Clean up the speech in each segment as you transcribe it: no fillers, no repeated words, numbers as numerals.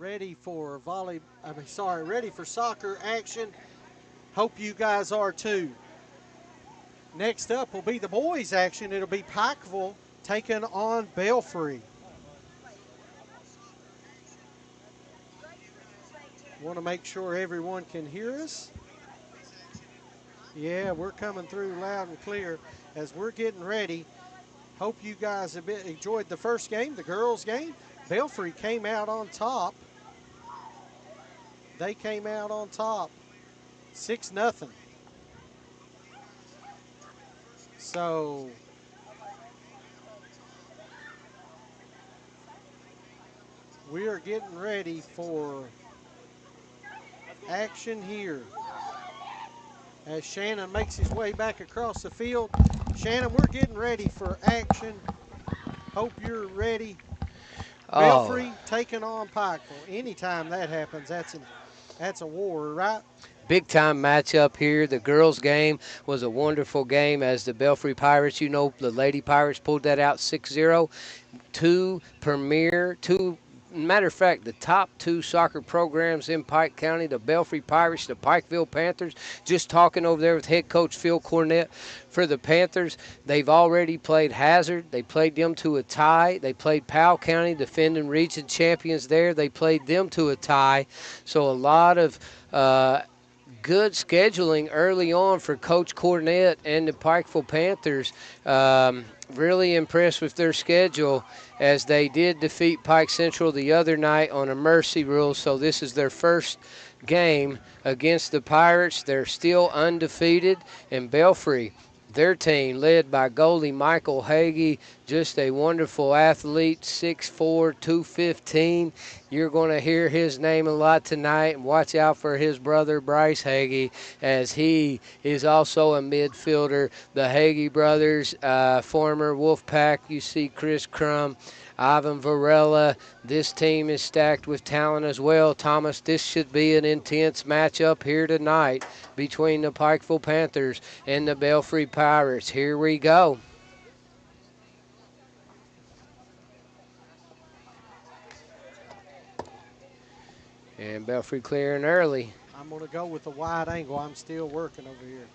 ready for ready for soccer action. Hope you guys are too. Next up will be the boys' action. It'll be Pikeville taking on Belfry. Want to make sure everyone can hear us. Yeah, we're coming through loud and clear as we're getting ready. Hope you guys have enjoyed the first game, the girls' game. Belfry came out on top. They came out on top 6-0. So we are getting ready for action here as Shannon makes his way back across the field. Shannon, we're getting ready for action. Hope you're ready. Oh, Belfry taking on Pikeville. Anytime that happens, that's a war, right? big time matchup here. The girls' game was a wonderful game as the Belfry Pirates, the Lady Pirates pulled that out 6-0. Two matter of fact, the top two soccer programs in Pike County, the Belfry Pirates, the Pikeville Panthers. Just talking over there with head coach Phil Cornett for the Panthers. They've already played Hazard. They played them to a tie. They played Powell County, defending region champions there. They played them to a tie. So a lot of good scheduling early on for Coach Cornett and the Pikeville Panthers. Really impressed with their schedule as they did defeat Pike Central the other night on a mercy rule. So this is their first game against the Pirates. They're still undefeated, and Belfry, their team, led by goalie Michael Hagee, just a wonderful athlete, 6'4", 215. You're going to hear his name a lot tonight, and watch out for his brother Bryce Hagee, as he is also a midfielder. The Hagee brothers, former Wolfpack, you see Chris Crum, Ivan Varela. This team is stacked with talent as well. Thomas, this should be an intense matchup here tonight between the Pikeville Panthers and the Belfry Pirates. Here we go. And Belfry clearing early. I'm going to go with the wide angle. I'm still working over here.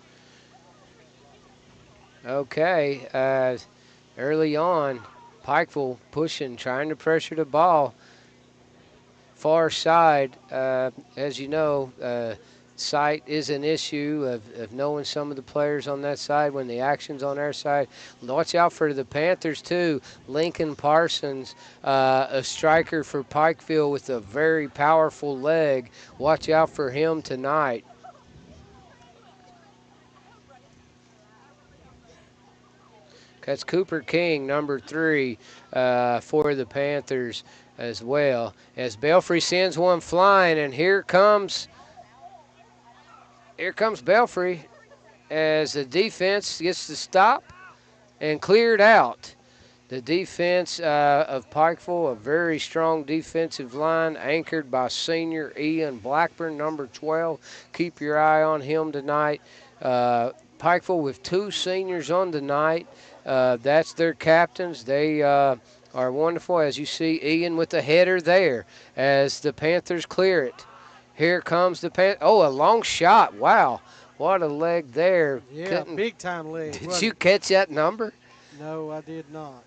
Okay, early on, Pikeville pushing, trying to pressure the ball. Far side, as you know, sight is an issue of knowing some of the players on that side when the action's on our side. Watch out for the Panthers, too. Lincoln Parsons, a striker for Pikeville with a very powerful leg. Watch out for him tonight. That's Cooper King, number 3, for the Panthers as well. As Belfry sends one flying, and here comes Belfry as the defense gets to stop and cleared out. The defense of Pikeville, a very strong defensive line anchored by senior Ian Blackburn, number 12. Keep your eye on him tonight. Pikeville with 2 seniors on tonight. That's their captains. They are wonderful. As you see, Ian with the header there as the Panthers clear it. Here comes the Panthers. Oh, a long shot. Wow. What a leg there. Yeah, big time leg. Did you catch that number? No, I did not.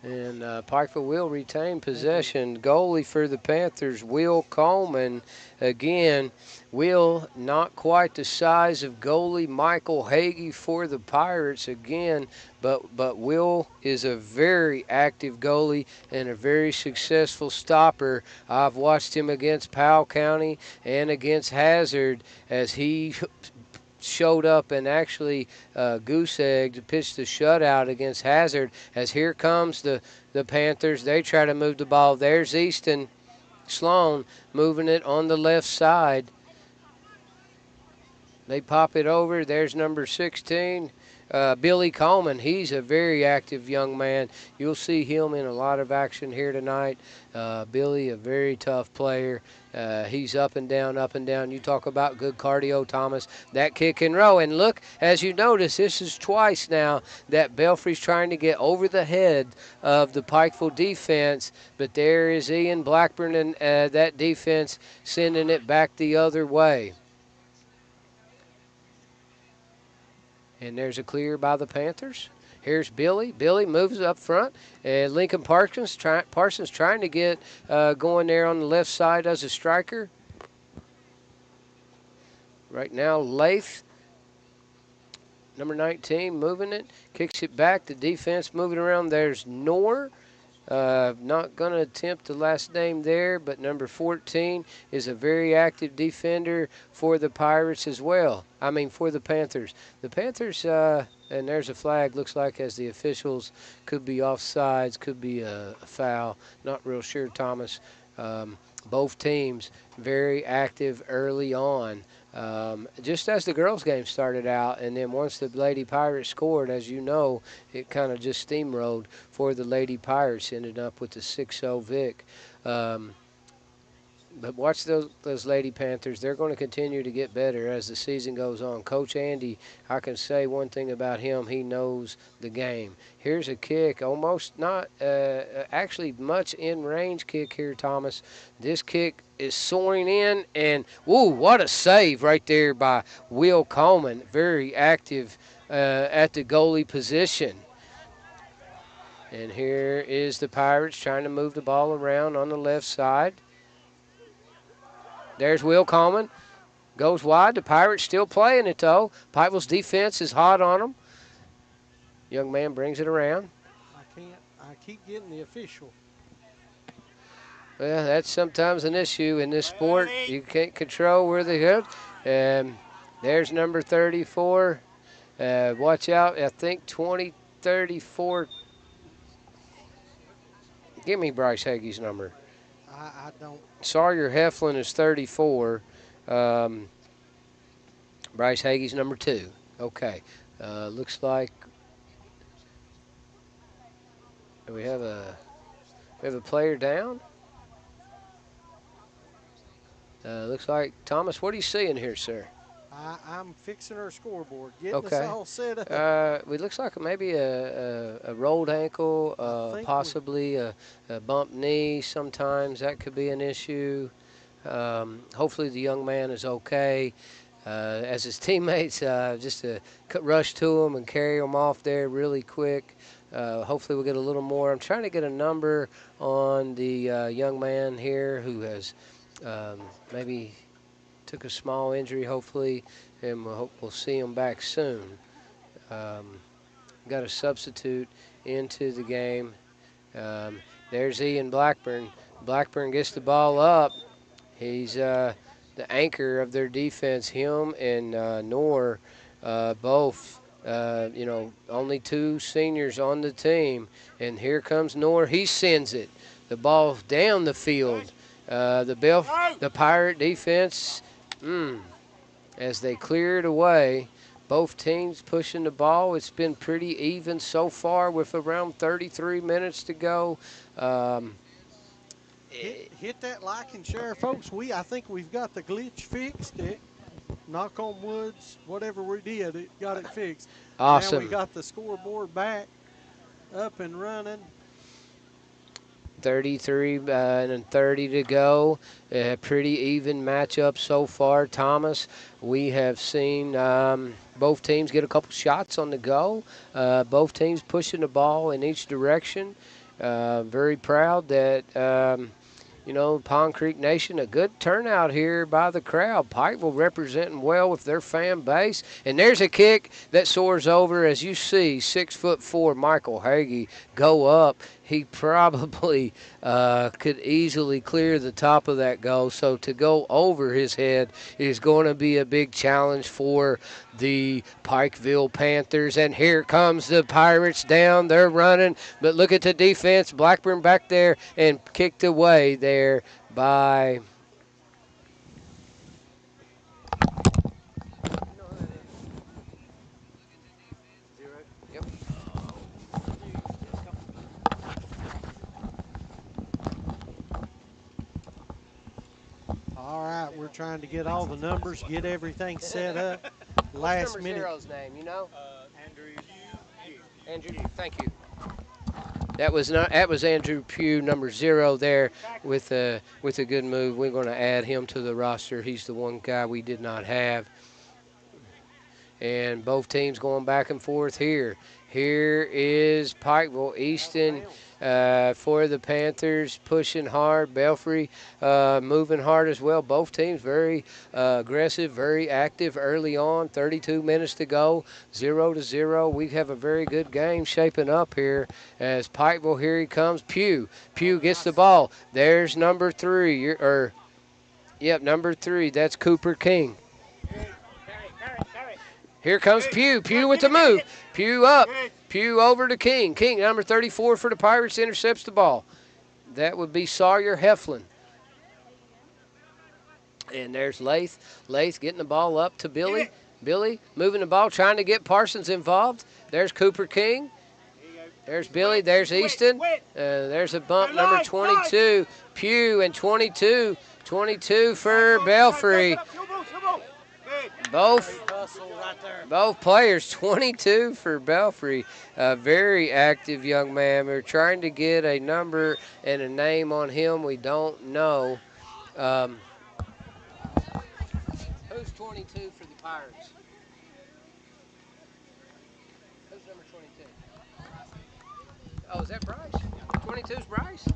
And Pikeville will retain possession. Goalie for the Panthers, Will Coleman. Again, Will not quite the size of goalie Michael Hagee for the Pirates again, but Will is a very active goalie and a very successful stopper. I've watched him against Powell County and against Hazard as he showed up and actually goose egged, pitched the shutout against Hazard. As here comes the Panthers. They try to move the ball. There's Easton Sloan moving it on the left side. They pop it over. There's number 16. Billy Coleman, he's a very active young man. You'll see him in a lot of action here tonight. Billy, a very tough player. He's up and down, up and down. You talk about good cardio, Thomas. That kick and roll. And look, as you notice, this is twice now that Belfry's trying to get over the head of the Pikeville defense. But there is Ian Blackburn and that defense sending it back the other way. And there's a clear by the Panthers. Here's Billy. Billy moves up front. And Lincoln Parsons trying to get going there on the left side as a striker. Right now, Lath, number 19, moving it. Kicks it back. The defense moving around. There's Knorr. Not going to attempt the last name there, but number 14 is a very active defender for the Pirates as well. I mean, for the Panthers. The Panthers, and there's a flag, looks like, as the officials could be offsides, could be a foul. Not real sure, Thomas. Both teams very active early on. Just as the girls' game started out, and then once the Lady Pirates scored, as you know, it kind of just steamrolled for the Lady Pirates, ended up with the 6-0 Vic. But watch those Lady Panthers. They're going to continue to get better as the season goes on. Coach Andy, I can say one thing about him. He knows the game. Here's a kick, almost not actually much in-range kick here, Thomas. This kick is soaring in, and, woo, what a save right there by Will Coleman. Very active at the goalie position. And here is the Pirates trying to move the ball around on the left side. There's Will Coleman. Goes wide. The Pirates still playing it, though. Pikeville's defense is hot on them. Young man brings it around. I keep getting the official. Well, that's sometimes an issue in this sport. You can't control where they go. There's number 34. Watch out. I think 2034. Give me Bryce Hagee's number. I don't. Sawyer Heflin is 34. Bryce Hagee's number 2. Okay. Looks like we have a player down. Looks like, Thomas, what are you seeing here, sir? I'm fixing our scoreboard, getting us all set up. It looks like maybe a rolled ankle, possibly a bumped knee. Sometimes that could be an issue. Hopefully the young man is okay. As his teammates just to rush to him and carry him off there really quick. Hopefully we'll get a little more. I'm trying to get a number on the young man here who has maybe took a small injury, hopefully, and we'll see him back soon. Got a substitute into the game. There's Ian Blackburn. Blackburn gets the ball up. He's the anchor of their defense. Him and Knorr, both, only 2 seniors on the team. And here comes Knorr. He sends it. The ball down the field. The Pirate defense, as they clear it away, both teams pushing the ball. It's been pretty even so far with around 33 minutes to go. Hit that like and share, folks. I think we've got the glitch fixed. Knock on woods, whatever we did, it got it fixed. Awesome. Now we got the scoreboard back up and running. 33 and 30 to go. Pretty even matchup so far, Thomas. We have seen both teams get a couple shots on the go. Both teams pushing the ball in each direction. Very proud that, Pond Creek Nation, a good turnout here by the crowd. Pikeville representing well with their fan base. And there's a kick that soars over, as you see, 6'4" Michael Hagee go up. He probably could easily clear the top of that goal. So to go over his head is going to be a big challenge for the Pikeville Panthers. And here comes the Pirates down. They're running. But look at the defense. Blackburn back there and kicked away there by... We're trying to get all the numbers, get everything set up. Last What's minute. number zero's name, you know? Andrew, thank you. That was Andrew Pugh, number 0 there with a good move. We're going to add him to the roster. He's the one guy we did not have. And both teams going back and forth here. Here is Pikeville. Easton for the Panthers, pushing hard. Belfry moving hard as well. Both teams very aggressive, very active early on. 32 minutes to go, 0-0. We have a very good game shaping up here as Pikeville, here he comes. Pugh gets the ball. There's number 3. Number 3. That's Cooper King. Here comes Pugh. Pugh with the move. Pugh up. Pugh over to King. King, number 34 for the Pirates, intercepts the ball. That would be Sawyer Heflin. And there's Lath. Lath getting the ball up to Billy. Billy moving the ball, trying to get Parsons involved. There's Cooper King. There's Billy. There's Easton. There's a bump, number 22. Pugh and 22. 22 for Belfry. Both players, 22 for Belfry. A very active young man. We're trying to get a number and a name on him. We don't know. Who's 22 for the Pirates? Who's number 22? Oh, is that Bryce? 22 is Bryce?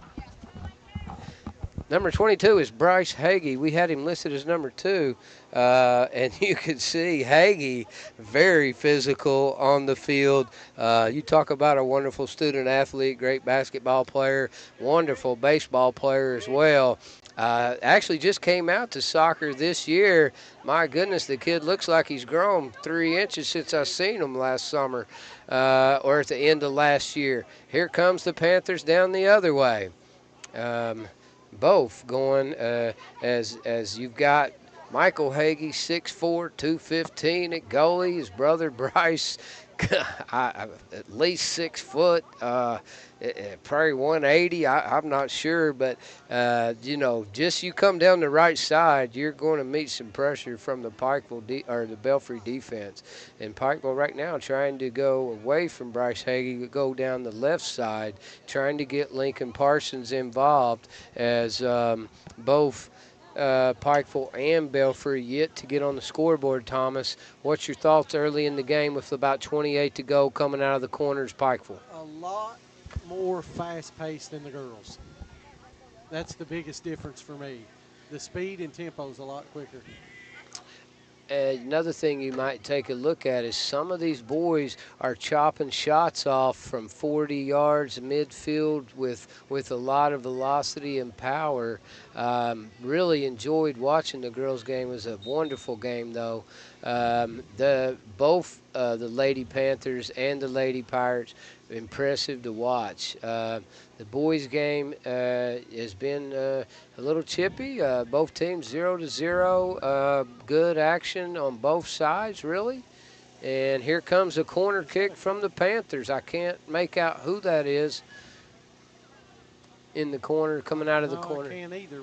Number 22 is Bryce Hagee. We had him listed as number 2. And you can see Hagee, very physical on the field. You talk about a wonderful student athlete, great basketball player, wonderful baseball player as well. Actually just came out to soccer this year. My goodness, the kid looks like he's grown 3 inches since I seen him last summer or at the end of last year. Here comes the Panthers down the other way. Both going as you've got Michael Hagee, 6'4", 215 at goalie. His brother Bryce, at least 6 foot, probably 180. I'm not sure, but just you come down the right side, you're going to meet some pressure from the Pikeville or the Belfry defense. And Pikeville right now trying to go away from Bryce Hagee, go down the left side, trying to get Lincoln Parsons involved as both Pikeville and Belfry yet to get on the scoreboard. Thomas, what's your thoughts early in the game with about 28 to go coming out of the corners, Pikeville? A lot more fast-paced than the girls. That's the biggest difference for me. The speed and tempo is a lot quicker. Another thing you might take a look at is some of these boys are chopping shots off from 40 yards midfield with a lot of velocity and power. Really enjoyed watching the girls' game. It was a wonderful game, though. Both the Lady Panthers and the Lady Pirates, impressive to watch. The boys' game has been a little chippy. Both teams 0-0. Good action on both sides, really. And here comes a corner kick from the Panthers. I can't make out who that is in the corner, coming out of the corner. I can't either.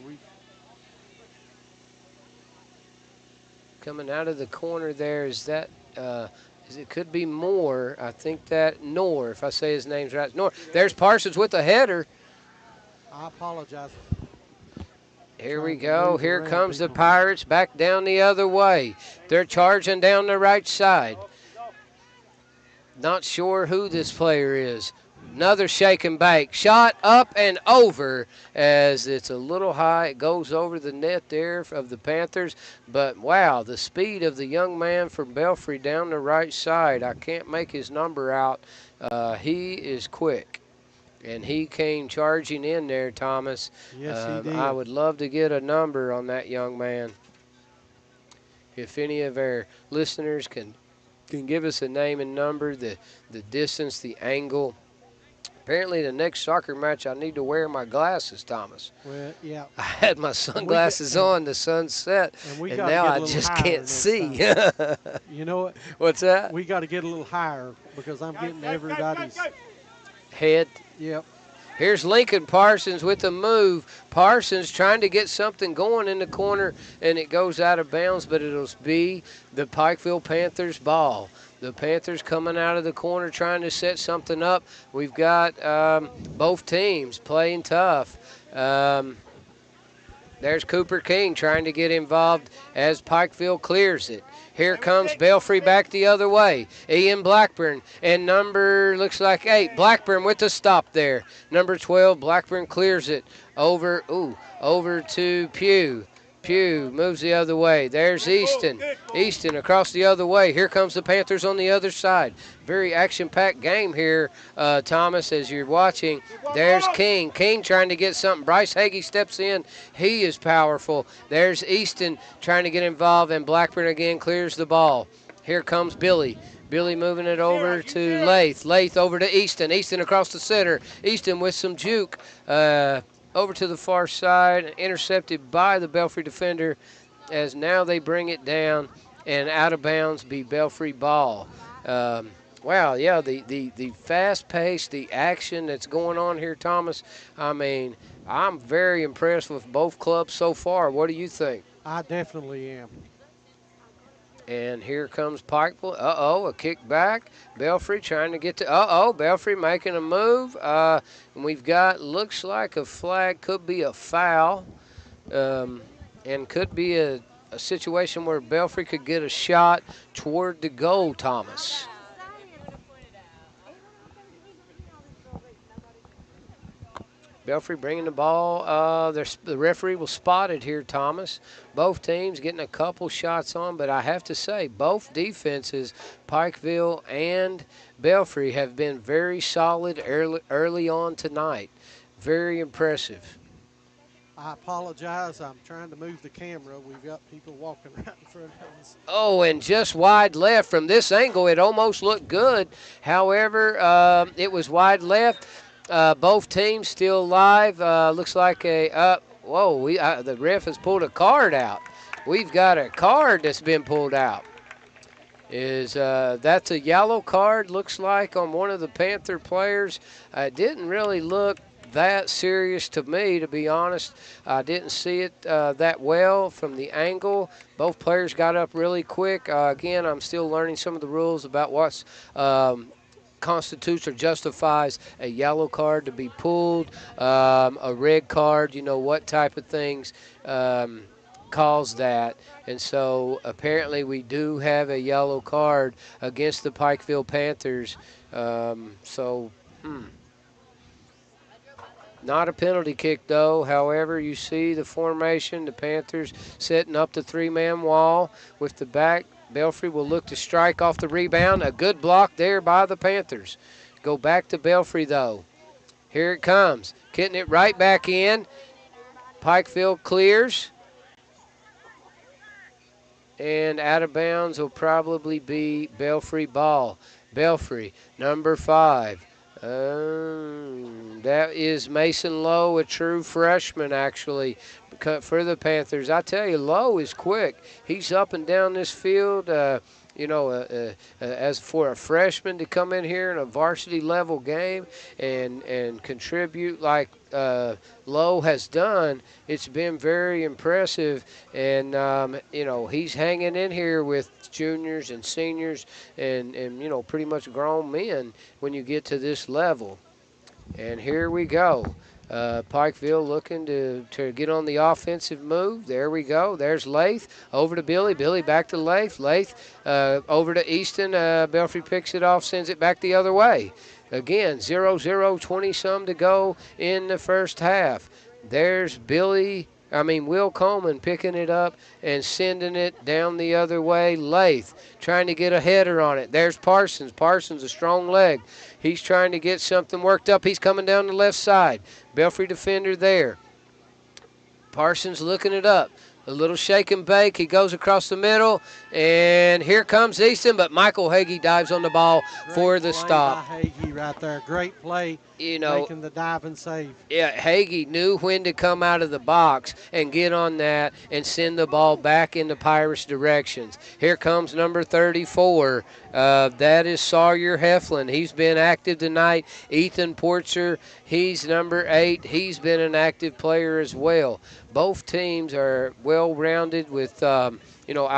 Coming out of the corner there, is that it could be Moore. I think that Noor, if I say his name's right. Noor. There's Parsons with a header. I apologize. Here we go. Here comes the Pirates back down the other way. They're charging down the right side. Not sure who this player is. Another shake and bake. Shot up and over as it's a little high. It goes over the net there of the Panthers. But, wow, the speed of the young man from Belfry down the right side. I can't make his number out. He is quick. And he came charging in there, Thomas. Yes, he did. I would love to get a number on that young man. If any of our listeners can give us a name and number, the distance, the angle. Apparently the next soccer match I need to wear my glasses, Thomas. Well, yeah. I had my sunglasses on, the sun set, and now I just can't see. You know what? What's that? We got to get a little higher because I'm getting everybody's head. Yep. Here's Lincoln Parsons with the move. Parsons trying to get something going in the corner, and it goes out of bounds, but it'll be the Pikeville Panthers ball. The Panthers coming out of the corner trying to set something up. We've got both teams playing tough. There's Cooper King trying to get involved as Pikeville clears it. Here comes Belfry back the other way. Ian Blackburn and number looks like 8. Blackburn with the stop there. Number 12, Blackburn clears it over to Pugh. Pugh moves the other way. There's Easton. Easton across the other way. Here comes the Panthers on the other side. Very action-packed game here, Thomas, as you're watching. There's King. King trying to get something. Bryce Hagee steps in. He is powerful. There's Easton trying to get involved, and Blackburn again clears the ball. Here comes Billy. Billy moving it over to Lath. Lath over to Easton. Easton across the center. Easton with some juke. Over to the far side, intercepted by the Belfry defender, as now they bring it down and out of bounds be Belfry ball. Wow, yeah, the fast pace, the action that's going on here, Thomas. I mean, I'm very impressed with both clubs so far. What do you think? I definitely am. And here comes Pikeville. A kick back. Belfry trying to get to, Belfry making a move. And we've got, looks like a flag, could be a foul. And could be a situation where Belfry could get a shot toward the goal, Thomas. Belfry bringing the ball. The referee will spot it here, Thomas. Both teams getting a couple shots on, but I have to say, both defenses, Pikeville and Belfry, have been very solid early on tonight. Very impressive. I apologize. I'm trying to move the camera. We've got people walking right in front of us. Oh, and just wide left. From this angle, it almost looked good. However, it was wide left. Both teams still live. Looks like the ref has pulled a card out. We've got a card that's been pulled out. That's a yellow card, looks like, on one of the Panther players. It didn't really look that serious to me, to be honest. I didn't see it that well from the angle. Both players got up really quick. Again, I'm still learning some of the rules about what's constitutes or justifies a yellow card to be pulled, a red card, what type of things cause that. And so apparently we do have a yellow card against the Pikeville Panthers. Not a penalty kick, though. However, you see the formation, the Panthers setting up the three-man wall with the back. Belfry will look to strike off the rebound. A good block there by the Panthers. Go back to Belfry, though. Here it comes. Getting it right back in. Pikeville clears. And out of bounds will probably be Belfry ball. Belfry, number 5. That is Mason Lowe, a true freshman, actually, for the Panthers. I tell you, Lowe is quick. He's up and down this field. As for a freshman to come in here in a varsity level game and contribute like Lowe has done, it's been very impressive. And he's hanging in here with juniors and seniors and pretty much grown men when you get to this level. And here we go. Pikeville looking to get on the offensive move. There we go. There's Lath over to Billy. Billy back to Lath. Lath over to Easton. Belfry picks it off, sends it back the other way. Again, 0-0, 20-some to go in the first half. There's Will Coleman picking it up and sending it down the other way. Lath trying to get a header on it. There's Parsons. Parsons, a strong leg. He's trying to get something worked up. He's coming down the left side. Belfry defender there. Parsons looking it up. A little shake and bake. He goes across the middle, and here comes Easton, but Michael Hagee dives on the ball for the stop. Great play by Hagee right there. Great play, making the dive and save. Yeah, Hagee knew when to come out of the box and get on that and send the ball back in the Pirates' directions. Here comes number 34, That is Sawyer Heflin. He's been active tonight. Ethan Porcher, he's number 8. He's been an active player as well. Both teams are well-rounded with, I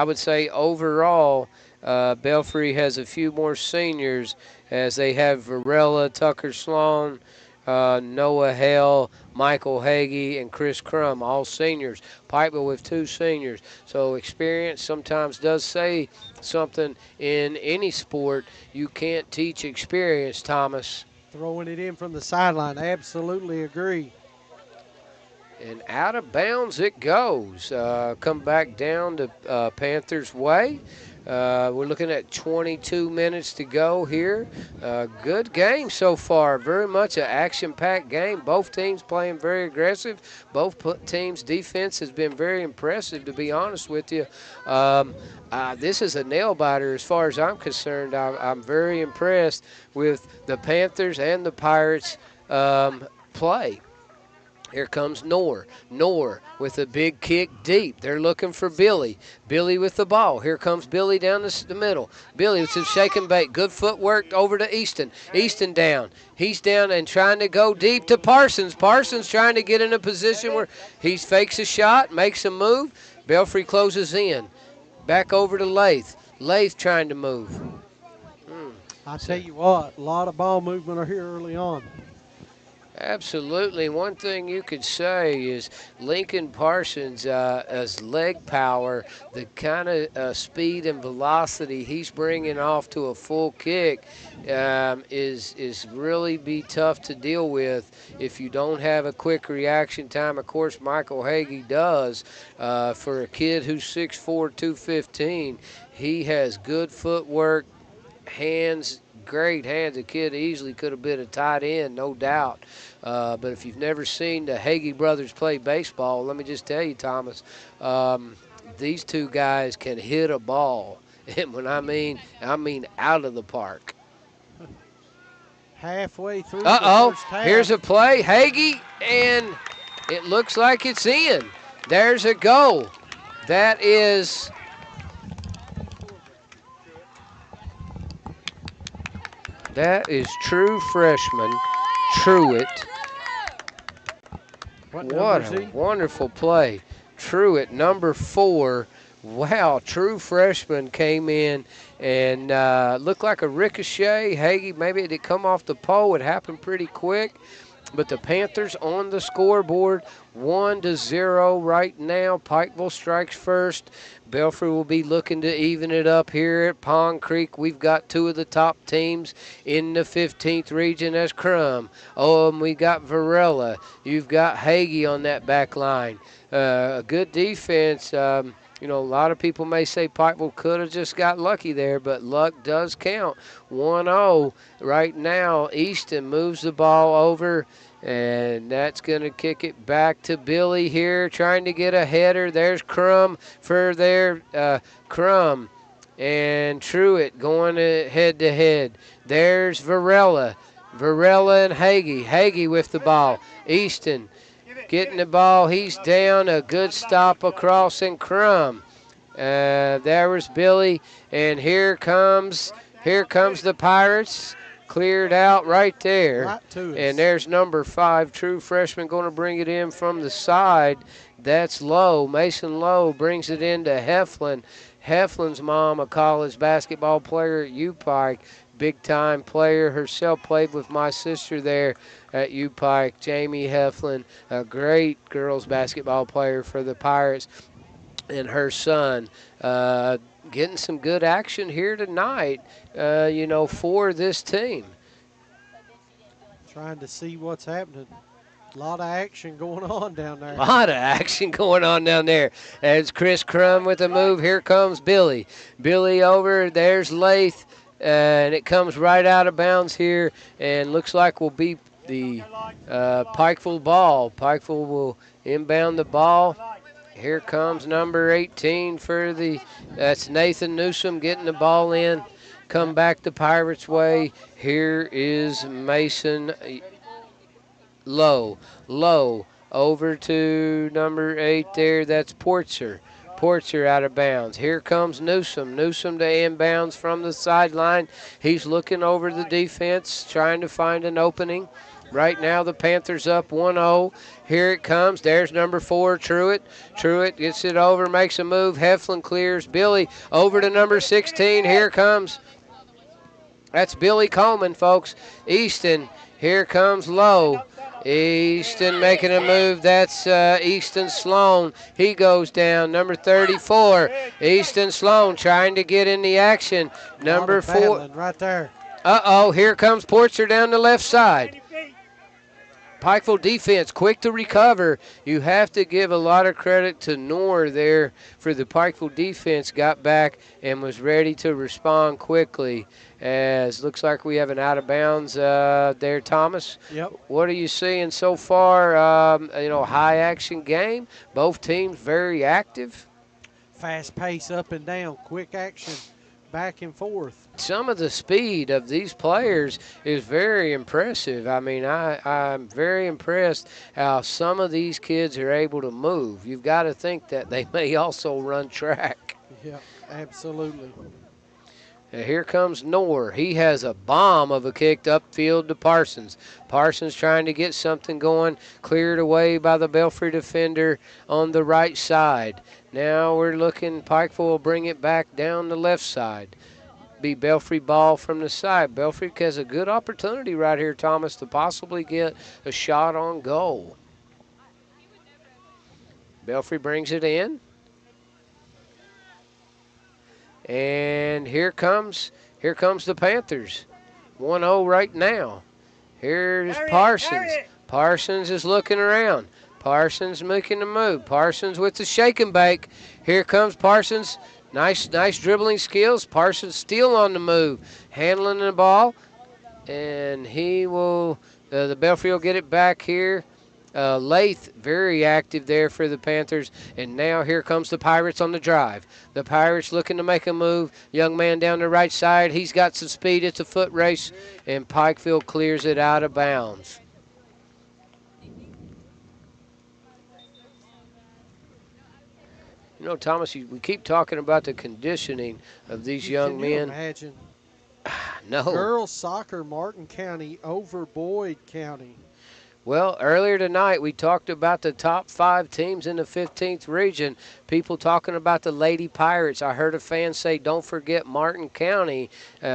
would say overall, Belfry has a few more seniors as they have Varela, Tucker Sloan, Noah Hale, Michael Hagee, and Chris Crum, all seniors. Pikeville with 2 seniors. So experience sometimes does say something in any sport. You can't teach experience, Thomas. Throwing it in from the sideline. Absolutely agree. And out of bounds it goes. Come back down to Panthers way. We're looking at 22 minutes to go here. Good game so far. Very much an action-packed game. Both teams playing very aggressive. Both teams' defense has been very impressive, to be honest with you. This is a nail-biter as far as I'm concerned. I'm very impressed with the Panthers and the Pirates play. Here comes Knorr. Knorr with a big kick deep. They're looking for Billy. Billy with the ball. Here comes Billy down the middle. Billy with some shake and bake. Good footwork over to Easton. Easton down. He's down and trying to go deep to Parsons. Parsons trying to get in a position where he fakes a shot, makes a move. Belfry closes in. Back over to Lath. Lath trying to move. I tell you what, a lot of ball movement here early on. Absolutely. One thing you could say is Lincoln Parsons' as leg power, the kind of speed and velocity he's bringing off to a full kick is really be tough to deal with if you don't have a quick reaction time. Of course, Michael Hagee does. For a kid who's 6'4", 215, he has good footwork, hands, great hands. A kid easily could have been a tight end, no doubt. But if you've never seen the Hagee brothers play baseball, let me just tell you, Thomas, these 2 guys can hit a ball. And when I mean out of the park. Halfway through the first half. Here's a play. Hagee, and it looks like it's in. There's a goal. That is true freshman Truitt. What a wonderful play. Truitt, number 4. Wow, true freshman came in and looked like a ricochet. Hagee, maybe it had come off the pole. It happened pretty quick. But the Panthers on the scoreboard, 1-0 right now. Pikeville strikes first. Belfry will be looking to even it up here at Pond Creek. We've got 2 of the top teams in the 15th region as Crum. And we got Varela. You've got Hagee on that back line. A good defense. A lot of people may say Pikeville could have just got lucky there, but luck does count. 1-0 right now. Easton moves the ball over, and that's going to kick it back to Billy here, trying to get a header. There's Crum for their Crum and Truitt going head-to-head. There's Varela. Varela and Hagee. Hagee with the ball. Easton getting the ball. He's down. A good stop across and Crum. There was Billy, and here comes the Pirates. Cleared out right there. Right to us. And there's number 5, true freshman, going to bring it in from the side. That's Lowe. Mason Lowe brings it into Heflin. Heflin's mom, a college basketball player at U-Pike. Big-time player herself, played with my sister there at U-Pike, Jamie Heflin, a great girls basketball player for the Pirates, and her son getting some good action here tonight, for this team. Trying to see what's happening. A lot of action going on down there. A lot of action going on down there. As Chris Crum with a move, here comes Billy. Billy over, there's Lath. And it comes right out of bounds here and looks like will be the Pikeville ball. Pikeville will inbound the ball. Here comes number 18 for that's Nathan Newsom getting the ball in. Come back the Pirates' way. Here is Mason Lowe. Lowe over to number 8 there. That's Porcher. Porcher out of bounds. Here comes Newsom. Newsom to inbounds from the sideline. He's looking over the defense, trying to find an opening. Right now the Panthers up 1-0. Here it comes. There's number 4, Truitt. Truitt gets it over, makes a move. Heflin clears. Billy over to number 16. Here comes. That's Billy Coleman, folks. Easton. Here comes Lowe. Easton making a move. That's Easton Sloan. He goes down. Number 34. Easton Sloan trying to get in the action. Number 4. Right there. Uh-oh, here comes Porcher down the left side. Pikeville defense quick to recover. You have to give a lot of credit to Noor there for the Pikeville defense. Got back and was ready to respond quickly. As looks like we have an out of bounds there, Thomas. Yep. What are you seeing so far? High action game. Both teams very active. Fast pace up and down, quick action, back and forth. Some of the speed of these players is very impressive. I mean, I'm very impressed how some of these kids are able to move. You've got to think that they may also run track. Yeah, absolutely. And here comes Noor. He has a bomb of a kick upfield to Parsons. Parsons trying to get something going, cleared away by the Belfry defender on the right side. Now we're looking, Pikeville will bring it back down the left side. Be Belfry ball from the side. Belfry has a good opportunity right here, Thomas, to possibly get a shot on goal. Belfry brings it in. And here comes the Panthers. 1-0 right now. Here's Parsons. Parsons is looking around. Parsons making the move. Parsons with the shake and bake. Here comes Parsons. Nice dribbling skills. Parsons still on the move, handling the ball, and he will. The Belfry will get it back here. Lath very active there for the Panthers, and now here comes the Pirates on the drive. The Pirates looking to make a move. Young man down the right side. He's got some speed. It's a foot race, and Pikeville clears it out of bounds. You know, Thomas, we keep talking about the conditioning of these young men. Imagine? No. Girls soccer, Martin County over Boyd County. Well, earlier tonight we talked about the top 5 teams in the 15th region. People talking about the Lady Pirates. I heard a fan say, don't forget Martin County.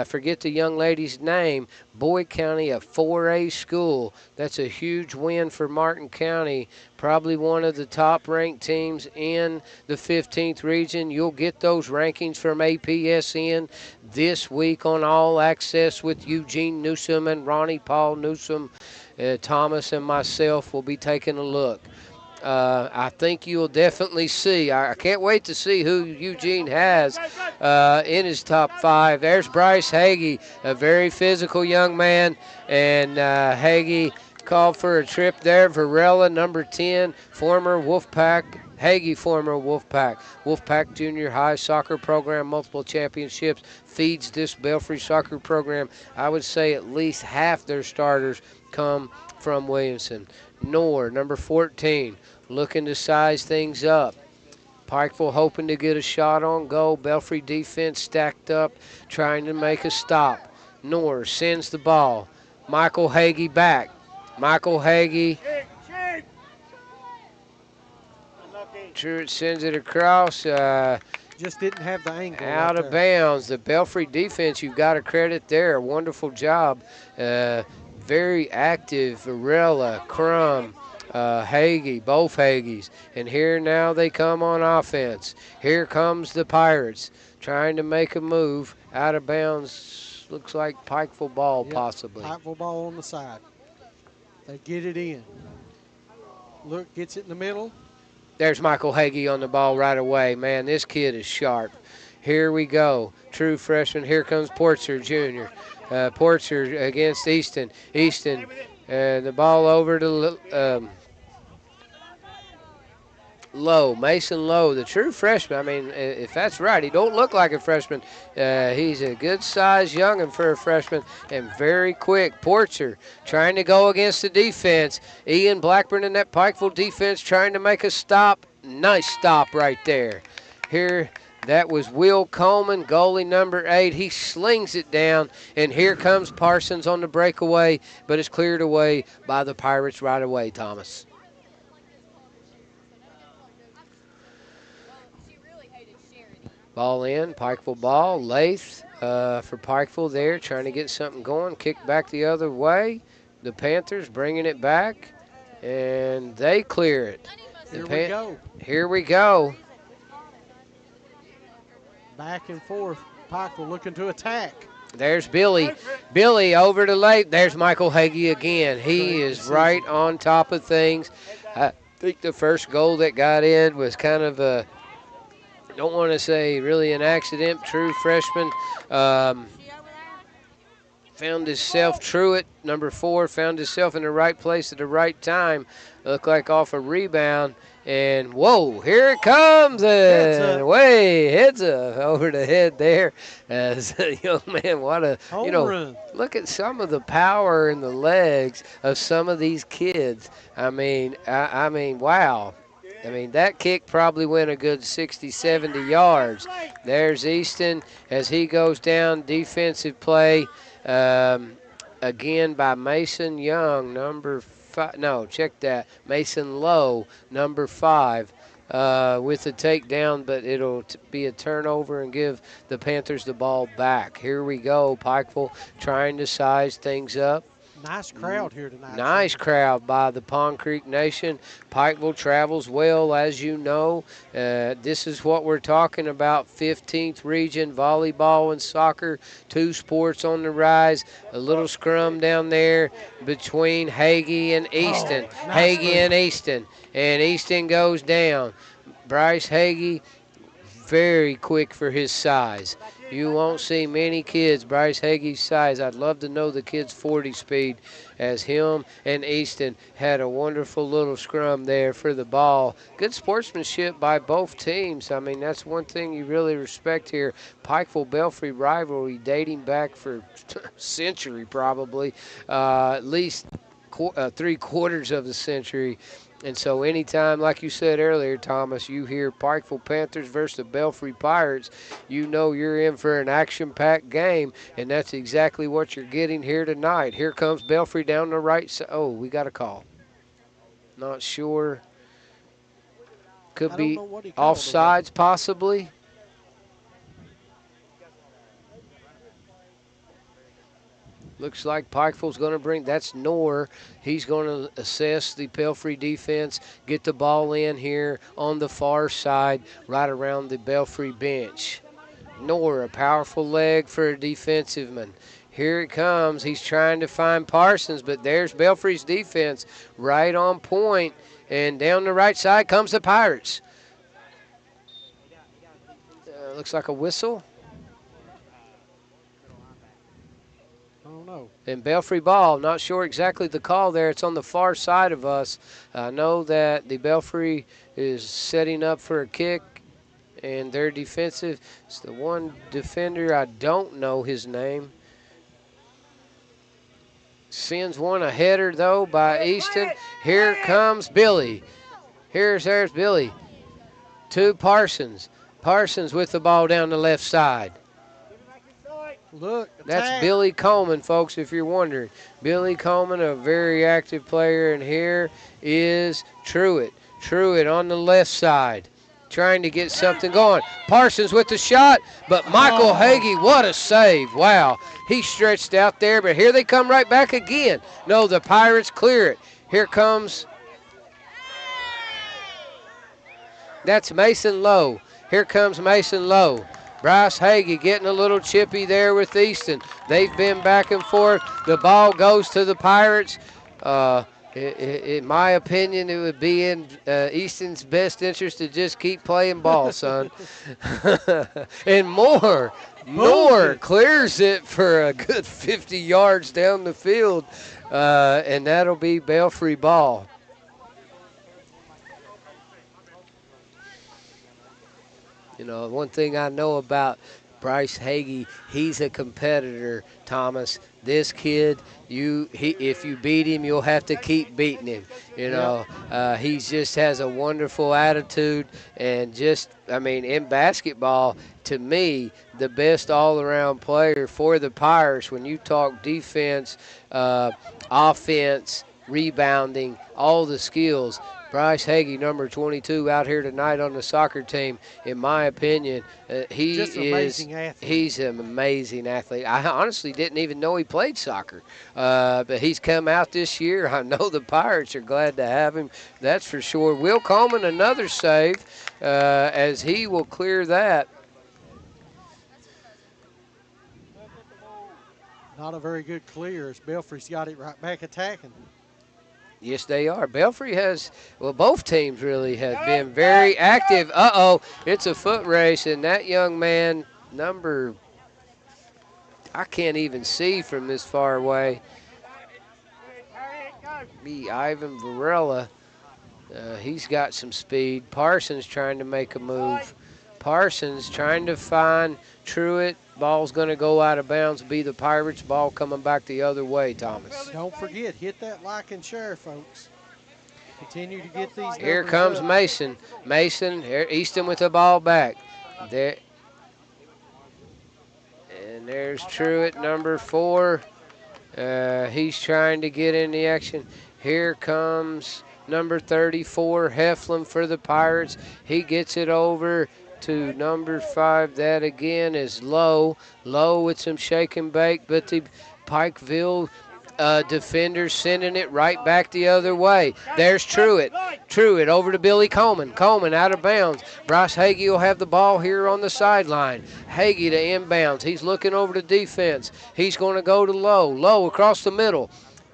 Forget the young lady's name. Boyd County, a 4A school. That's a huge win for Martin County. Probably one of the top-ranked teams in the 15th region. You'll get those rankings from APSN this week on All Access with Eugene Newsom and Ronnie Paul Newsom. Thomas and myself will be taking a look. I think you'll definitely see. I can't wait to see who Eugene has in his top 5. There's Bryce Hagee, a very physical young man, and Hagee called for a trip there. Varela, number 10, former Wolfpack. Hagee, former Wolfpack. Wolfpack Junior High Soccer Program, multiple championships, feeds this Belfry soccer program. I would say at least half their starters come from Williamson. Noor, number 14, looking to size things up. Pikeville hoping to get a shot on goal. Belfry defense stacked up, trying to make a stop. Noor sends the ball. Michael Hagee back. Michael Hagee. Truitt sends it across. Just didn't have the angle. Out right of there. bounds. The Belfry defense, you've got to credit there. Wonderful job. Very active. Varela, Crum, Hagee, both Hagees. And here now they come on offense. Here comes the Pirates trying to make a move. Out of bounds. Looks like Pikeville ball, Yep, possibly. Pikeville ball on the side. They get it in. Look, gets it in the middle. There's Michael Hagee on the ball right away. Man, this kid is sharp. Here we go. True freshman. Here comes Porcher Jr. Porcher against Easton. Easton, the ball over to Lowe. Mason Lowe, the true freshman. I mean, if that's right, he don't look like a freshman. He's a good-sized young'un for a freshman and very quick. Porcher trying to go against the defense. Ian Blackburn in that Pikeville defense trying to make a stop. Nice stop right there. Here, that was Will Coleman, goalie number 8. He slings it down, and here comes Parsons on the breakaway, but it's cleared away by the Pirates right away, Thomas. Ball in, Pikeville ball. Lath for Pikeville there, trying to get something going. Kick back the other way. The Panthers bringing it back, and they clear it. Here we go. Here we go. Back and forth. Pikeville looking to attack. There's Billy. Billy over to Lath. There's Michael Hagee again. He is right on top of things. I think the first goal that got in was kind of a, don't want to say really an accident. True freshman. Found himself, Truitt, number 4, found himself in the right place at the right time. Looked like off a rebound. And, whoa, here it comes. And away, heads up over the head there. As a young man, what a, run. Look at some of the power in the legs of some of these kids. I mean, wow. I mean, that kick probably went a good 60, 70 yards. There's Easton as he goes down. Defensive play again by Mason Young, number 5. No, check that. Mason Lowe, number 5, with the takedown, but it'll be a turnover and give the Panthers the ball back. Here we go. Pikeville trying to size things up. Nice crowd here tonight. Nice crowd by the Pond Creek Nation. Pikeville travels well, as you know. This is what we're talking about. 15th region volleyball and soccer, 2 sports on the rise. A little scrum down there between Hagee and Easton. Nice Hagee and Easton. And Easton goes down. Bryce Hagee, very quick for his size. You won't see many kids Bryce Hagee's size. I'd love to know the kid's 40 speed, as him and Easton had a wonderful little scrum there for the ball. Good sportsmanship by both teams. I mean, that's one thing you really respect here. Pikeville-Belfry rivalry dating back for a century probably, at least 3/4 of a century. And so anytime, like you said earlier, Thomas, you hear Pikeville Panthers versus the Belfry Pirates, you know you're in for an action-packed game, and that's exactly what you're getting here tonight. Here comes Belfry down the right side. Oh, we got a call. Not sure. Could be offsides possibly. Looks like Pikeville's going to bring, that's Knorr. He's going to assess the Belfry defense, get the ball in here on the far side, right around the Belfry bench. Knorr, a powerful leg for a defensive man. Here it comes. He's trying to find Parsons, but there's Belfry's defense right on point. And down the right side comes the Pirates. Looks like a whistle. And Belfry ball, not sure exactly the call there. It's on the far side of us. I know that the Belfry is setting up for a kick, and they're defensive. It's the one defender, I don't know his name. Sends one a header, though, by Easton. Here comes Billy. There's Billy. To Parsons. Parsons with the ball down the left side. Look, that's Billy Coleman, folks, if you're wondering. Billy Coleman, a very active player, and here is Truitt. Truitt on the left side, trying to get something going. Parsons with the shot, but Michael Hagee, what a save. Wow, he stretched out there, but here they come right back again. No, the Pirates clear it. Here comes, that's Mason Lowe. Here comes Mason Lowe. Bryce Hagee getting a little chippy there with Easton. They've been back and forth. The ball goes to the Pirates. In my opinion, it would be in Easton's best interest to just keep playing ball, son. And Moore clears it for a good 50 yards down the field, and that'll be Belfry ball. You know, one thing I know about Bryce Hagee, he's a competitor, Thomas. This kid, if you beat him, you'll have to keep beating him. You know, he just has a wonderful attitude, and in basketball, to me, the best all-around player for the Pirates. When you talk defense, offense, rebounding, all the skills, Bryce Hagee, number 22, out here tonight on the soccer team, in my opinion, he's an amazing athlete. I honestly didn't even know he played soccer, but he's come out this year. I know the Pirates are glad to have him, that's for sure. Will Coleman, another save, as he will clear that. Not a very good clear as Belfry's got it right back attacking. Yes, they are. Belfry both teams really have been very active. Uh-oh, it's a foot race, and that young man, I can't even see from this far away. Ivan Varela. He's got some speed. Parsons trying to make a move. Parsons trying to find Truitt. Ball's going to go out of bounds, be the Pirates. Ball coming back the other way, Thomas. Don't forget, hit that like and share, folks. Continue to get these. Here comes up. Mason. Here, Easton with the ball back. There. And there's Truitt, number 4. He's trying to get in the action. Here comes number 34, Heflin for the Pirates. He gets it over to number 5. That again is Lowe. Lowe with some shake and bake, but the Pikeville defenders sending it right back the other way. There's Truitt. Truitt over to Billy Coleman. Coleman out of bounds. Bryce Hagee will have the ball here on the sideline. Hagee to inbounds. He's looking over to defense. He's going to go to Lowe. Lowe across the middle.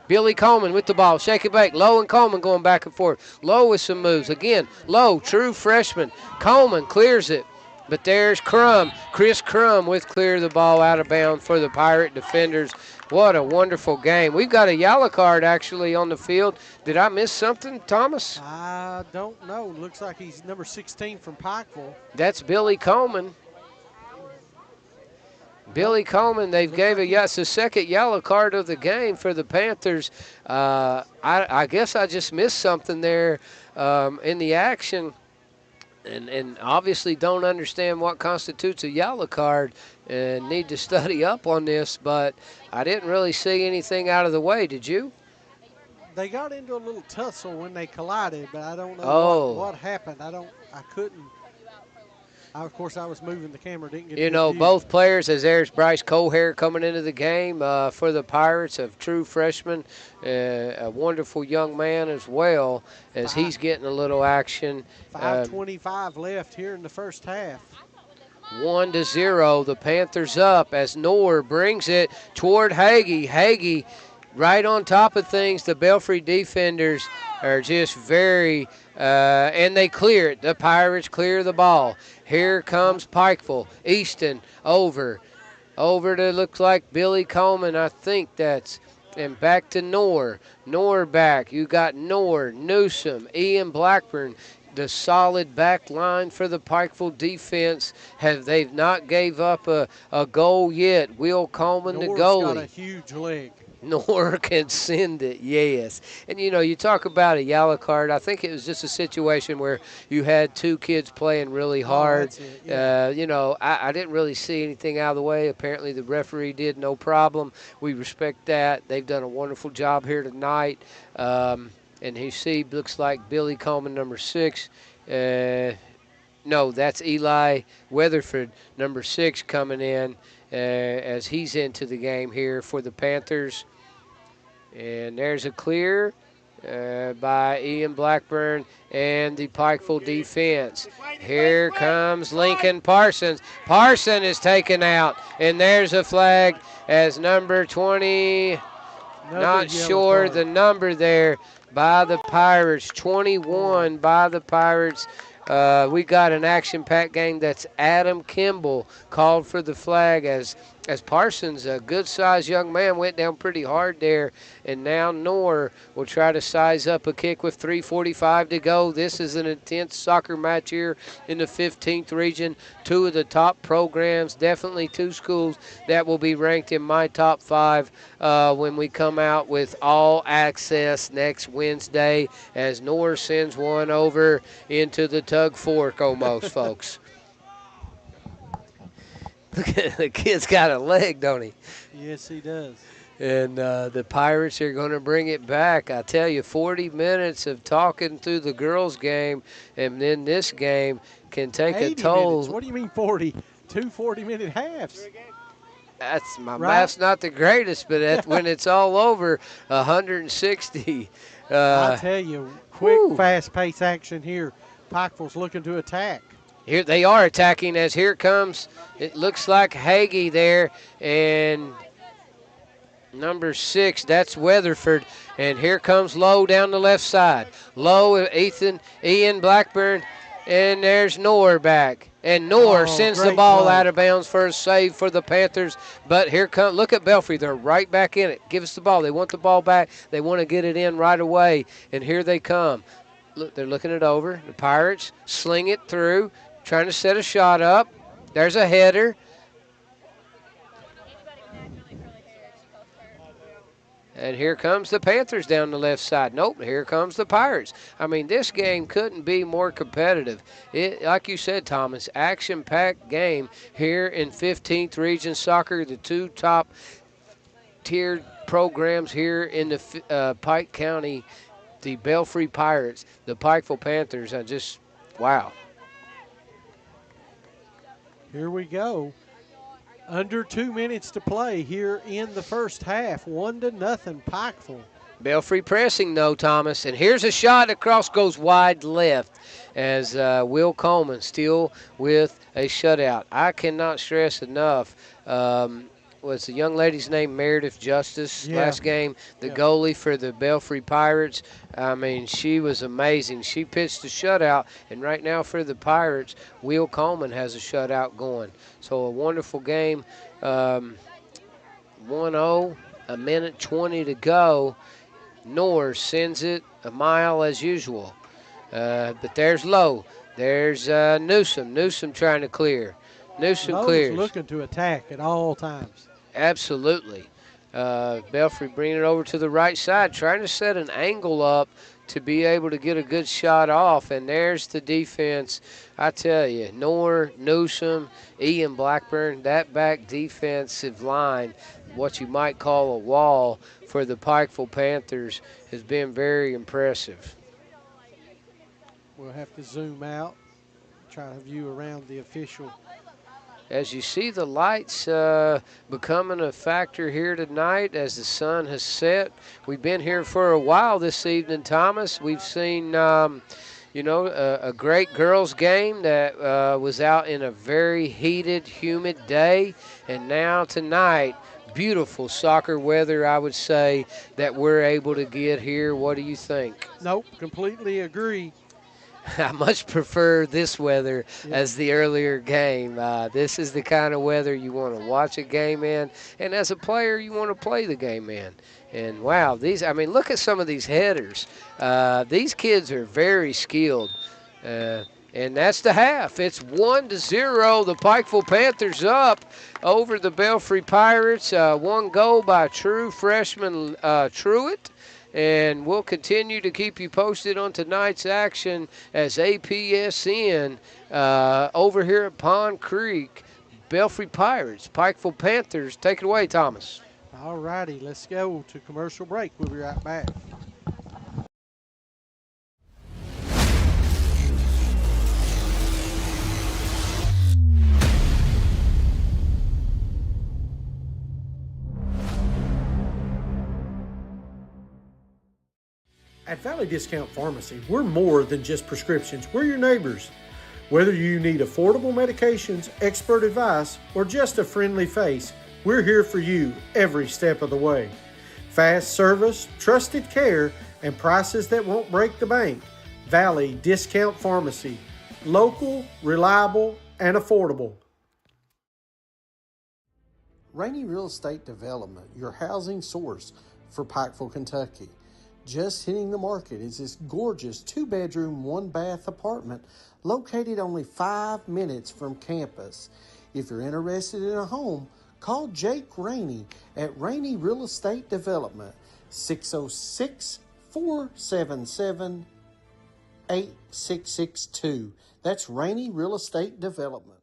Billy Coleman with the ball. Shake it back. Lowe and Coleman going back and forth. Lowe with some moves. Again, Lowe, true freshman. Coleman clears it. But there's Crum. Chris Crum with clear the ball out of bounds for the Pirate defenders. What a wonderful game. We've got a yellow card actually on the field. Did I miss something, Thomas? I don't know. Looks like he's number 16 from Pikeville. That's Billy Coleman. Billy Coleman, they've gave it's the second yellow card of the game for the Panthers. I guess I just missed something there in the action, and obviously don't understand what constitutes a yellow card and need to study up on this, but I didn't really see anything out of the way. Did you? They got into a little tussle when they collided, but I don't know what happened. I couldn't. Of course, I was moving the camera. Didn't get both players, as there's Bryce Cohair coming into the game for the Pirates, a true freshman, a wonderful young man as well, as he's getting a little action. 5:25 left here in the first half. 1-0, the Panthers up as Knorr brings it toward Hagee. Hagee right on top of things. The Belfry defenders are just very, and they clear it. The Pirates clear the ball. Here comes Pikeville. Easton over to looks like Billy Coleman. I think that's, and back to Knorr. Knorr back. You got Knorr, Newsom, Ian Blackburn. The solid back line for the Pikeville defense. They've not gave up a goal yet. Will Coleman, the goalie. Got a huge leg. Knorr can send it, yes. And, you talk about a yellow card. I think it was just a situation where you had two kids playing really hard. That's it, yeah. I didn't really see anything out of the way. Apparently the referee did, no problem. We respect that. They've done a wonderful job here tonight. And you see, looks like Billy Coleman, number 6. No, that's Eli Weatherford, number 6, coming in as he's into the game here for the Panthers. And there's a clear by Ian Blackburn and the Pikeville defense. Here comes Lincoln Parsons. Parson is taken out, and there's a flag as number 20, not sure the number there, by the Pirates. 21 by the Pirates. We got an action-packed game. That's Adam Kimball called for the flag as as Parsons, a good-sized young man, went down pretty hard there. And now Knorr will try to size up a kick with 3:45 to go. This is an intense soccer match here in the 15th region. Two of the top programs, definitely two schools that will be ranked in my top 5 when we come out with all access next Wednesday, as Knorr sends one over into the tug fork almost, folks. Look at the kid's got a leg, don't he? Yes, he does. And the Pirates are going to bring it back. I tell you, 40 minutes of talking through the girls' game, and then this game can take a 80 toll. minutes. What do you mean 40? Two 40-minute halves. That's my Right. math's not the greatest, but when it's all over, 160. I tell you, quick, whew. fast-paced action here. Pikeville's looking to attack. Here they are attacking as here comes, it looks like Hagee there, and number 6, that's Weatherford. And here comes Lowe down the left side. Lowe, Ian Blackburn, and there's Knorr back. And Knorr sends the ball out of bounds for a save for the Panthers. But here come, look at Belfry. They're right back in it. Give us the ball. They want the ball back. They want to get it in right away. And here they come. Look, they're looking it over. The Pirates sling it through, trying to set a shot up. There's a header. And here comes the Panthers down the left side. Nope, here comes the Pirates. I mean, this game couldn't be more competitive. Like you said, Thomas, action-packed game here in 15th Region Soccer, the two top-tiered programs here in the Pike County, the Belfry Pirates, the Pikeville Panthers. Wow. Here we go. Under 2 minutes to play here in the first half. 1-0 Pikeville. Belfry pressing, though, Thomas. And here's a shot across, goes wide left as Will Coleman still with a shutout. I cannot stress enough. Was the young lady's name Meredith Justice last game, the goalie for the Belfry Pirates. I mean, she was amazing. She pitched a shutout, and right now for the Pirates, Will Coleman has a shutout going. So a wonderful game. 1-0, a minute 20 to go. Knorr sends it a mile as usual. But there's Lowe. There's Newsom. Newsom trying to clear. Newsom clears. Looking to attack at all times. Absolutely. Belfry bringing it over to the right side, trying to set an angle up to be able to get a good shot off. And there's the defense. I tell you, Knorr, Newsom, Ian Blackburn, that back defensive line, what you might call a wall for the Pikeville Panthers, has been very impressive. We'll have to zoom out, try to view around the official. As you see the lights becoming a factor here tonight as the sun has set. We've been here for a while this evening, Thomas. We've seen, a great girls game that was out in a very heated, humid day. And now tonight, beautiful soccer weather, I would say, that we're able to get here. What do you think? Nope, completely agree. I much prefer this weather as the earlier game. This is the kind of weather you want to watch a game in, and as a player, you want to play the game in. And wow, look at some of these headers. These kids are very skilled. And that's the half. It's 1-0. The Pikeville Panthers up over the Belfry Pirates. One goal by true freshman Truitt. And we'll continue to keep you posted on tonight's action as APSN over here at Pond Creek. Belfry Pirates, Pikeville Panthers. Take it away, Thomas. All righty, let's go to commercial break. We'll be right back. At Valley Discount Pharmacy, we're more than just prescriptions. We're your neighbors. Whether you need affordable medications, expert advice, or just a friendly face, we're here for you every step of the way. Fast service, trusted care, and prices that won't break the bank. Valley Discount Pharmacy. Local, reliable, and affordable. Rainey Real Estate Development, your housing source for Pikeville, Kentucky. Just hitting the market is this gorgeous 2-bedroom, 1-bath apartment located only 5 minutes from campus. If you're interested in a home, call Jake Rainey at Rainey Real Estate Development, 606-477-8662. That's Rainey Real Estate Development.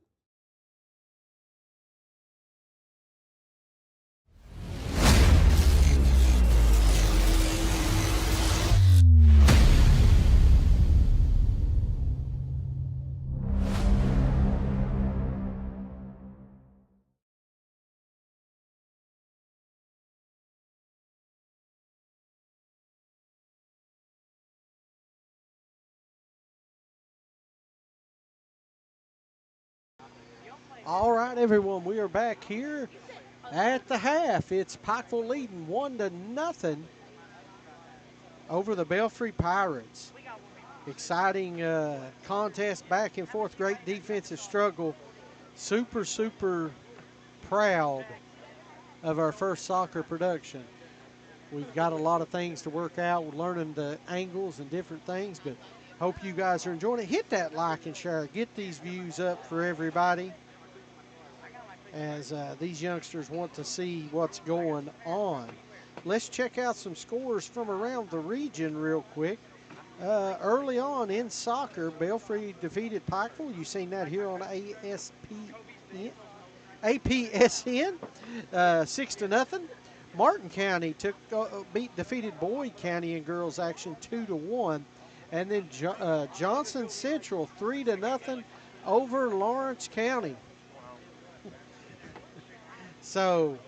All right, everyone, we are back here at the half. It's Pikeville leading 1-0 over the Belfry Pirates. Exciting contest, back and forth, great defensive struggle. Super proud of our first soccer production. We've got a lot of things to work out. We're learning the angles and different things, but hope you guys are enjoying it. Hit that like and share. Get these views up for everybody, as these youngsters want to see what's going on. Let's check out some scores from around the region real quick. Early on in soccer, Belfry defeated Pikeville. You've seen that here on APSN, 6-0. Martin County defeated Boyd County in girls action 2-1. And then Johnson Central 3-0 over Lawrence County. So,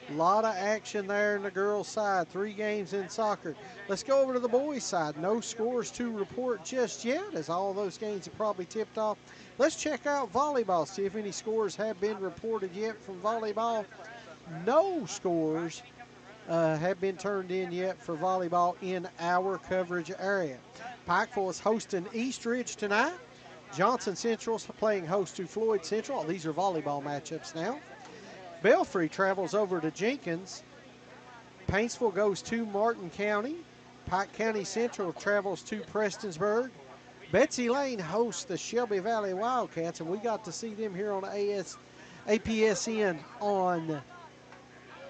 a lot of action there in the girls' side. 3 games in soccer. Let's go over to the boys' side. No scores to report just yet, as all those games have probably tipped off. Let's check out volleyball, see if any scores have been reported yet from volleyball. No scores have been turned in yet for volleyball in our coverage area. Pikeville is hosting Eastridge tonight. Johnson Central's playing host to Floyd Central. These are volleyball matchups now. Belfry travels over to Jenkins. Paintsville goes to Martin County. Pike County Central travels to Prestonsburg. Betsy Lane hosts the Shelby Valley Wildcats, and we got to see them here on APSN on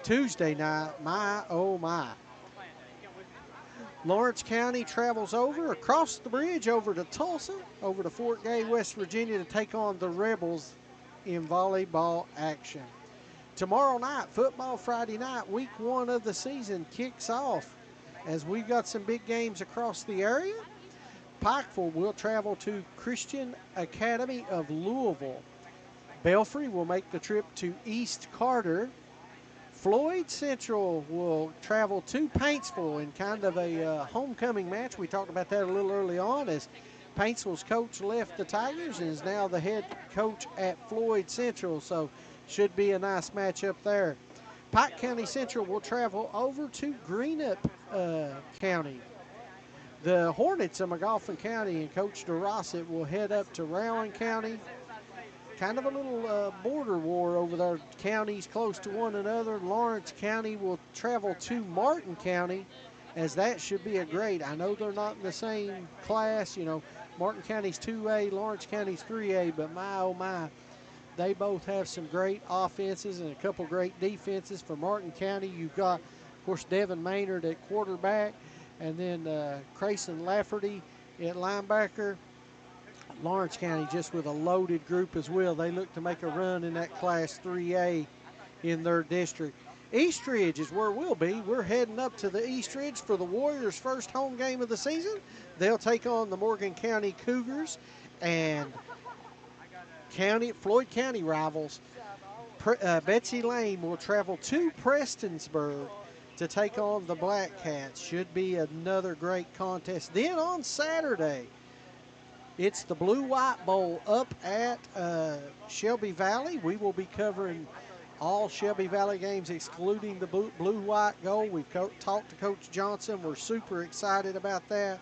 Tuesday night. My, oh my. Lawrence County travels across the bridge over to Tulsa, over to Fort Gay, West Virginia, to take on the Rebels in volleyball action. Tomorrow night, football Friday night, week 1 of the season kicks off, as we've got some big games across the area. Pikeville will travel to Christian Academy of Louisville. Belfry will make the trip to East Carter. Floyd Central will travel to Paintsville in kind of a homecoming match. We talked about that a little early on, as Paintsville's coach left the Tigers and is now the head coach at Floyd Central. So should be a nice matchup there. Pike County Central will travel over to Greenup County. The Hornets of McGoffin County and Coach DeRosset will head up to Rowan County. Kind of a little border war over their counties close to one another. Lawrence County will travel to Martin County, as that should be a great. I know they're not in the same class. You know, Martin County's 2A, Lawrence County's 3A, but my, oh my, they both have some great offenses and a couple great defenses. For Martin County, you've got, of course, Devin Maynard at quarterback, and then Crayson Lafferty at linebacker. Lawrence County just with a loaded group as well. They look to make a run in that Class 3A in their district. Eastridge is where we'll be. We're heading up to the Eastridge for the Warriors' first home game of the season. They'll take on the Morgan County Cougars and Floyd County rivals. Betsy Lane will travel to Prestonsburg to take on the Black Cats. Should be another great contest. Then on Saturday, it's the Blue-White Bowl up at Shelby Valley. We will be covering all Shelby Valley games, excluding the Blue-White Goal. We've talked to Coach Johnson. We're super excited about that.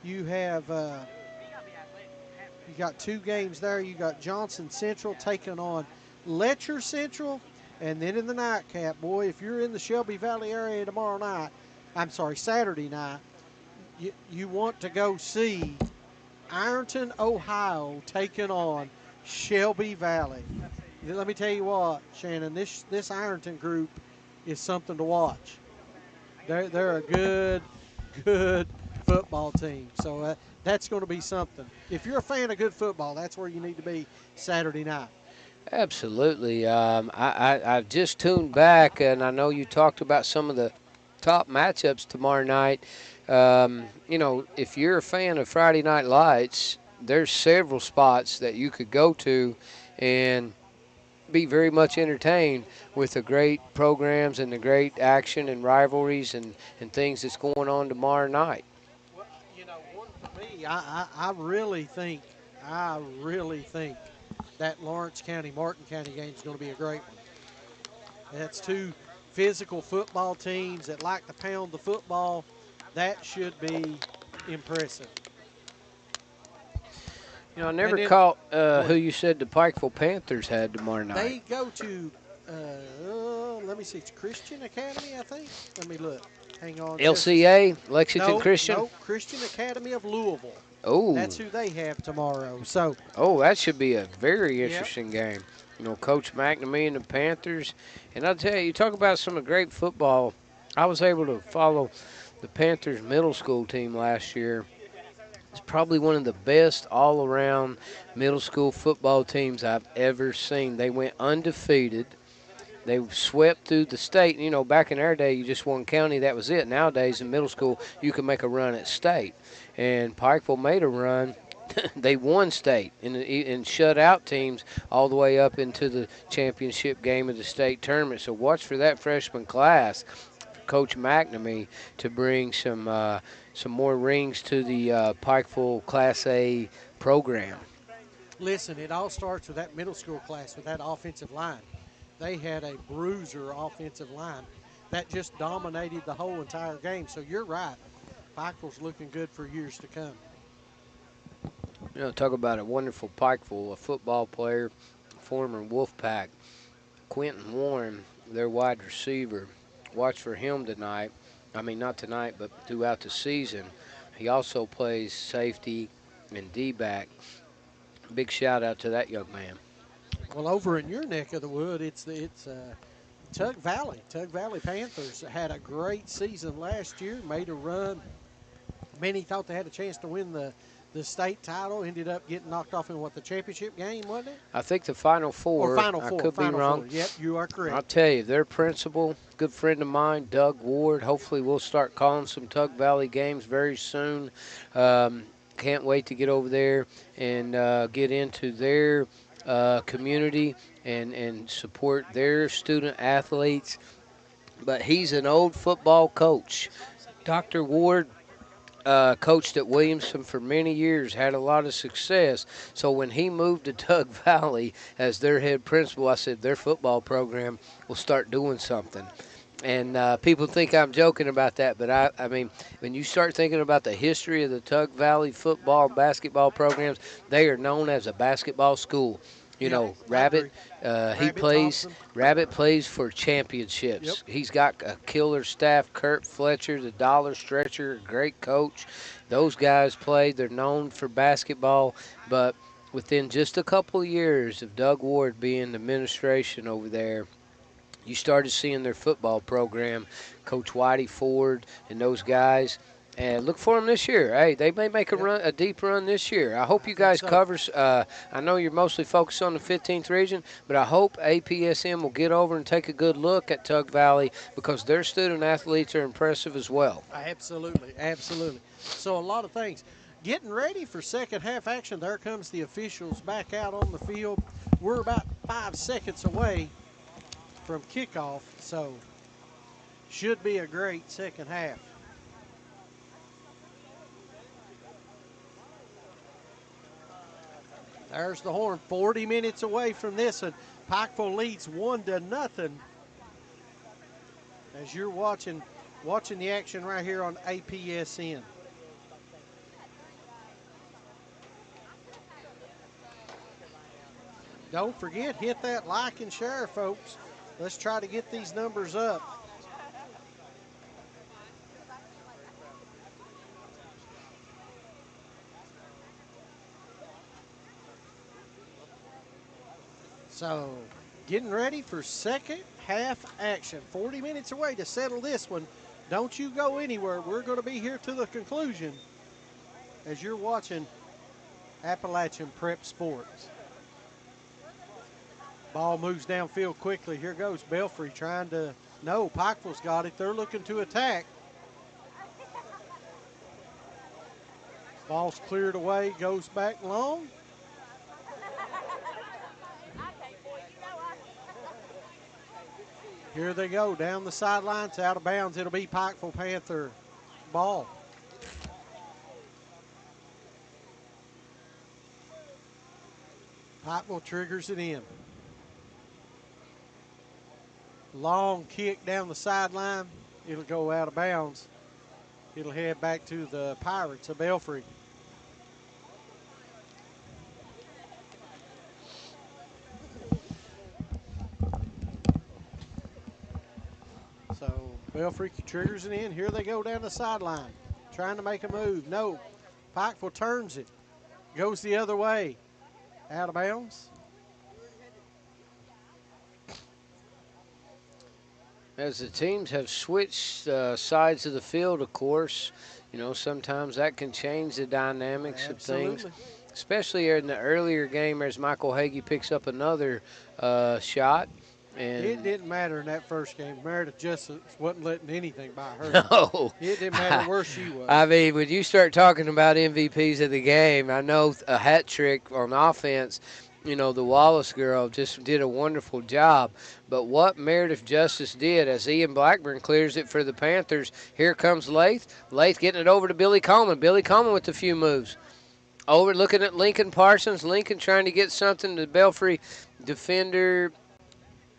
You have you got 2 games there. You got Johnson Central taking on Letcher Central, And then in the nightcap, boy, if you're in the Shelby Valley area Saturday night, you want to go see Ironton, Ohio taking on Shelby Valley. Let me tell you what, Shannon, this Ironton group is something to watch. They're a good football team. So that's going to be something. If you're a fan of good football, that's where you need to be Saturday night. Absolutely. I've just tuned back, and I know you talked about some of the top matchups tomorrow night. If you're a fan of Friday Night Lights, there's several spots that you could go to and be very much entertained with the great programs and the great action and rivalries and things that's going on tomorrow night. Well, one for me, I really think that Lawrence County, Martin County game is going to be a great one. That's two physical football teams that like to pound the football. That should be impressive. I And never then caught who you said the Pikeville Panthers had tomorrow night. they go to, let me see, it's Christian Academy, I think. Let me look. Hang on. LCA, Lexington No, Christian? no, Christian Academy of Louisville. Oh, That's who they have tomorrow. So, that should be a very yep. interesting game. Coach McNamee and the Panthers. And I'll tell you, you talk about some of great football. I was able to follow the Panthers middle school team last year. It's probably one of the best all-around middle school football teams I've ever seen. They went undefeated. They swept through the state. Back in our day, you just won county, that was it. Nowadays, in middle school, you can make a run at state. And Pikeville made a run. They won state and shut out teams all the way up into the championship game of the state tournament. So watch for that freshman class, Coach McNamee, to bring some more rings to the Pikeville Class A program. Listen, it all starts with that middle school class with that offensive line. They had a bruiser offensive line that just dominated the whole entire game. So you're right. Pikeville's looking good for years to come. Talk about a wonderful Pikeville, a football player, former Wolfpack, Quentin Warren, their wide receiver. Watch for him tonight. I mean, not tonight, but throughout the season. He also plays safety and D-back. Big shout out to that young man. Well, over in your neck of the wood, it's Tug Valley. Tug Valley Panthers had a great season last year, made a run. Many thought they had a chance to win the state title. Ended up getting knocked off in the championship game, wasn't it? I think the Final Four. Or Final Four. I could be wrong. Four. Yep, you are correct. I'll tell you, their principal, good friend of mine, Doug Ward. Hopefully, we'll start calling some Tug Valley games very soon. Can't wait to get over there and get into their community and support their student athletes. But he's an old football coach. Dr. Ward coached at Williamson for many years, had a lot of success. So when he moved to Tug Valley as their head principal, I said their football program will start doing something. And people think I'm joking about that, but I mean, when you start thinking about the history of the Tug Valley football and basketball programs, they are known as a basketball school. Rabbit, Rabbit plays for championships. Yep. He's got a killer staff. Kurt Fletcher, the dollar stretcher, great coach. Those guys play. They're known for basketball, but within just a couple of years of Doug Ward being the administration over there, you started seeing their football program, Coach Whitey Ford and those guys. And look for them this year. Hey, they may make a deep run this year. I hope you guys cover. I know you're mostly focused on the 15th region, but I hope APSM will get over and take a good look at Tug Valley because their student athletes are impressive as well. Absolutely, absolutely. So a lot of things. Getting ready for second half action. There comes the officials back out on the field. We're about 5 seconds away from kickoff, so should be a great second half. There's the horn. 40 minutes away from this, and Pikeville leads 1-0. As you're watching the action right here on APSN. Don't forget, hit that like and share, folks. Let's try to get these numbers up. So, getting ready for second half action. 40 minutes away to settle this one. Don't you go anywhere. We're going to be here to the conclusion as you're watching Appalachian Prep Sports. Ball moves downfield quickly. Here goes Belfry trying to, no, Pikeville's got it. They're looking to attack. Ball's cleared away, goes back long. Here they go, down the sideline. It's out of bounds. It'll be Pikeville Panther ball. Pikeville triggers it in. Long kick down the sideline. It'll go out of bounds. It'll head back to the Pirates of Belfry. So Belfry triggers it in. Here they go down the sideline. Trying to make a move. No. Pikeville turns it. Goes the other way. Out of bounds. As the teams have switched sides of the field, of course, you know, sometimes that can change the dynamics Absolutely. of things, especially in the earlier game as Michael Hagee picks up another shot. And It didn't matter in that first game. Meredith Justice wasn't letting anything by her. no, It didn't matter where she was. I mean, when you start talking about MVPs of the game, I know a hat trick on offense, you know, the Wallace girl just did a wonderful job. But what Meredith Justice did as Ian Blackburn clears it for the Panthers, here comes Lath. Lath getting it over to Billy Coleman. Billy Coleman with a few moves. Over looking at Lincoln Parsons. Lincoln trying to get something to Belfry defender.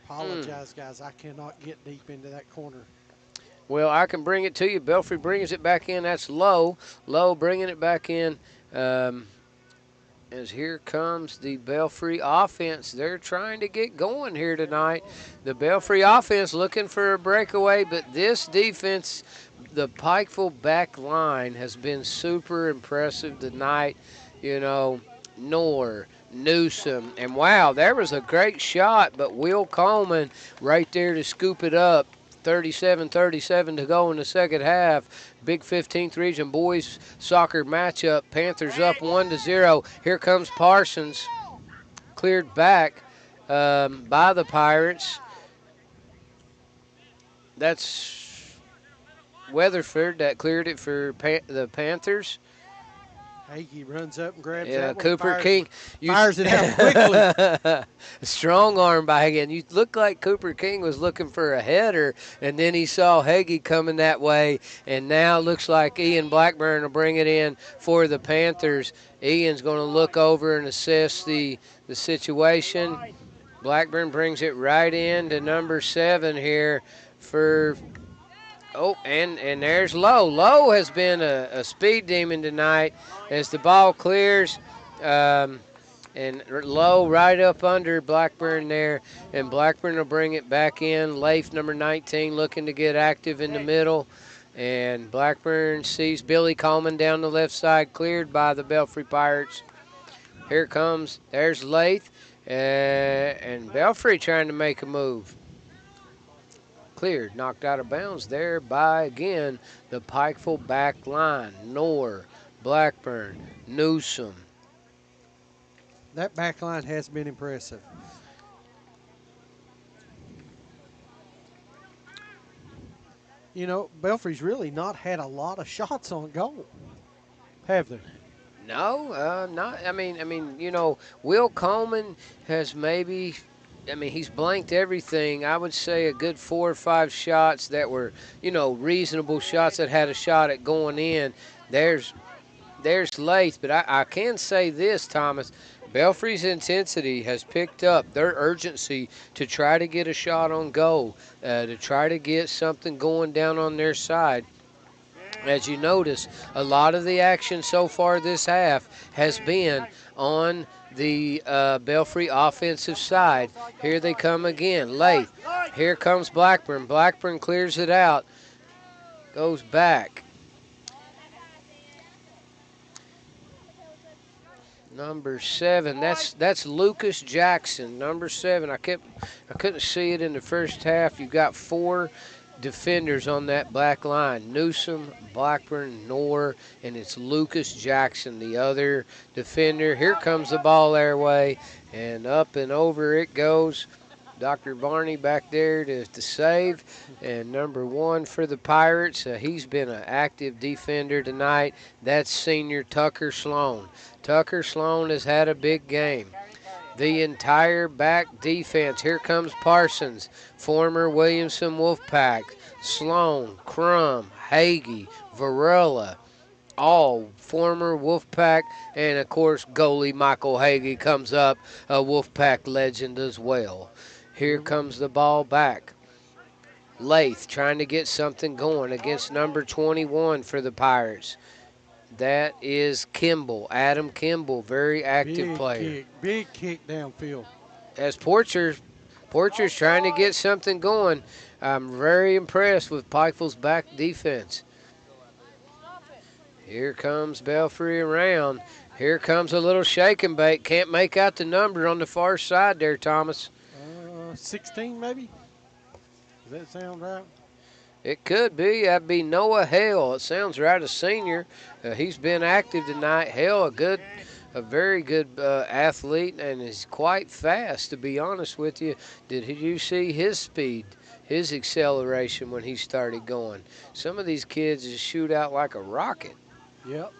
Apologize, guys. I cannot get deep into that corner. Well, I can bring it to you. Belfry brings it back in. That's Lowe. Lowe bringing it back in. As here comes the Belfry offense. They're trying to get going here tonight. The Belfry offense looking for a breakaway, but this defense, the Pikeville back line, has been super impressive tonight. You know, Knorr, Newsom, and wow, there was a great shot, but Will Coleman right there to scoop it up. 37-37 to go in the second half. Big 15th Region boys soccer matchup. Panthers up 1-0. Here comes Parsons. Cleared back by the Pirates. That's Weatherford that cleared it for the Panthers. Hagee runs up and grabs Yeah, that one. Cooper King. Fires it out quickly. Strong arm by Hagee. And you look like Cooper King was looking for a header, and then he saw Hagee coming that way, and now looks like Ian Blackburn will bring it in for the Panthers. Ian's going to look over and assess the situation. Blackburn brings it right in to number 7 here for – oh, and there's Lowe. Lowe has been a speed demon tonight as the ball clears. And Lowe right up under Blackburn there. And Blackburn will bring it back in. Leif, number 19, looking to get active in the middle. And Blackburn sees Billy Coleman down the left side, cleared by the Belfry Pirates. Here comes, there's Leith. And Belfry trying to make a move. Cleared, knocked out of bounds there by, again, the Pikeville back line. Knorr, Blackburn, Newsom. That back line has been impressive. You know, Belfry's really not had a lot of shots on goal, have they? No, not. I mean, you know, Will Coleman has maybe. I mean, he's blanked everything. I would say a good 4 or 5 shots that were, you know, reasonable shots that had a shot at going in. There's Lath, but I can say this, Thomas. Belfry's intensity has picked up, their urgency to try to get a shot on goal, to try to get something going down on their side. As you notice, a lot of the action so far this half has been on the Belfry offensive side. Here they come again. Late. Here comes Blackburn. Blackburn clears it out. Goes back. Number 7. That's Lucas Jackson. Number 7. I couldn't see it in the first half. You've got 4 defenders on that back line. Newsom, Blackburn, Knorr, and it's Lucas Jackson, the other defender. Here comes the ball their way, and up and over it goes. Dr. Barney back there to save. And number 1 for the Pirates, he's been an active defender tonight. That's senior Tucker Sloan. Tucker Sloan has had a big game. The entire back defense. Here comes Parsons, former Williamson Wolfpack. Sloan, Crum, Hagee, Varela, all former Wolfpack. And, of course, goalie Michael Hagee comes up, a Wolfpack legend as well. Here comes the ball back. Lath trying to get something going against number 21 for the Pirates. That is Kimball, Adam Kimball, very active player. Big kick downfield. As Porcher's trying to get something going. I'm very impressed with Pikeville's back defense. Here comes Belfry around. Here comes a little shake and bake. Can't make out the number on the far side there, Thomas. 16 maybe? Does that sound right? It could be. That'd be Noah Hale. It sounds right, a senior. He's been active tonight. Hale, a very good athlete, and is quite fast, to be honest with you. Did you see his speed, his acceleration when he started going? Some of these kids just shoot out like a rocket. Yep.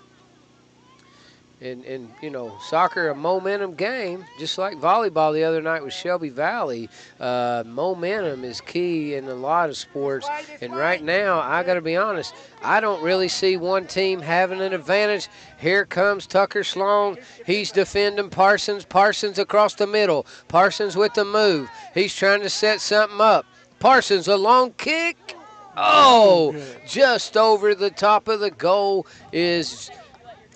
And you know, soccer, a momentum game, just like volleyball the other night with Shelby Valley. Momentum is key in a lot of sports. And right now, I got to be honest, I don't really see one team having an advantage. Here comes Tucker Sloan. He's defending Parsons. Parsons across the middle. Parsons with the move. He's trying to set something up. Parsons, a long kick. Oh, just over the top of the goal is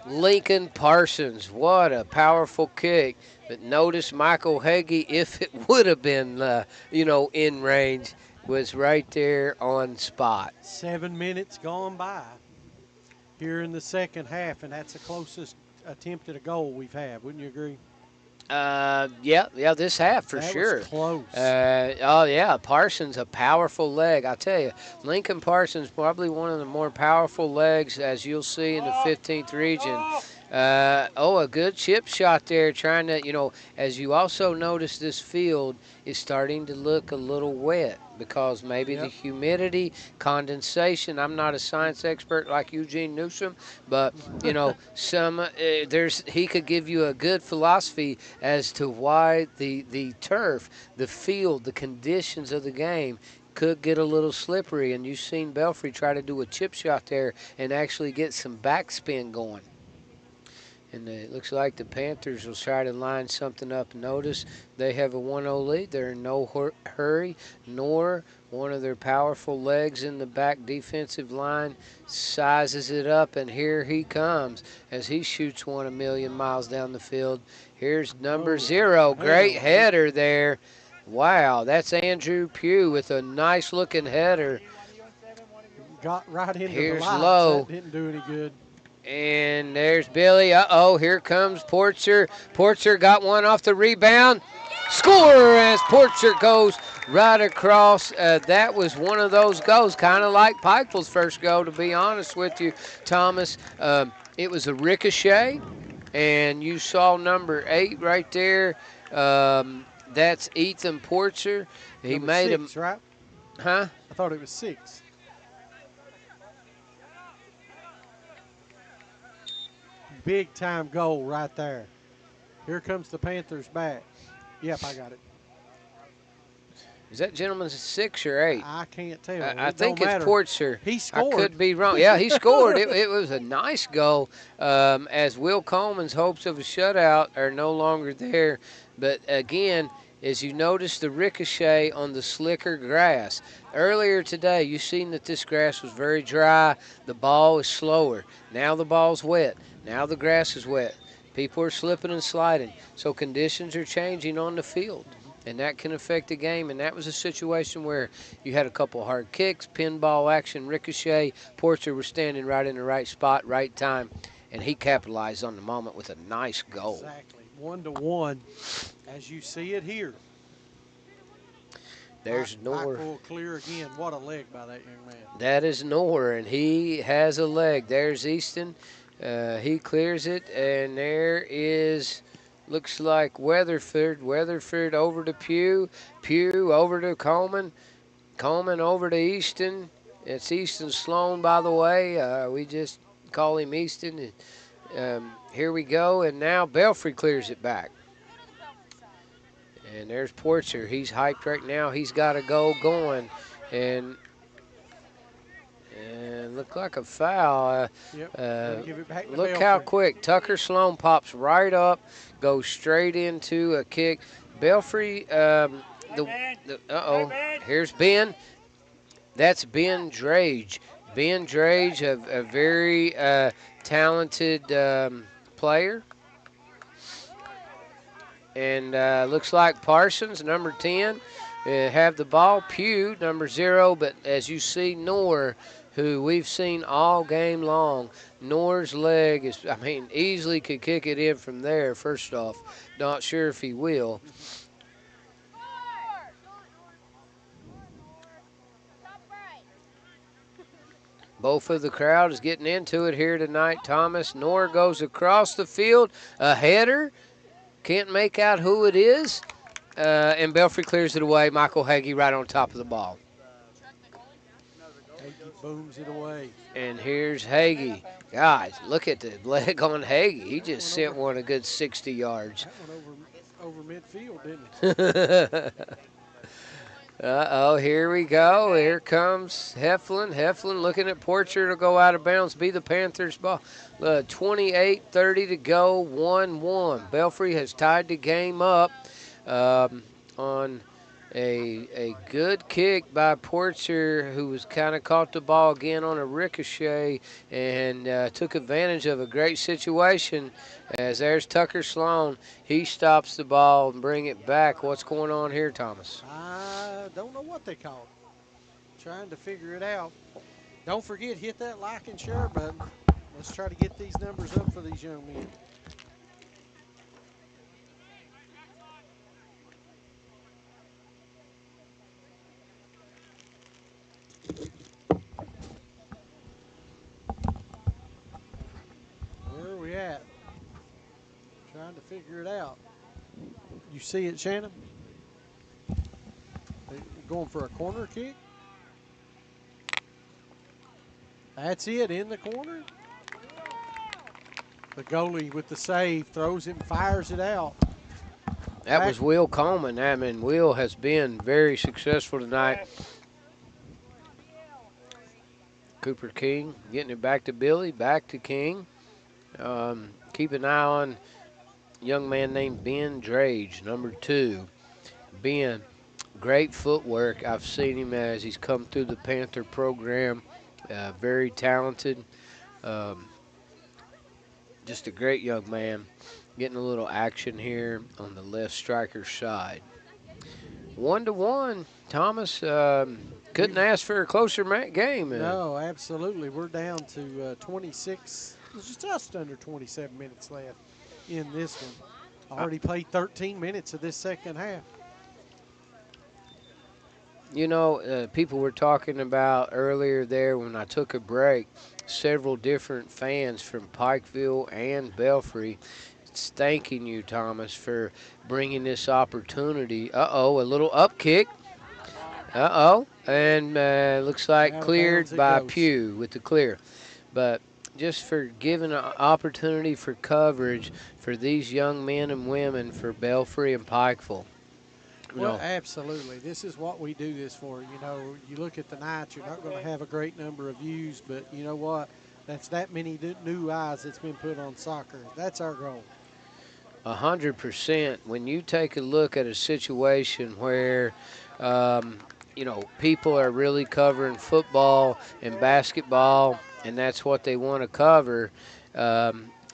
Lincoln Parsons. What a powerful kick. But notice Michael Hagee, if it would have been, in range, was right there on spot. 7 minutes gone by here in the second half, and that's the closest attempt at a goal we've had. Wouldn't you agree? Yeah, this half for sure. That was close. Parsons, a powerful leg. I tell you, Lincoln Parsons, probably one of the more powerful legs, as you'll see in the 15th region. A good chip shot there, trying to, as you also notice, this field is starting to look a little wet because maybe the humidity, condensation. I'm not a science expert like Eugene Newsom, but he could give you a good philosophy as to why the turf, the field, the conditions of the game could get a little slippery. And you've seen Belfry try to do a chip shot there and actually get some backspin going. And it looks like the Panthers will try to line something up. Notice they have a 1-0 lead. They're in no hurry. Nor one of their powerful legs in the back defensive line sizes it up, and here he comes as he shoots one a million miles down the field. Here's number 0. Great header there. Wow, that's Andrew Pugh with a nice-looking header. Got right into Here's the lights. low. That didn't do any good. And there's Billy. Here comes Porcher. Porcher got one off the rebound. Score as Porcher goes right across. That was one of those goals, kind of like Pikeville's first goal, to be honest with you, Thomas. It was a ricochet, and you saw number 8 right there. That's Ethan Porcher. He number made 6, him. right? Huh? I thought it was 6. Big time goal right there. Here comes the Panthers back. Yep, I got it. Is that gentleman's 6 or 8? I can't tell. I think it's Porcher. He scored. I could be wrong. Yeah, he scored. It was a nice goal. As Will Coleman's hopes of a shutout are no longer there. But again, as you notice the ricochet on the slicker grass. Earlier today, you've seen that this grass was very dry. The ball is slower. Now the ball's wet. Now the grass is wet. People are slipping and sliding. So conditions are changing on the field. And that can affect the game. And that was a situation where you had a couple hard kicks, pinball action, ricochet. Porcher was standing right in the right spot, right time. And he capitalized on the moment with a nice goal. Exactly. 1-1 as you see it here. There's Noor. Pikeville clear again. What a leg by that young man. That is Noor, and he has a leg. There's Easton. He clears it, and there is, looks like Weatherford. Weatherford over to Pugh. Pugh over to Coleman. Coleman over to Easton. It's Easton Sloan, by the way. We just call him Easton. Here we go, and now Belfry clears it back. And there's Porcher. He's hyped right now. He's got a goal going. And looked like a foul. Give it back to Look Belfry. how quick. Tucker Sloan pops right up, goes straight into a kick. Belfry, here's Ben. That's Ben Drage. Ben Drage, a very talented player. And looks like Parsons, number 10, have the ball. Pugh, number 0. But as you see, Noor, who we've seen all game long, Noor's leg is, easily could kick it in from there, first off. Not sure if he will. Both of the crowd is getting into it here tonight. Thomas Noor goes across the field, a header. Can't make out who it is. And Belfry clears it away. Michael Hagee right on top of the ball. Hagee booms it away. And here's Hagee. Guys, look at the leg on Hagee. He just sent one a good 60 yards. That one over midfield, didn't it? Uh-oh, here we go. Here comes Heflin. Heflin looking at Porcher to go out of bounds, be the Panthers' ball. 28:30 to go, 1-1. Belfry has tied the game up on a good kick by Porcher, who was kind of caught the ball again on a ricochet and took advantage of a great situation. As there's Tucker Sloan, he stops the ball and bring it back. What's going on here, Thomas? I don't know what they call it. Trying to figure it out. Don't forget, hit that like and share button. Let's try to get these numbers up for these young men. Where are we at? Trying to figure it out. You see it, Shannon? They're going for a corner kick. That's it, in the corner. The goalie with the save throws it and fires it out. That was Will Coleman. Will has been very successful tonight. Cooper King getting it back to Billy, back to King. Keep an eye on a young man named Ben Drage, number 2. Ben, great footwork. I've seen him as he's come through the Panther program. Very talented. Just a great young man. Getting a little action here on the left striker's side. 1-1. Thomas, couldn't ask for a closer game. No, absolutely. We're down to 26. There's just under 27 minutes left in this one. Already played 13 minutes of this second half. You know, people were talking about earlier there when I took a break, several different fans from Pikeville and Belfry thanking you, Thomas, for bringing this opportunity. Uh-oh, a little up kick. Uh-oh, and looks like cleared by Pugh with the clear. But just for giving an opportunity for coverage for these young men and women for Belfry and Pikeville. Well, absolutely. This is what we do this for. You know, you look at the night, you're not going to have a great number of views, but you know what? That's that many new eyes that's been put on soccer. That's our goal. 100%. When you take a look at a situation where, you know, people are really covering football and basketball, and that's what they want to cover,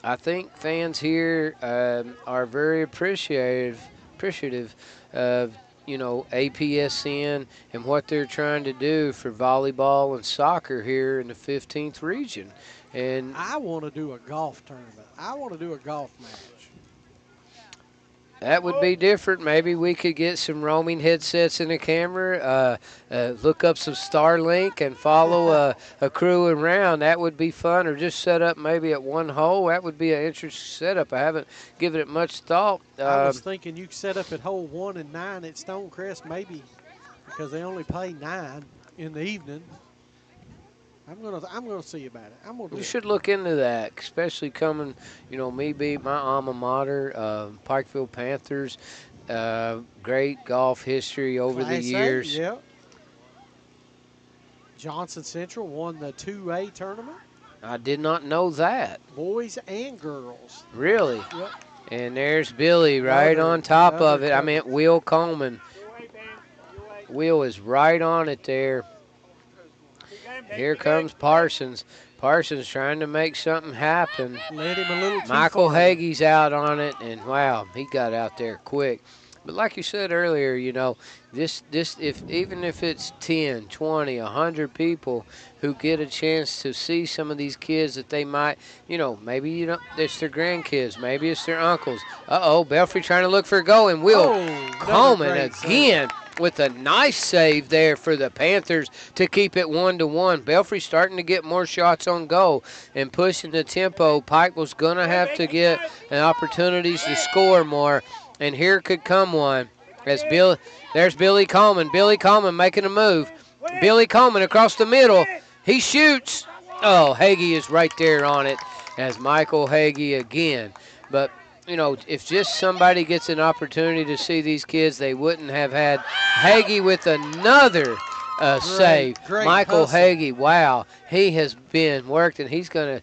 I think fans here are very appreciative of APSN and what they're trying to do for volleyball and soccer here in the 15th region. And I want to do a golf tournament. I want to do a golf match. that would be different. Maybe we could get some roaming headsets in the camera, look up some Starlink and follow a crew around. That would be fun. Or just set up maybe at one hole. That would be an interesting setup. I haven't given it much thought. I was thinking you could set up at hole 1 and 9 at Stonecrest, maybe, because they only play 9 in the evening. I'm gonna see about it. I'm gonna do You it. should look into that, especially coming, me being my alma mater, Pikeville Panthers. Great golf history over the Class A, years. yeah. Johnson Central won the 2A tournament, I did not know that. boys and girls. Really? Yep. And there's Billy right on top of it. I meant Will Coleman. Will is right on it there. Here comes Parsons. Parsons trying to make something happen. Led him a little too Michael far. Hagee's out on it, and wow, he got out there quick. But like you said earlier, this even if it's 10, 20, 100 people who get a chance to see some of these kids that they might, maybe it's their grandkids, maybe it's their uncles. Belfry trying to look for a goal, and Will Coleman again with a nice save there for the Panthers to keep it 1-1. Belfry starting to get more shots on goal and pushing the tempo. Pikeville's going to have to get opportunities to score more. And here could come one. There's Billy Coleman. Billy Coleman making a move. Billy Coleman across the middle. He shoots. Oh, Hagee is right there on it as Michael Hagee again. But, if just somebody gets an opportunity to see these kids, they wouldn't have had Hagee with another save. Great Michael hustle. Hagee, wow, he has been worked, and he's gonna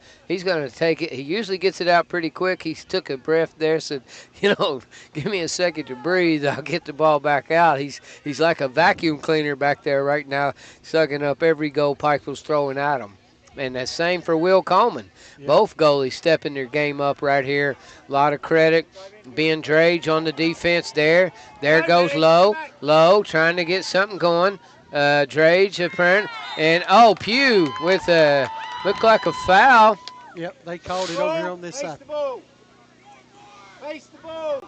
take it. He usually gets it out pretty quick. He took a breath there, said, give me a second to breathe. I'll get the ball back out. He's like a vacuum cleaner back there right now, sucking up every goal Pikeville's throwing at him. And the same for Will Coleman. Yep. Both goalies stepping their game up right here. A lot of credit. Ben Drage on the defense there. There goes Lowe. Lowe trying to get something going. Drage apparent. And, Pugh with looked like a foul. Yep, they called it over here on this side. Face the ball.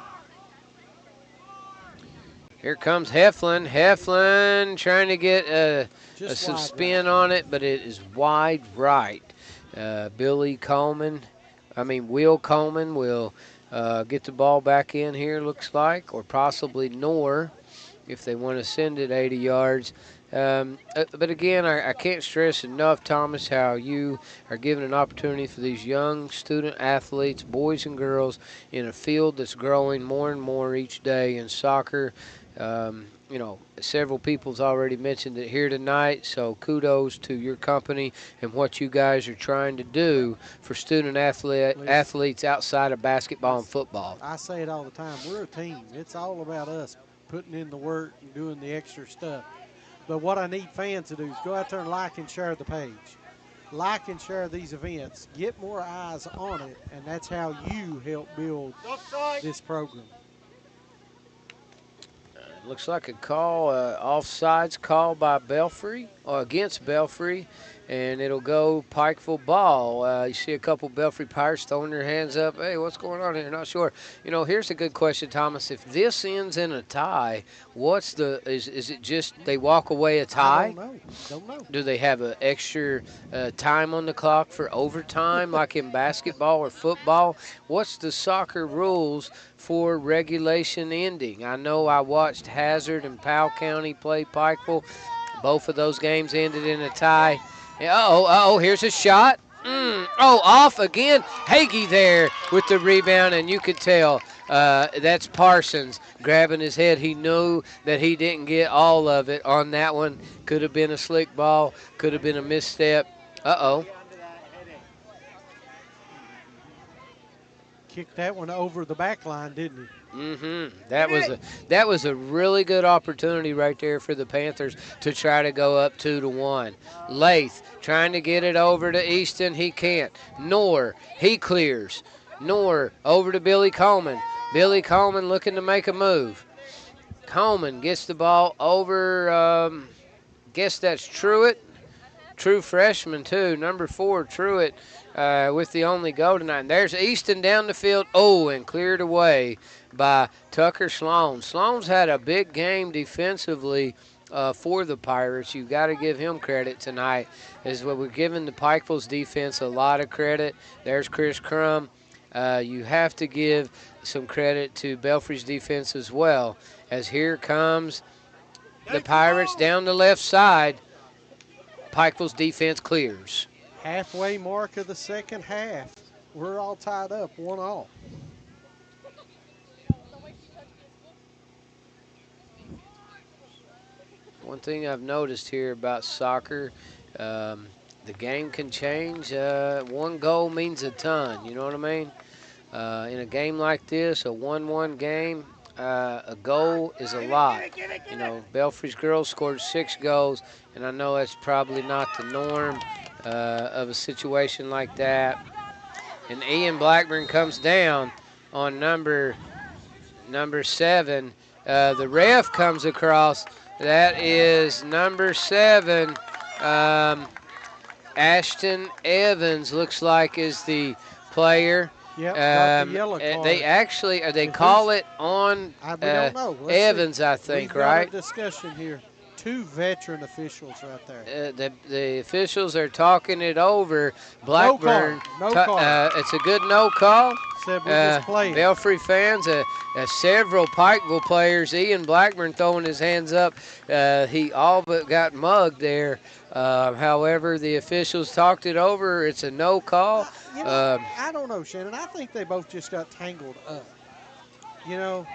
Here comes Heflin. Heflin trying to get Just some wide spin on it, but it is wide right. Will Coleman will get the ball back in here, looks like, or possibly Knorr if they want to send it 80 yards. But again, I can't stress enough, Thomas, how you are giving an opportunity for these young student athletes, boys and girls, in a field that's growing more and more each day in soccer. Several people's already mentioned it here tonight, so kudos to your company and what you guys are trying to do for student athletes outside of basketball and football. I say it all the time. We're a team. It's all about us putting in the work and doing the extra stuff. But what I need fans to do is go out there and like and share the page. Like and share these events. Get more eyes on it, and that's how you help build this program. Looks like a call, offsides call by Belfry, or against Belfry, and it'll go Pikeville ball. You see a couple Belfry Pirates throwing their hands up. Hey, what's going on here? Not sure. Here's a good question, Thomas. If this ends in a tie, is it just they walk away a tie? Don't know. Do they have an extra time on the clock for overtime like in basketball or football? What's the soccer rules for regulation ending? I know I watched Hazard and Powell County play Pikeville. Both of those games ended in a tie. Here's a shot. Off again. Hagee there with the rebound, and you could tell that's Parsons grabbing his head. He knew that he didn't get all of it on that one. Could have been a slick ball. Could have been a misstep. Kicked that one over the back line, didn't he? That was a really good opportunity right there for the Panthers to try to go up 2-1. Lath trying to get it over to Easton. He can't. Knorr, he clears. Noor over to Billy Coleman. Billy Coleman looking to make a move. Coleman gets the ball over, guess that's Truitt. True freshman, too. Number 4, Truitt, with the only goal tonight. And there's Easton down the field. Oh, and cleared away by Tucker Sloan. Sloan's had a big game defensively for the Pirates. You've got to give him credit tonight. Is what we're giving the Pikeville's defense a lot of credit. There's Chris Crum. You have to give some credit to Belfry's defense as well, as here comes the Pirates down the left side. Pikeville's defense clears. Halfway mark of the second half. We're all tied up, 1-1. One thing I've noticed here about soccer, the game can change. One goal means a ton, you know what I mean? In a game like this, a 1-1 game, a goal is a lot. You know, Belfry's girls scored 6 goals, and I know that's probably not the norm of a situation like that. And Ian Blackburn comes down on number 7. The ref comes across. That is number 7. Ashton Evans looks like is the player. Yep, got the yellow card. They actually, they call it on we don't know. Evans, I think, right? We've got a discussion here. 2 veteran officials right there. The officials are talking it over. Blackburn. No call. It's a good no call. Said we just played. Belfry fans, several Pikeville players. Ian Blackburn throwing his hands up. He all but got mugged there. However, the officials talked it over. It's a no call. I don't know, Shannon. I think they both just got tangled up. You know,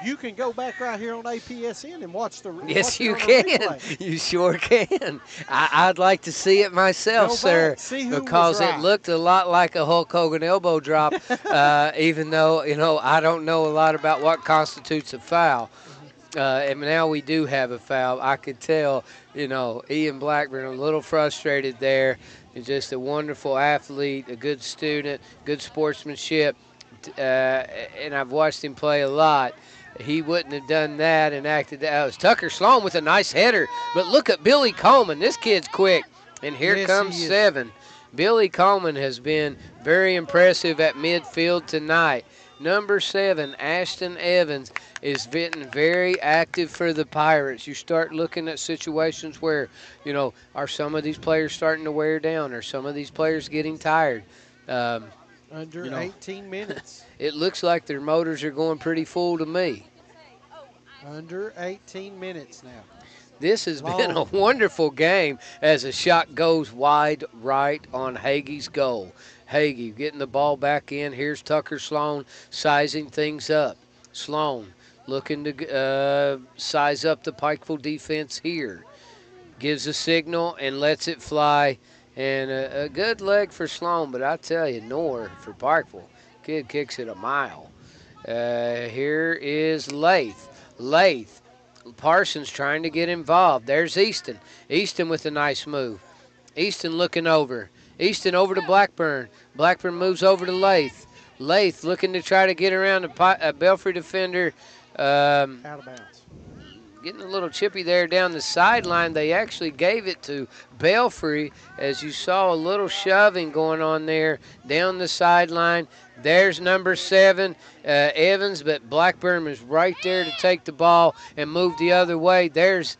you can go back right here on APSN and watch the Yes, watch you it on the can. replay. You sure can. I'd like to see it myself, Go sir, back, see who because was right. it looked a lot like a Hulk Hogan elbow drop, even though, you know, I don't know a lot about what constitutes a foul. And now we do have a foul. I could tell, you know, Ian Blackburn a little frustrated there. He's just a wonderful athlete, a good student, good sportsmanship, and I've watched him play a lot. He wouldn't have done that and acted that. It was Tucker Sloan with a nice header. But look at Billy Coleman. This kid's quick. And here comes 7. Billy Coleman has been very impressive at midfield tonight. Number 7, Ashton Evans, is getting very active for the Pirates. You start looking at situations where, you know, are some of these players starting to wear down? Are some of these players getting tired? Under 18 minutes. It looks like their motors are going pretty full to me. Under 18 minutes now. This has been a wonderful game as a shot goes wide right on Hagee's goal. Hagee getting the ball back in. Here's Tucker Sloan sizing things up. Sloan looking to size up the Pikeville defense here. Gives a signal and lets it fly. And a good leg for Sloan, but I tell you, Noor for Pikeville. Kid kicks it a mile. Here is Lath. Parsons trying to get involved. There's Easton. Easton with a nice move. Easton looking over. Easton over to Blackburn. Blackburn moves over to Lath. Lath looking to try to get around a Belfry defender. Out of bounds. Getting a little chippy there down the sideline. They actually gave it to Belfry, as you saw a little shoving going on there down the sideline. There's number 7, Evans, but Blackburn was right there to take the ball and move the other way. There's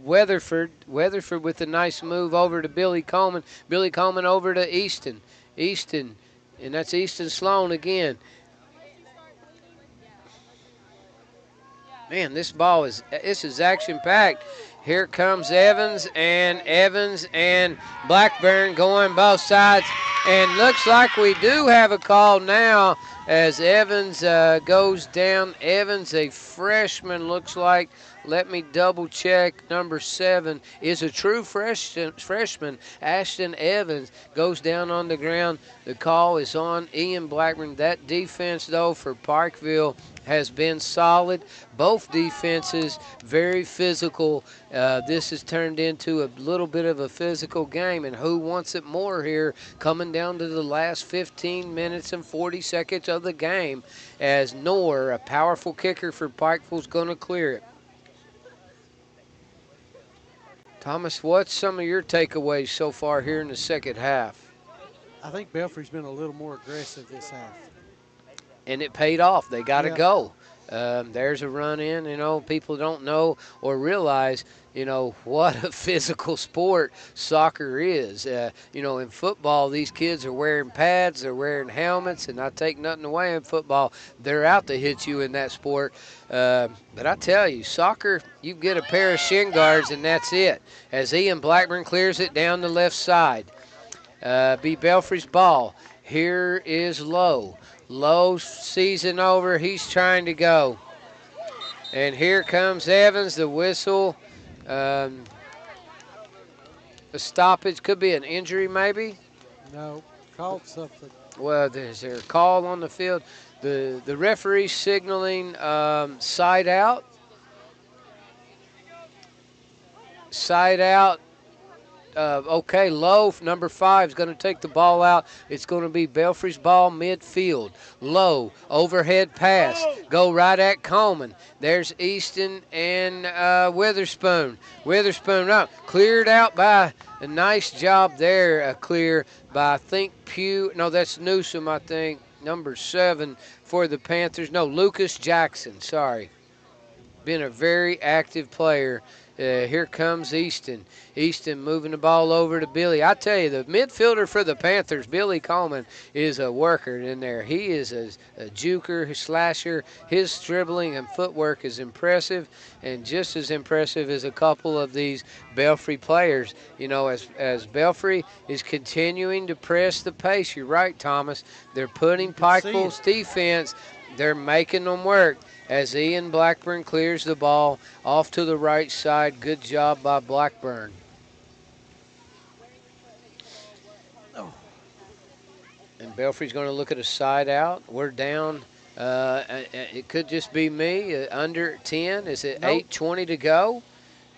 Weatherford with a nice move over to Billy Coleman. Billy Coleman over to Easton. Easton, and that's Easton Sloan again. Man, this is action-packed. Here comes Evans and Blackburn going both sides. And looks like we do have a call now as Evans goes down. Evans, a freshman, looks like. Let me double check. Number 7 is a true freshman. Ashton Evans goes down on the ground. The call is on Ian Blackburn. That defense, though, for Pikeville has been solid. Both defenses very physical. This has turned into a little bit of a physical game, and who wants it more here coming down to the last 15 minutes and 40 seconds of the game as Knorr, a powerful kicker for Pikeville, is going to clear it. Thomas, what's some of your takeaways so far here in the second half? I think Belfry's been a little more aggressive this half. And it paid off. They got to Yeah. go. There's a run in. People don't know or realize, what a physical sport soccer is. In football, these kids are wearing pads, they're wearing helmets, and I take nothing away in football. They're out to hit you in that sport. But I tell you, soccer, you get a pair of shin guards, and that's it. As Ian Blackburn clears it down the left side. Be Belfry's ball. Here is Lowe. Low season over. He's trying to go. And here comes Evans. The whistle. A stoppage. Could be an injury maybe. No, called something. Well, there's a call on the field. The referee signaling side out. Side out. Okay, Lowe, number 5, is going to take the ball out. It's going to be Belfry's ball midfield. Lowe, overhead pass. Go right at Coleman. There's Easton and Witherspoon. Witherspoon up. Cleared out by a nice job there. Clear by, I think, Pugh. No, that's Newsom, I think. Number 7 for the Panthers. No, Lucas Jackson. Sorry. Been a very active player. Here comes Easton. Easton moving the ball over to Billy. I tell you, the midfielder for the Panthers, Billy Coleman, is a worker in there. He is a juker, slasher. His dribbling and footwork is impressive, and just as impressive as a couple of these Belfry players. As Belfry is continuing to press the pace. You're right, Thomas. They're putting Pikeville's defense. They're making them work. As Ian Blackburn clears the ball off to the right side. Good job by Blackburn. And Belfry's going to look at a side out. We're down. It could just be me. Under 10. Is it Nope. 8:20 to go?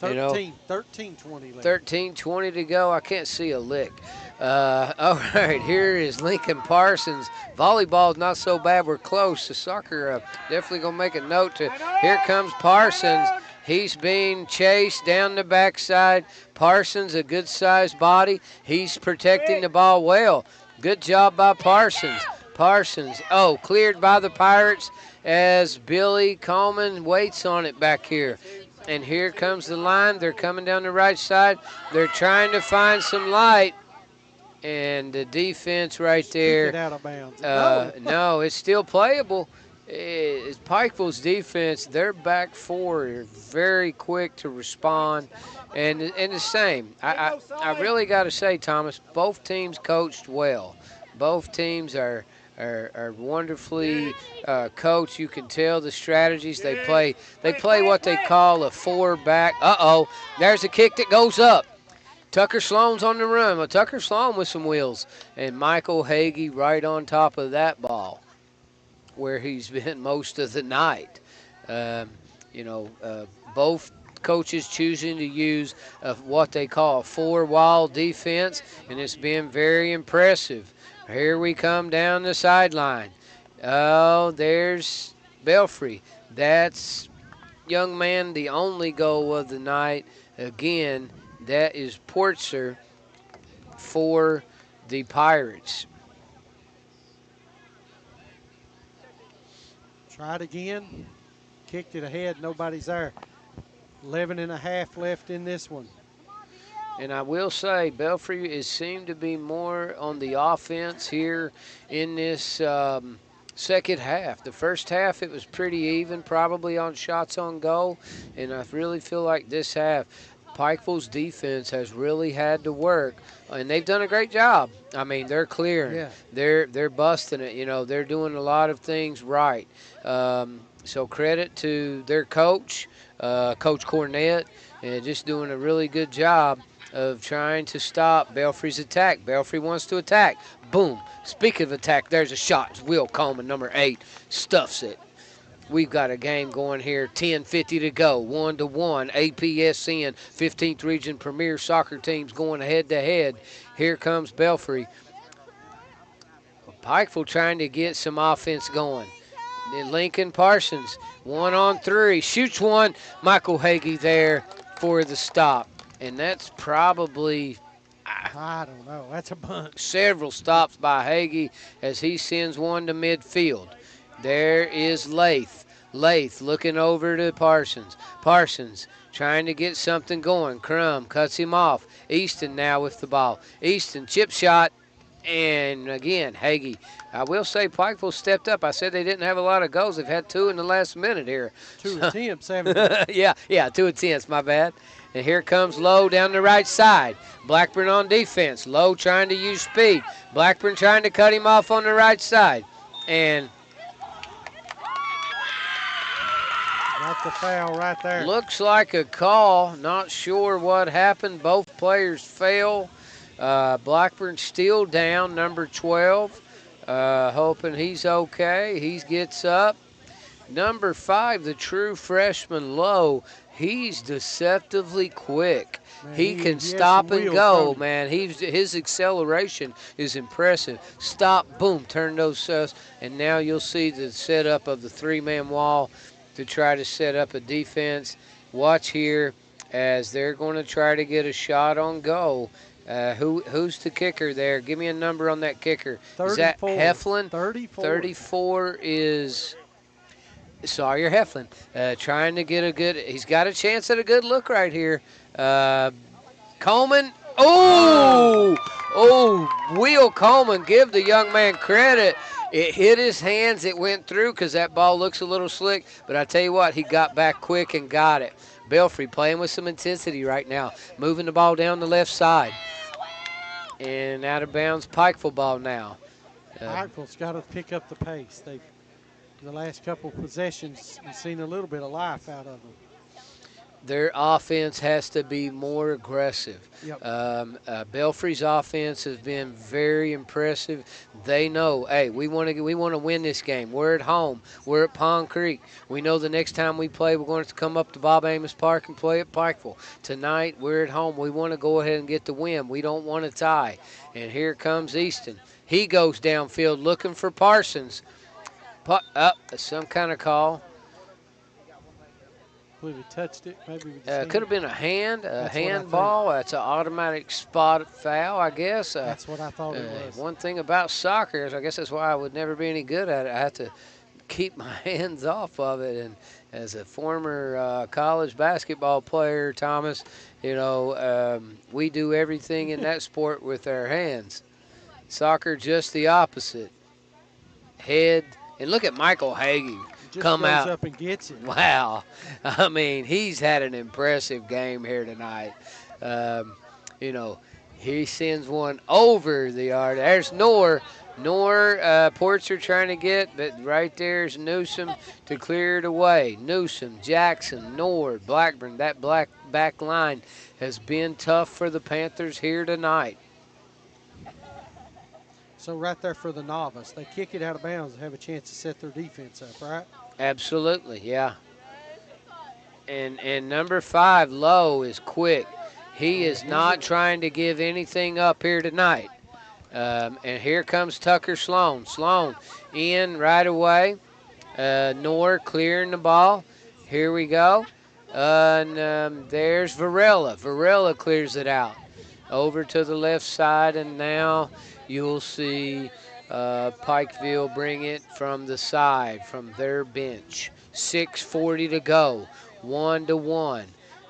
13:20 left. 13:20 to go. I can't see a lick. All right, here is Lincoln Parsons. Volleyball's not so bad. We're close. The soccer definitely going to make a note to. Here comes Parsons. He's being chased down the backside. Parsons, a good-sized body. He's protecting the ball well. Good job by Parsons. Parsons, cleared by the Pirates as Billy Coleman waits on it back here. And here comes the line. They're coming down the right side. They're trying to find some light. And the defense right there. Kick it out of bounds. No, it's still playable. It's Pikeville's defense. Their back four are very quick to respond. And the same. I really got to say, Thomas, both teams coached well. Both teams are wonderfully coached. You can tell the strategies they play. They play what they call a four-back. There's a kick that goes up. Tucker Sloan's on the run. Well, Tucker Sloan with some wheels. And Michael Hagee right on top of that ball where he's been most of the night. Both coaches choosing to use what they call a four-wall defense, and it's been very impressive. Here we come down the sideline. Oh, there's Belfry. That's, young man, the only goal of the night. Again, that is Portser for the Pirates. Tried again. Kicked it ahead. Nobody's there. 11 and a half left in this one. And I will say, Belfry is seemed to be more on the offense here in this second half. The first half, it was pretty even, probably on shots on goal. And I really feel like this half, Pikeville's defense has really had to work, and they've done a great job. I mean, they're clearing. Yeah. They're busting it. They're doing a lot of things right. So credit to their coach, Coach Cornett, and just doing a really good job of trying to stop Belfry's attack. Belfry wants to attack. Boom. Speaking of attack, there's a shot. It's Will Coleman, number 8, stuffs it. We've got a game going here, 10:50 to go, 1-1. APSN, 15th Region Premier Soccer teams going head-to-head. Here comes Belfry. Pikeville trying to get some offense going. Then Lincoln Parsons, 1-on-3, shoots one. Michael Hagee there for the stop. And that's probably, I don't know. That's a bunch. several stops by Hagee as he sends one to midfield. There is Lath. Lath looking over to Parsons. Parsons trying to get something going. Crum cuts him off. Easton now with the ball. Easton chip shot. And again, Hagee. I will say Pikeville stepped up. I said they didn't have a lot of goals. They've had 2 in the last minute here. 2 attempts, haven't they? yeah, 2 attempts, my bad. And here comes Lowe down the right side. Blackburn on defense. Lowe trying to use speed. Blackburn trying to cut him off on the right side. And Got the foul right there. looks like a call. Not sure what happened. Both players fell. Blackburn still down, number 12. Hoping he's okay. He gets up. Number 5, the true freshman Lowe. He's deceptively quick. Man, He can has stop some and wheels go, coming. man. His acceleration is impressive. Stop, boom, turn those and now you'll see the setup of the 3-man wall to try to set up a defense. Watch here as they're going to try to get a shot on goal. Who's the kicker there? Give me a number on that kicker. 34. Is that Heflin? 34. 34 is Sawyer Heflin. Trying to get a good, he's got a chance at a good look right here. Coleman. Oh, Will Coleman, give the young man credit. It hit his hands, it went through because that ball looks a little slick, but I tell you what, he got back quick and got it. Belfry playing with some intensity right now, moving the ball down the left side. And out of bounds, Pikeville ball now. Pikeville's got to pick up the pace. They've, the last couple possessions, we've seen a little bit of life out of them. Their offense has to be more aggressive. Yep. Belfry's offense has been very impressive. They know, hey, we want to win this game. We're at home. We're at Pond Creek. We know the next time we play, we're going to come up to Bob Amos Park and play at Pikeville. Tonight, we're at home. We want to go ahead and get the win. We don't want to tie. And here comes Easton. He goes downfield looking for Parsons. Some kind of call. I believe he touched it. Maybe Could have been a handball. That's an automatic spot foul, I guess. That's what I thought it was. One thing about soccer is I guess that's why I would never be any good at it. I have to keep my hands off of it. And as a former college basketball player, Thomas, we do everything in that sport with our hands. Soccer, just the opposite. Head. And look at Michael Hagee. Just come goes out. up and gets it. Wow. I mean, he's had an impressive game here tonight. He sends one over the yard. There's Knorr. Portser trying to get, but right there's Newsom to clear it away. Newsom, Jackson, Knorr, Blackburn. That black back line has been tough for the Panthers here tonight. So right there for the novice, they kick it out of bounds and have a chance to set their defense up, right? Absolutely, yeah. And number 5, Lowe, is quick. He is not trying to give anything up here tonight. And here comes Tucker Sloan. Sloan in right away. Knorr clearing the ball. Here we go. And there's Varela. Varela clears it out. Over to the left side, and now you'll see Pikeville bring it from the side, from their bench. 6:40 to go, 1-1.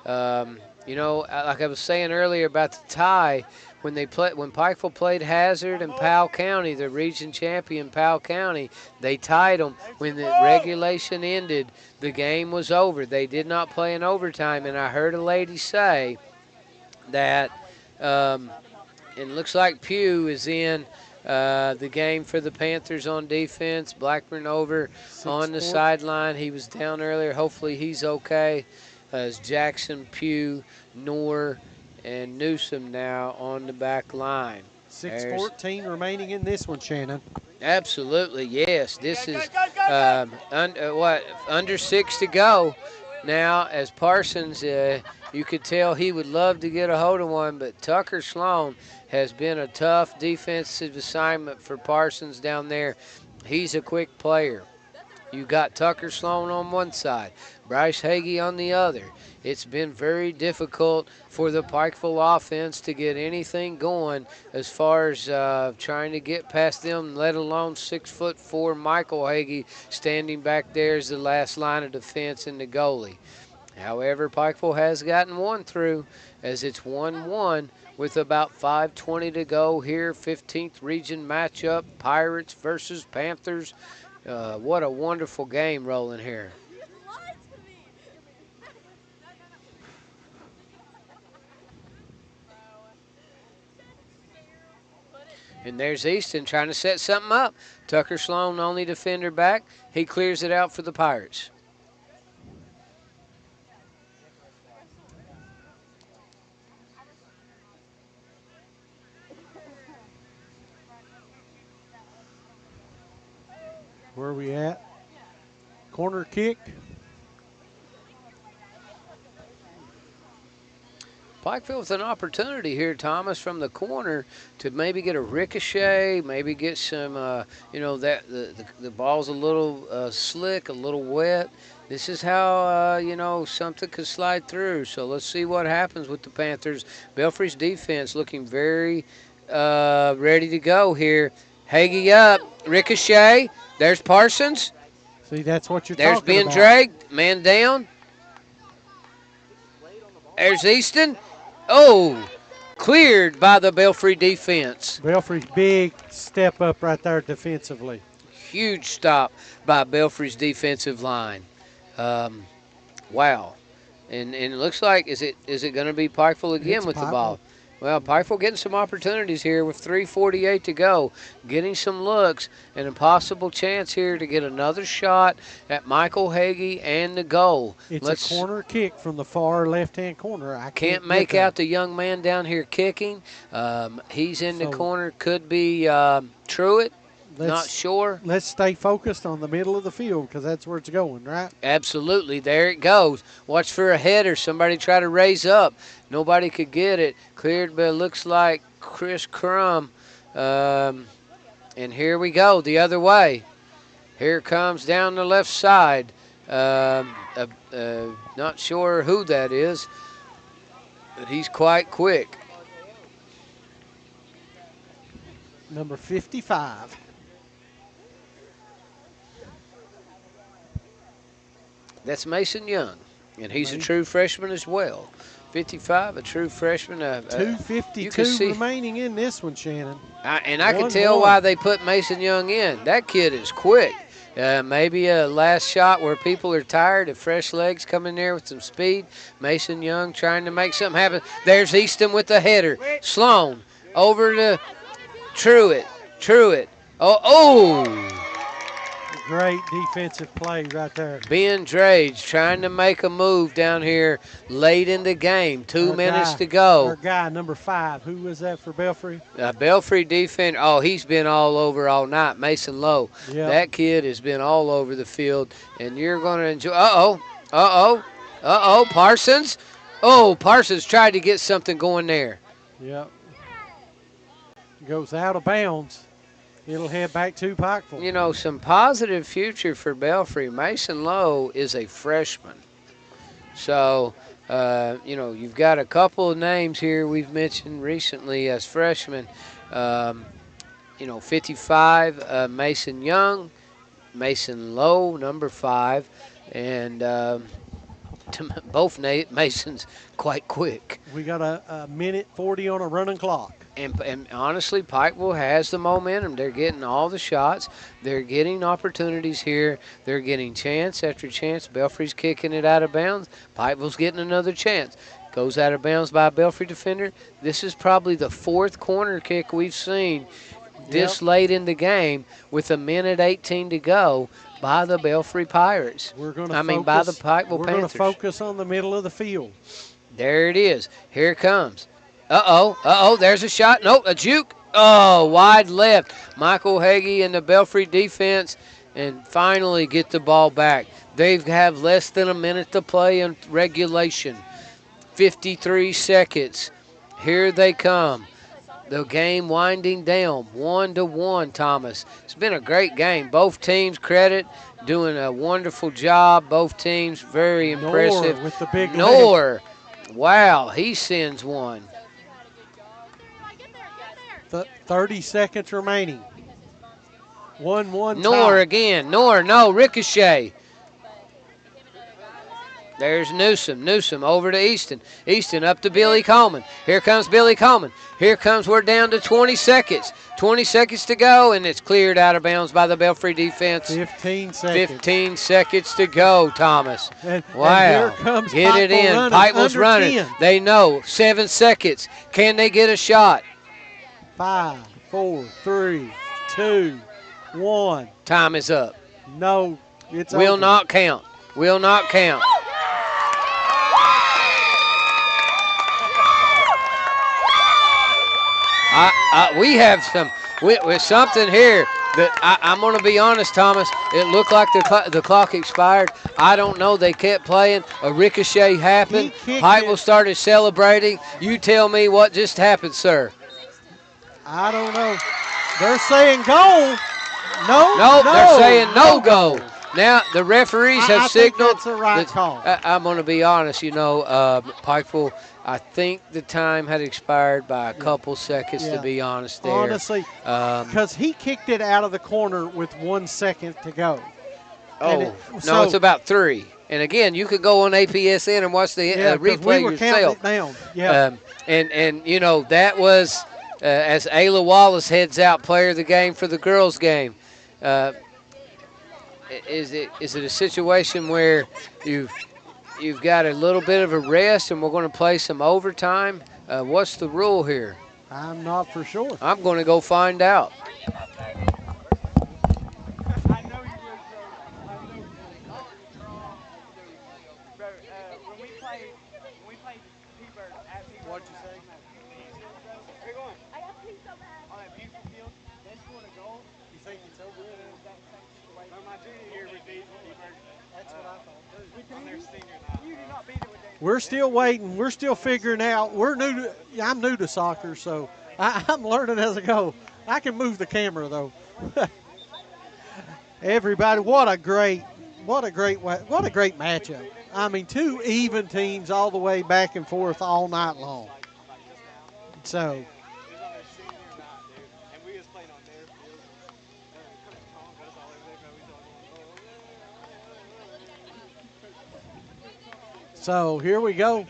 Like I was saying earlier about the tie, when Pikeville played Hazard and Powell County, the region champion Powell County, they tied them. When the regulation ended, the game was over. They did not play in overtime, and I heard a lady say that it looks like Pugh is in the game for the Panthers on defense. Blackburn over on the 6'4". sideline. He was down earlier. Hopefully he's okay. As Jackson, Pugh, Noor, and Newsom now on the back line. 6:14 remaining in this one, Shannon. Absolutely, yes. This is under 6 to go. Now, as Parsons, you could tell he would love to get a hold of one, but Tucker Sloan has been a tough defensive assignment for Parsons down there. He's a quick player. You got Tucker Sloan on one side, Bryce Hagee on the other. It's been very difficult for the Pikeville offense to get anything going as far as trying to get past them, let alone 6'4" Michael Hagee standing back there as the last line of defense and the goalie. However, Pikeville has gotten one through as it's 1-1 with about 5:20 to go here. 15th region matchup, Pirates versus Panthers. What a wonderful game rolling here. And there's Easton trying to set something up. Tucker Sloan, only defender back. He clears it out for the Pirates. Where are we at? Corner kick. Pikeville with an opportunity here, Thomas, from the corner to maybe get a ricochet, maybe get some, the ball's a little slick, a little wet. This is how, something could slide through. So let's see what happens with the Panthers. Belfry's defense looking very ready to go here. Hagee up, ricochet. There's Parsons. See, that's what you're There's talking Ben about. Drake, man down. There's Easton. Oh, cleared by the Belfry defense. Belfry's big step up right there defensively. Huge stop by Belfry's defensive line. Wow. And it looks like, is it going to be Pikeville again It's with the Pikeville. ball? Well, Pikeville getting some opportunities here with 3:48 to go, getting some looks and a possible chance here to get another shot at Michael Hagee and the goal. It's a corner kick from the far left-hand corner. I Can't make out the young man down here kicking. He's in the corner. Could be Truitt. Not sure. Let's stay focused on the middle of the field because that's where it's going, right? Absolutely. There it goes. Watch for a header. Somebody try to raise up. Nobody could get it. Cleared, but it looks like Chris Crum. And here we go the other way. Here comes down the left side. Not sure who that is, but he's quite quick. Number 55. That's Mason Young, and he's a true freshman as well. 55, a true freshman. 2:52 remaining in this one, Shannon. And I can tell why they put Mason Young in. That kid is quick. Maybe a last shot where people are tired of fresh legs coming there with some speed. Mason Young trying to make something happen. There's Easton with the header. Sloan over to Truitt. Oh! Great defensive play right there. Ben Drage trying to make a move down here late in the game. 2 minutes to go. Our guy, number 5. Who was that for Belfry? Belfry defense. Oh, he's been all over all night. Mason Lowe. Yep. That kid has been all over the field, and you're going to enjoy. Parsons. Oh, Parsons tried to get something going there. Yep. Goes out of bounds. It'll head back to Pikeville. You know, some positive future for Belfry. Mason Lowe is a freshman. So, you've got a couple of names here we've mentioned recently as freshmen. 55, Mason Young, Mason Lowe, number 5, and both Masons quite quick. We got a minute 40 on a running clock. And honestly, Pikeville has the momentum. They're getting all the shots. They're getting opportunities here. They're getting chance after chance. Belfry's kicking it out of bounds. Pikeville's getting another chance. Goes out of bounds by a Belfry defender. This is probably the 4th corner kick we've seen this late in the game with 1:18 to go by the Belfry Pirates. We're going to by the Pikeville We're going to Panthers. focus on the middle of the field. There it is. Here it comes. Uh-oh. There's a shot. Nope, a juke. Oh, wide left. Michael Hagee and the Belfry defense and finally get the ball back. They have less than a minute to play in regulation. 53 seconds. Here they come. The game winding down, 1-1, Thomas. It's been a great game. Both teams, credit, doing a wonderful job. Both teams, very impressive. Noor with the big Noor, wow, he sends one. 30 seconds remaining. 1-1 Noor tie. again. Noor, no, ricochet. There's Newsom over to Easton. Easton up to Billy Coleman. Here comes Billy Coleman. Here comes, we're down to 20 seconds. 20 seconds to go, and it's cleared out of bounds by the Belfry defense. 15 seconds. 15 seconds to go, Thomas. Wow. And here comes Get it in. Pikeville's running. 10. They know. 7 seconds. Can they get a shot? 5, 4, 3, 2, 1. Time is up. No, it's Will over. not count. Will not count. We have something here that I'm going to be honest, Thomas. It looked like the clock expired. I don't know. They kept playing. A ricochet happened. Pikeville started celebrating. You tell me what just happened, sir. I don't know. They're saying goal. No, they're saying no goal. Now, the referees have signaled. That's the right call. I'm going to be honest, Pikeville, I think the time had expired by a couple seconds, to be honest there. Honestly, because he kicked it out of the corner with 1 second to go. It's about 3. And again, you could go on APSN and watch the replay yourself. Down. Yeah. That was, as Ayla Wallace heads out, player of the game for the girls' game. Is it a situation where you've got a little bit of a rest and we're going to play some overtime? What's the rule here? I'm not for sure. I'm going to go find out. What'd you say? You think it's over? That's what I thought. We're still waiting. We're still figuring out. I'm new to soccer, so I'm learning as I go. I can move the camera though. Everybody, what a great matchup. I mean, 2 even teams all the way back and forth all night long. So. So here we go.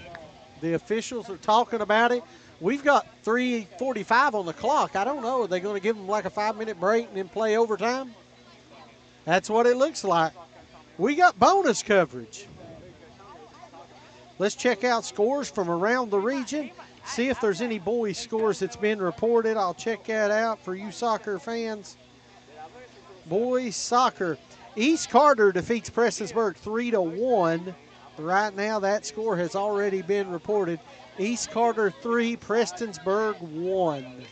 The officials are talking about it. We've got 3:45 on the clock. I don't know. Are they going to give them like a 5-minute break and then play overtime? That's what it looks like. We got bonus coverage. Let's check out scores from around the region. See if there's any boys' scores that's been reported. I'll check that out for you soccer fans. Boys soccer. East Carter defeats Prestonsburg 3-1. Right now, that score has already been reported. East Carter 3, Prestonsburg 1.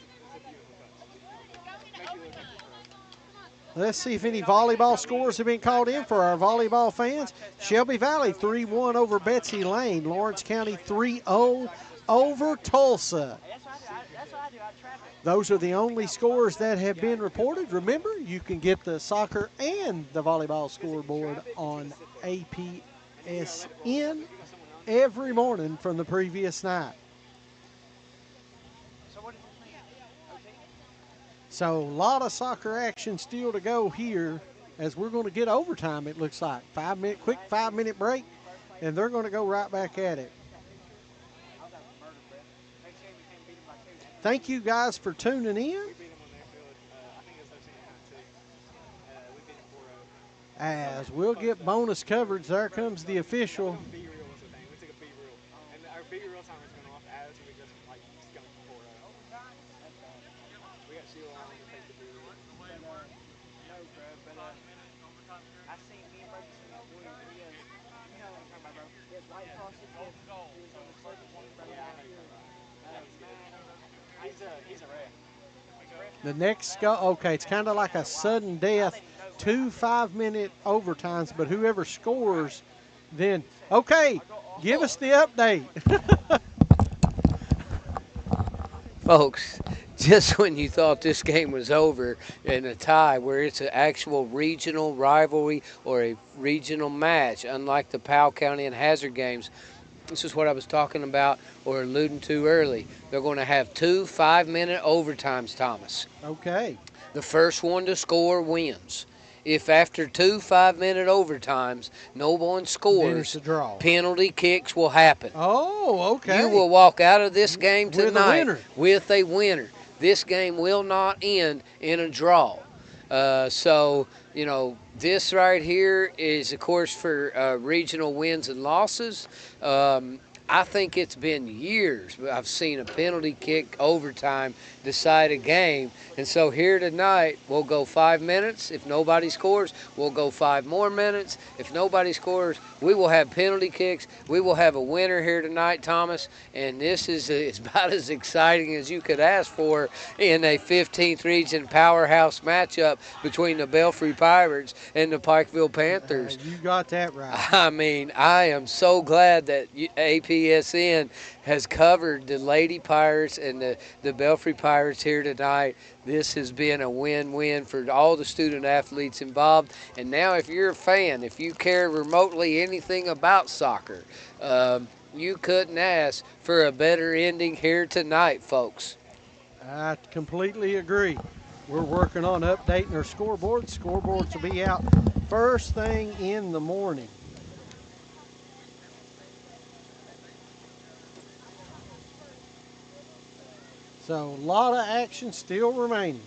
Let's see if any volleyball scores have been called in for our volleyball fans. Shelby Valley 3-1 over Betsy Lane. Lawrence County 3-0 over Tulsa. Those are the only scores that have been reported. Remember, you can get the soccer and the volleyball scoreboard on APSN every morning from the previous night. So a lot of soccer action still to go here as we're going to get overtime, it looks like. Quick 5-minute break, and they're going to go right back at it. Thank you guys for tuning in. As we'll get bonus coverage, there comes the official. I seen me and Murphy seen that Warrior videos. You know what I'm talking about, bro. There's white across the field. He was on the second team, bro. He's a ref. The next go, okay, it's kind of like a sudden death, 2 5-minute overtimes, but whoever scores, then, okay, give us the update. Folks, just when you thought this game was over in a tie where it's an actual regional rivalry or a regional match, unlike the Powell County and Hazard games, this is what I was talking about or alluding to early. They're going to have 2 5-minute overtimes, Thomas. Okay. The first one to score wins. If after 2 5-minute overtimes no one Then it's scores, a draw. penalty kicks will happen. Oh, okay. You will walk out of this game With a tonight winner. with a winner. This game will not end in a draw. So, you know, this right here is, of course, for regional wins and losses. I think it's been years I've seen a penalty kick overtime decide a game. And so here tonight, we'll go 5 minutes. If nobody scores, we'll go 5 more minutes. If nobody scores, we will have penalty kicks. We will have a winner here tonight, Thomas. And this is it's about as exciting as you could ask for in a 15th region powerhouse matchup between the Belfry Pirates and the Pikeville Panthers. You got that right. I mean, I am so glad that APSN has covered the Lady Pirates and the Belfry Pirates here tonight. This has been a win-win for all the student athletes involved. And now if you're a fan, if you care remotely anything about soccer, you couldn't ask for a better ending here tonight, folks. I completely agree. We're working on updating our scoreboards. Scoreboards will be out first thing in the morning. So a lot of action still remaining.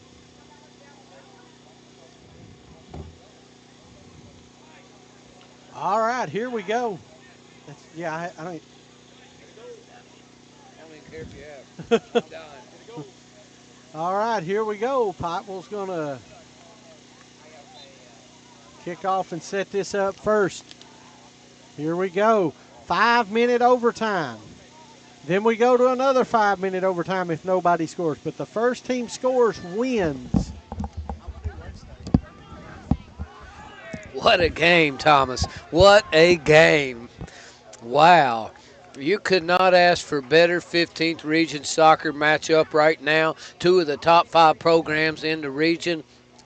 All right, here we go. Yeah, I don't. I don't even care if you have. I'm done. All right, here we go. Pikeville's going to kick off and set this up first. Here we go. 5-minute overtime. Then we go to another 5-minute overtime if nobody scores. But the first team scores wins. What a game, Thomas. What a game. Wow. You could not ask for better 15th region soccer matchup right now. 2 of the top 5 programs in the region.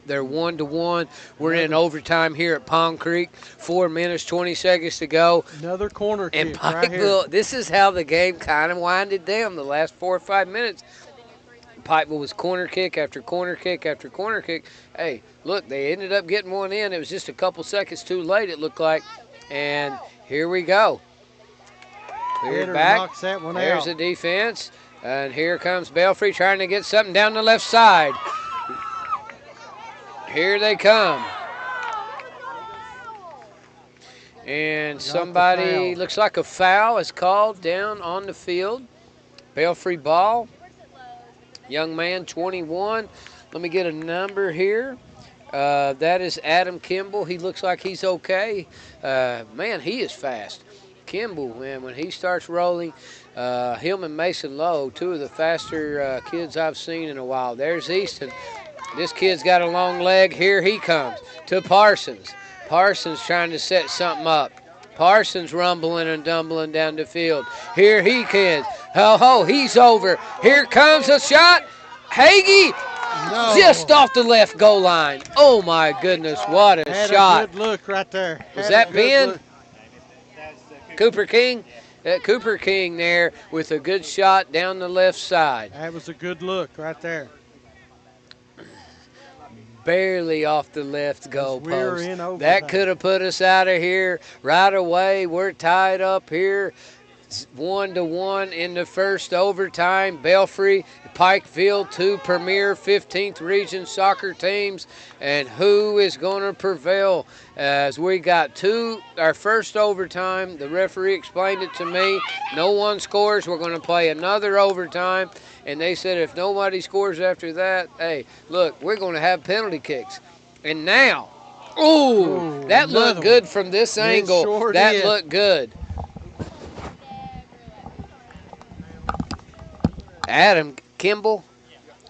They're 1-1. We're in overtime here at Palm Creek. 4 minutes, 20 seconds to go. Another corner kick and Pikeville, right this is how the game kind of winded down the last 4 or 5 minutes. Pikeville was corner kick after corner kick after corner kick. Hey, look, they ended up getting one in. It was just a couple seconds too late, it looked like. And here we go. Cleared back. Knocks that one There's out. the defense. And here comes Belfry trying to get something down the left side. Here they come. And somebody, looks like a foul is called down on the field. Belfry ball. Young man, 21. Let me get a number here. That is Adam Kimball. He looks like he's okay. Man, he is fast. Kimball, man, when he starts rolling, him and Mason Lowe, 2 of the faster kids I've seen in a while. There's Easton. This kid's got a long leg. Here he comes to Parsons. Parsons trying to set something up. Parsons rumbling and dumbling down the field. Here he can. Oh, he's over. Here comes a shot. Hagee just off the left goal line. Oh, my goodness, what a shot. A good look right there. Was that Ben? Cooper King? Cooper King there with a good shot down the left side. That was a good look right there. Barely off the left goal We're post. in overtime. That could have put us out of here right away. We're tied up here. 1-1 in the first overtime. Belfry, Pikeville, 2 premier 15th region soccer teams. And who is going to prevail? As we got our first overtime, the referee explained it to me. No one scores. We're going to play another overtime. And they said if nobody scores after that, hey, look, we're going to have penalty kicks. And now, that looked good from this angle. Sure that did. looked good. Adam Kimball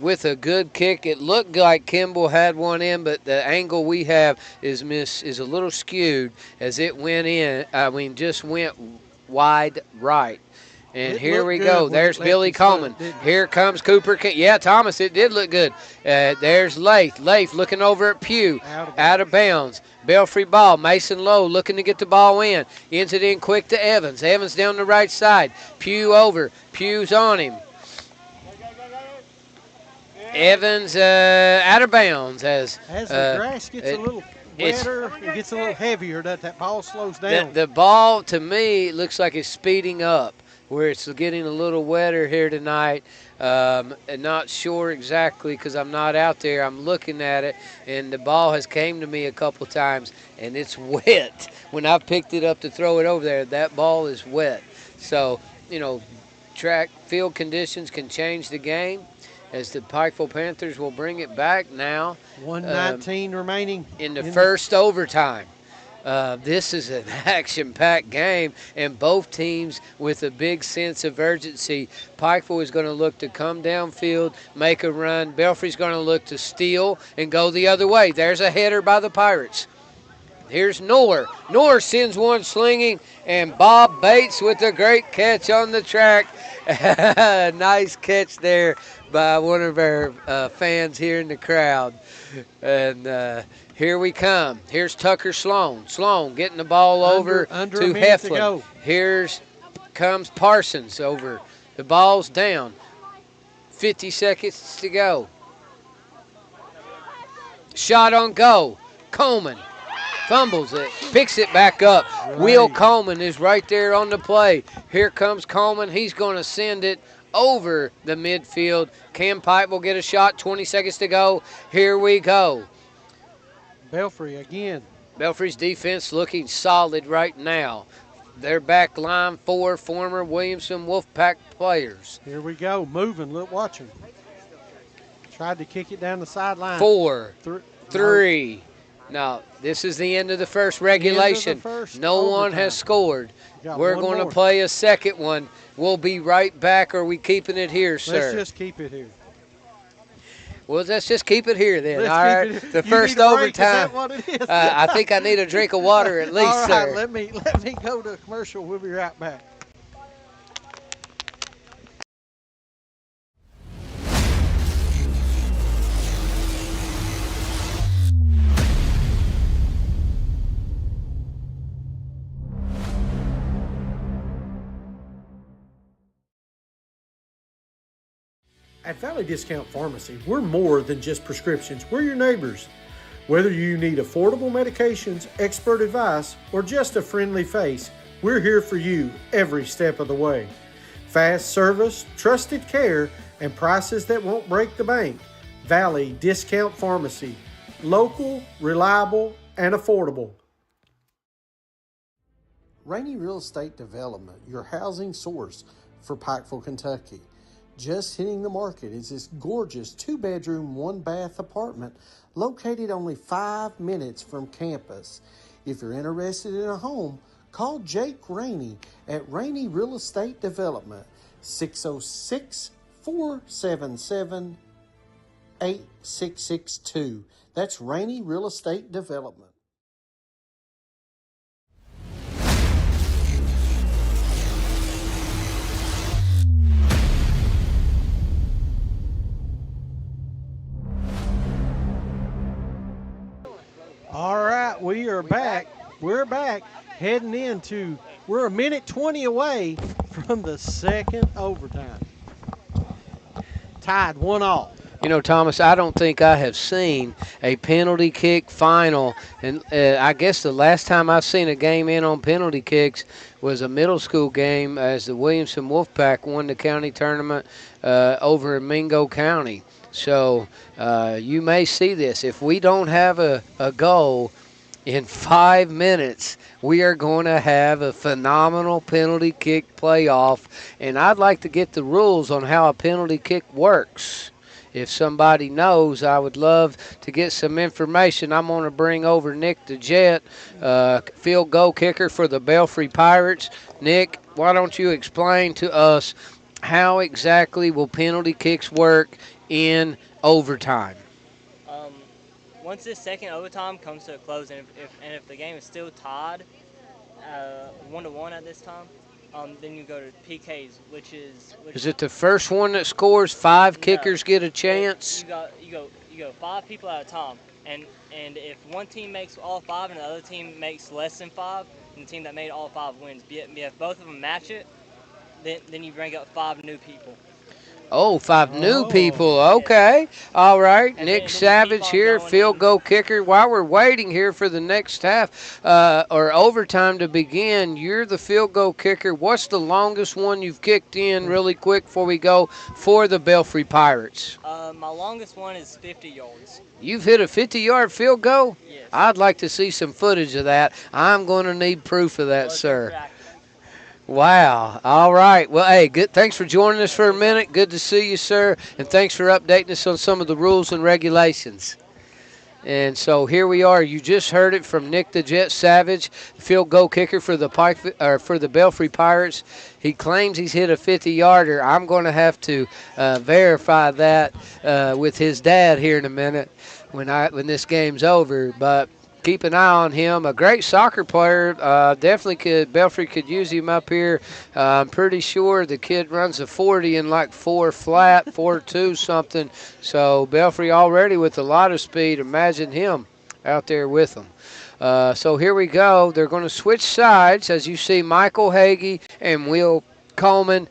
with a good kick. It looked like Kimball had one in, but the angle we have is a little skewed as it went in. Just went wide right. And here we go. There's Billy Coleman. Here comes Cooper. Yeah, Thomas, it did look good. There's Lath. Lath looking over at Pugh. Out of bounds. Belfry ball. Mason Lowe looking to get the ball in. Ends it in quick to Evans. Evans down the right side. Pugh over. Pugh's on him. Evans out of bounds as the grass gets a little wetter, it gets a little heavier, that ball slows down. The ball, to me, looks like it's speeding up, where it's getting a little wetter here tonight. And not sure exactly because I'm not out there. I'm looking at it, and the ball has came to me a couple times, and it's wet. When I picked it up to throw it over there, that ball is wet. So, track field conditions can change the game, as the Pikeville Panthers will bring it back now. 1:19 remaining in the first overtime. This is an action-packed game, and both teams with a big sense of urgency. Pikeville is going to look to come downfield, make a run. Belfry's going to look to steal and go the other way. There's a header by the Pirates. Here's Knorr. Knorr sends one slinging, and Bob Bates with a great catch on the track. Nice catch there by one of our fans here in the crowd. And here we come. Here's Tucker Sloan. Sloan getting the ball over under to Heflin. Here's comes Parsons over. The ball's down. 50 seconds to go. Shot on goal. Coleman fumbles it, picks it back up. Right. Will Coleman is right there on the play. Here comes Coleman. He's going to send it over the midfield. Cam Pipe will get a shot. 20 seconds to go. Here we go. Belfry again. Belfry's defense looking solid right now. Their back line, 4 former Williamson Wolfpack players. Here we go. Moving. Look, watch him. Tried to kick it down the sideline. 4, 3. Now, this is the end of the first regulation. No one has scored. We're going to play a second one. We'll be right back. Are we keeping it here, sir? Let's just keep it here. Well, let's just keep it here then. All right. The first overtime. Is that what it is? I think I need a drink of water at least, all right, sir. Let me go to a commercial. We'll be right back. At Valley Discount Pharmacy, we're more than just prescriptions. We're your neighbors. Whether you need affordable medications, expert advice, or just a friendly face, we're here for you every step of the way. Fast service, trusted care, and prices that won't break the bank. Valley Discount Pharmacy. Local, reliable, and affordable. Rainey Real Estate Development, your housing source for Pikeville, Kentucky. Just hitting the market is this gorgeous 2-bedroom, 1-bath apartment located only 5 minutes from campus. If you're interested in a home, call Jake Rainey at Rainey Real Estate Development, 606-477-8662. That's Rainey Real Estate Development. All right, we are back. We're back heading into, we're a minute 20 away from the second overtime. Tied 1-1. You know, Thomas, I don't think I have seen a penalty kick final. And I guess the last time I've seen a game in on penalty kicks was a middle school game as the Williamson Wolfpack won the county tournament over in Mingo County. So you may see this. If we don't have a goal in 5 minutes, we are going to have a phenomenal penalty kick playoff. And I'd like to get the rules on how a penalty kick works. If somebody knows, I would love to get some information. I'm going to bring over Nick the Jet, field goal kicker for the Belfry Pirates. Nick, why don't you explain to us how exactly will penalty kicks work in overtime? Um, Once this second overtime comes to a close, and if the game is still tied, 1-1 at this time, then you go to PKs, which Is it the first one that scores? 5 no, kickers get a chance? You go 5 people at a time, and if one team makes all 5 and the other team makes less than 5, then the team that made all 5 wins. But if both of them match it, then you bring up 5 new people. Oh, 5 new Oh. people. Okay. All right. And Nick then keep Savage on here, going field in. goal kicker. While we're waiting here for the next half or overtime to begin, you're the field goal kicker. What's the longest one you've kicked in really quick before we go for the Belfry Pirates? My longest one is 50 yards. You've hit a 50-yard field goal? Yes. I'd like to see some footage of that. I'm going to need proof of that, Plus sir. practice. Wow. All right. Well, hey, good. Thanks for joining us for a minute. Good to see you, sir. And thanks for updating us on some of the rules and regulations. And so here we are. You just heard it from Nick the Jet Savage, field goal kicker for the for the Belfry Pirates. He claims he's hit a 50-yarder. I'm going to have to verify that with his dad here in a minute when this game's over. But keep an eye on him. A great soccer player. Belfry could use him up here. I'm pretty sure the kid runs a 40 in like 4 flat, 4.2 something. So Belfry already with a lot of speed. Imagine him out there with them. So here we go. They're going to switch sides. As you see, Michael Hagee and Will Coleman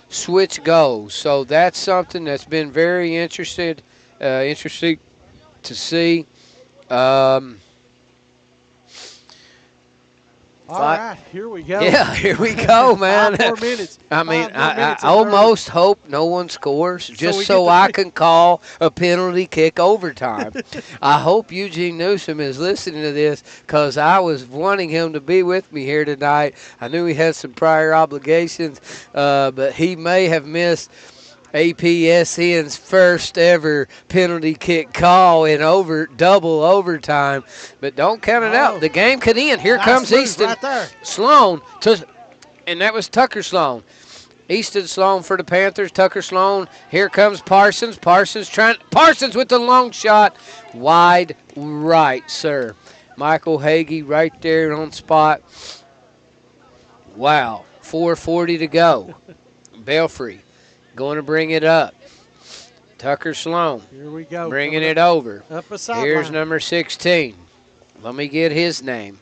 switch goals. So that's something that's been very interesting to see. All right, here we go. Yeah, here we go, man. 5 more minutes. I mean, 5 more I minutes and almost hope no one scores just we so get I to- can call a penalty kick overtime. I hope Eugene Newsom is listening to this because I was wanting him to be with me here tonight. I knew he had some prior obligations, but he may have missed APSN's first ever penalty kick call in double overtime. But don't count it out. The game could end. Here Nice comes move Easton right there. Sloan, and that was Tucker Sloan. Easton Sloan for the Panthers. Tucker Sloan. Here comes Parsons. Parsons with the long shot. Wide right, sir. Michael Hagee right there on spot. Wow. 4:40 to go. Belfry going to bring it up. Tucker Sloan Here we go. bringing Coming it over. up a sideline. Here's number 16. Let me get his name.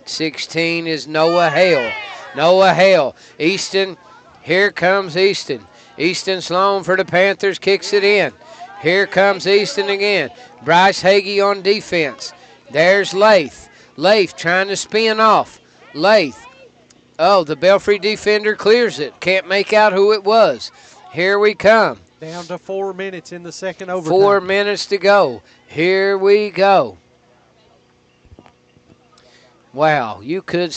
16 is Noah Hale. Noah Hale. Easton. Here comes Easton. Easton Sloan for the Panthers kicks it in. Here comes Easton again. Bryce Hagee on defense. There's Lath. Lath trying to spin off. Lath. Oh, the Belfry defender clears it. Can't make out who it was. Here we come. Down to 4 minutes in the second overtime. 4 minutes to go. Here we go. Wow, you could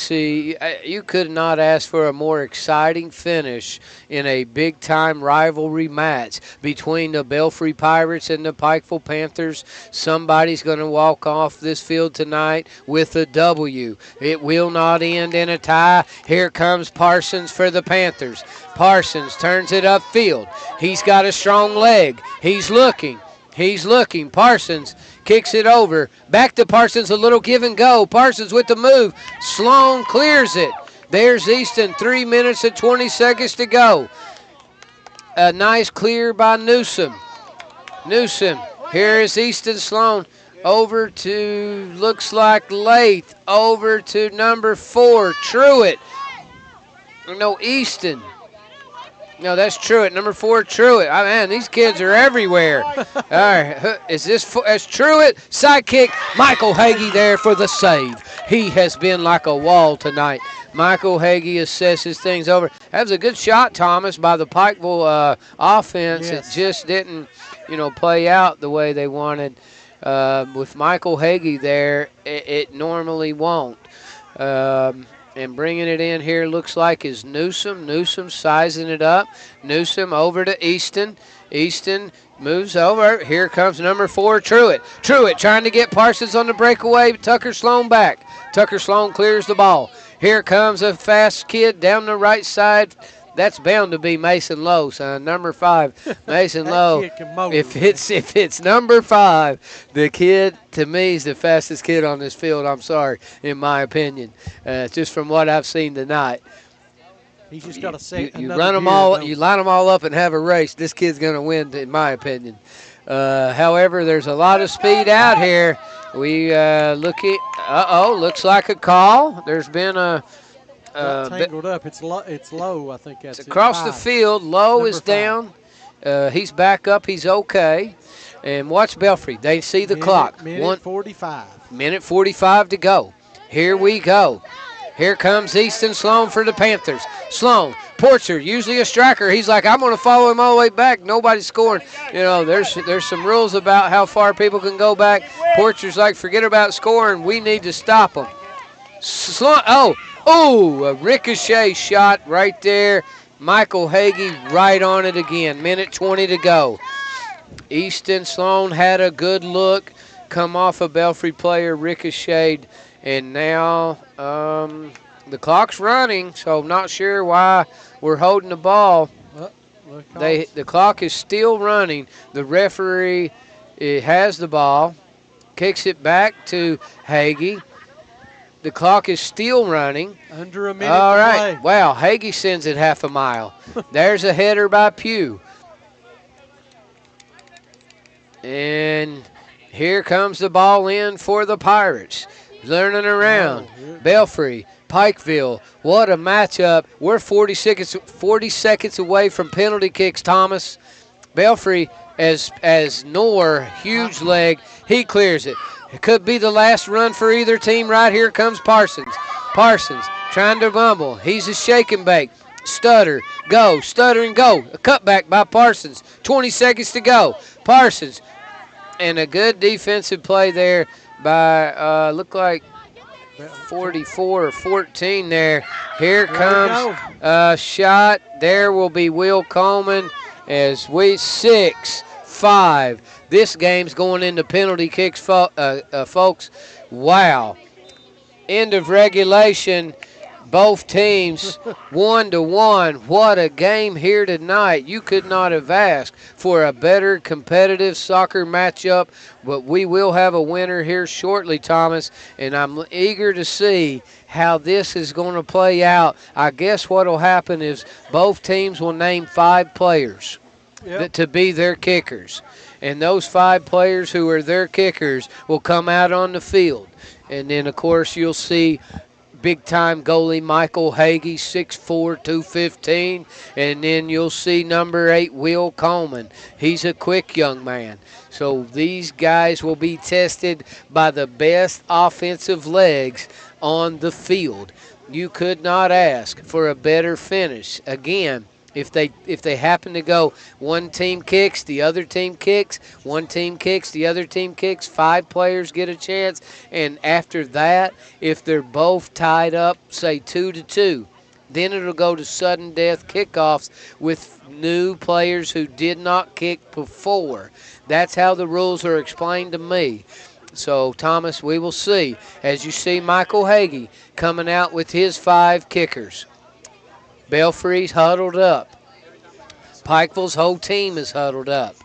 not ask for a more exciting finish in a big-time rivalry match between the Belfry Pirates and the Pikeville Panthers. Somebody's going to walk off this field tonight with a W. It will not end in a tie. Here comes Parsons for the Panthers. Parsons turns it upfield. He's got a strong leg. He's looking. Parsons kicks it over. Back to Parsons, a little give and go. Parsons with the move. Sloan clears it. There's Easton, 3 minutes and 20 seconds to go. A nice clear by Newsom. Here is Easton Sloan. Over to, looks like Lath. Over to number 4, Truitt. No, Easton. No, that's Truitt. Number 4, Truitt. Oh, man, these kids are everywhere. All right, is this that's Truitt? Sidekick. Michael Hagee there for the save. He has been like a wall tonight. Michael Hagee assesses things over. That was a good shot, Thomas, by the Pikeville offense. Yes. It just didn't, play out the way they wanted. With Michael Hagee there, it normally won't. And bringing it in here looks like is Newsom. Newsom sizing it up. Newsom over to Easton. Easton moves over. Here comes number 4, Truitt. Truitt trying to get Parsons on the breakaway. Tucker Sloan back. Tucker Sloan clears the ball. Here comes a fast kid down the right side. That's bound to be Mason Lowe, son. Number 5, Mason Lowe. If it's number 5, the kid to me is the fastest kid on this field. I'm sorry, in my opinion, just from what I've seen tonight. He's just got to say you run them all, you line them all up and have a race. This kid's going to win, in my opinion. However, there's a lot of speed out here. We looks like a call. There's been a. Tangled up. It's low. I think that's it's across the field. Lowe is down. He's back up. He's okay. And watch Belfry. They see the clock. Minute 45. Minute 45 to go. Here we go. Here comes Easton Sloan for the Panthers. Sloan, Porcher, usually a striker. He's like, I'm going to follow him all the way back. Nobody's scoring. There's some rules about how far people can go back. Porcher's like, forget about scoring. We need to stop them. Sloan, a ricochet shot right there. Michael Hagee right on it again. Minute 20 to go. Easton Sloan had a good look. Come off a Belfry player, ricocheted. And now the clock's running, so I'm not sure why we're holding the ball. The clock is still running. The referee has the ball, kicks it back to Hagee. The clock is still running. Under a minute All to right. play. Wow, Hagee sends it half a mile. There's a header by Pugh. And here comes the ball in for the Pirates. Learning around. Belfry, Pikeville. What a matchup. We're 40 seconds away from penalty kicks, Thomas. Belfry, as Knorr, huge leg, he clears it. It could be the last run for either team. Right here comes Parsons. Parsons trying to bumble. He's a shake and bake. Stutter, go, stutter and go. A cutback by Parsons. 20 seconds to go. Parsons. And a good defensive play there by, look like 44 or 14 there. Here comes a shot. There will be Will Coleman as we 6-5. This game's going into penalty kicks, folks. Wow. End of regulation. Both teams 1-1. What a game here tonight. You could not have asked for a better competitive soccer matchup, but we will have a winner here shortly, Thomas, and I'm eager to see how this is going to play out. I guess what will happen is both teams will name 5 players to be their kickers, and those 5 players who are their kickers will come out on the field. And then, of course, you'll see big-time goalie Michael Hagee, 6'4", 215. And then you'll see number 8, Will Coleman. He's a quick young man. So these guys will be tested by the best offensive legs on the field. You could not ask for a better finish. Again, if they happen to go one team kicks, the other team kicks, one team kicks, the other team kicks, 5 players get a chance. And after that, if they're both tied up, say 2-2, then it'll go to sudden death kickoffs with new players who did not kick before. That's how the rules are explained to me. So, Thomas, we will see. As you see Michael Hagee coming out with his 5 kickers. Belfry's huddled up. Pikeville's whole team is huddled up.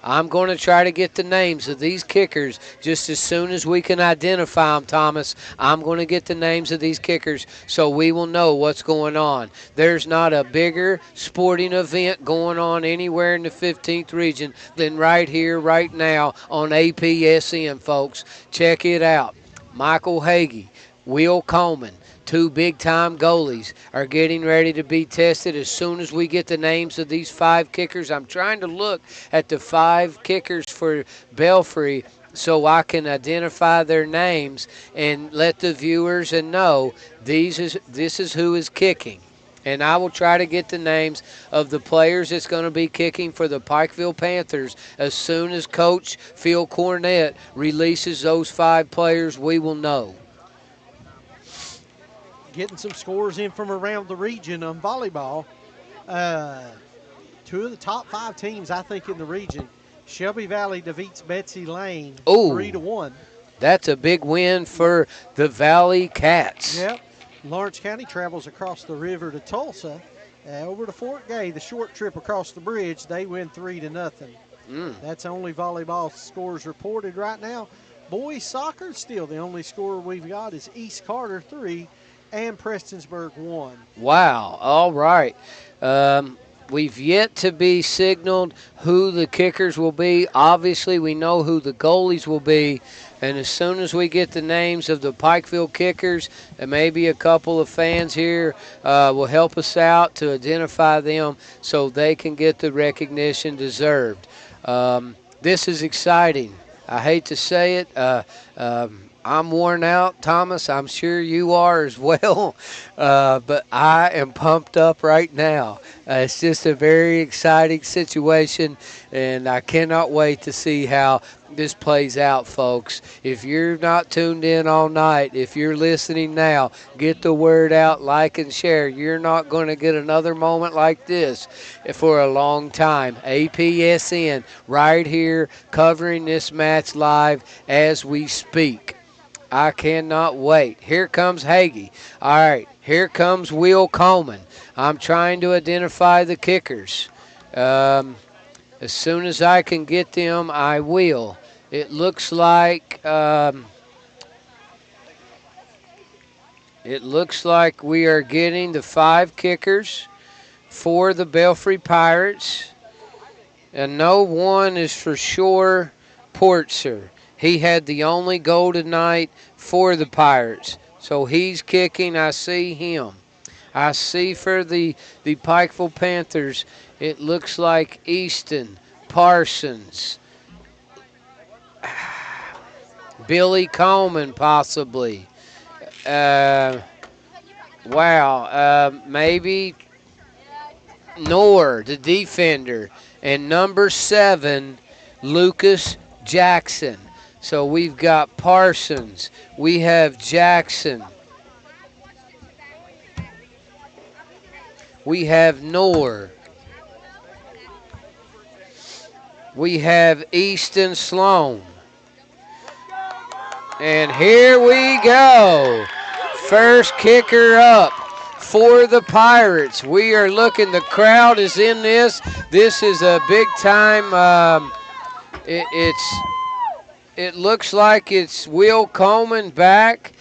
I'm going to try to get the names of these kickers just as soon as we can identify them, Thomas. I'm going to get the names of these kickers so we will know what's going on. There's not a bigger sporting event going on anywhere in the 15th region than right here, right now on APSN, folks. Check it out. Michael Hagee, Will Coleman, 2 big-time goalies are getting ready to be tested as soon as we get the names of these 5 kickers. I'm trying to look at the 5 kickers for Belfry so I can identify their names and let the viewers know this is who is kicking. And I will try to get the names of the players that's going to be kicking for the Pikeville Panthers as soon as Coach Phil Cornett releases those 5 players. We will know. Getting some scores in from around the region on volleyball. 2 of the top 5 teams, I think, in the region. Shelby Valley defeats Betsy Lane 3-1. That's a big win for the Valley Cats. Yep. Lawrence County travels across the river to Tulsa. Over to Fort Gay, the short trip across the bridge, they win 3-0. That's only volleyball scores reported right now. Boys soccer, still the only score we've got is East Carter 3 and Prestonsburg 1. Wow. All right. We've yet to be signaled who the kickers will be. Obviously, we know who the goalies will be. And as soon as we get the names of the Pikeville kickers, and maybe a couple of fans here will help us out to identify them so they can get the recognition deserved. This is exciting. I hate to say it. I'm worn out, Thomas. I'm sure you are as well. But I am pumped up right now. It's just a very exciting situation, and I cannot wait to see how this plays out, folks. If you're not tuned in all night, if you're listening now, get the word out, like and share. You're not going to get another moment like this for a long time. APSN right here covering this match live as we speak. I cannot wait. Here comes Hagee. All right, here comes Will Coleman. I'm trying to identify the kickers. As soon as I can get them, I will. It looks like we are getting the 5 kickers for the Belfry Pirates, and no one is for sure Portser. He had the only goal tonight for the Pirates, so he's kicking. I see him. I see for the Pikeville Panthers, it looks like Easton, Parsons, Billy Coleman possibly. Maybe Knorr, the defender, and number 7, Lucas Jackson. So we've got Parsons, we have Jackson, we have Knorr, we have Easton Sloan. And here we go. First kicker up for the Pirates. We are looking, the crowd is in this. This is a big time, it looks like it's Will Coleman back,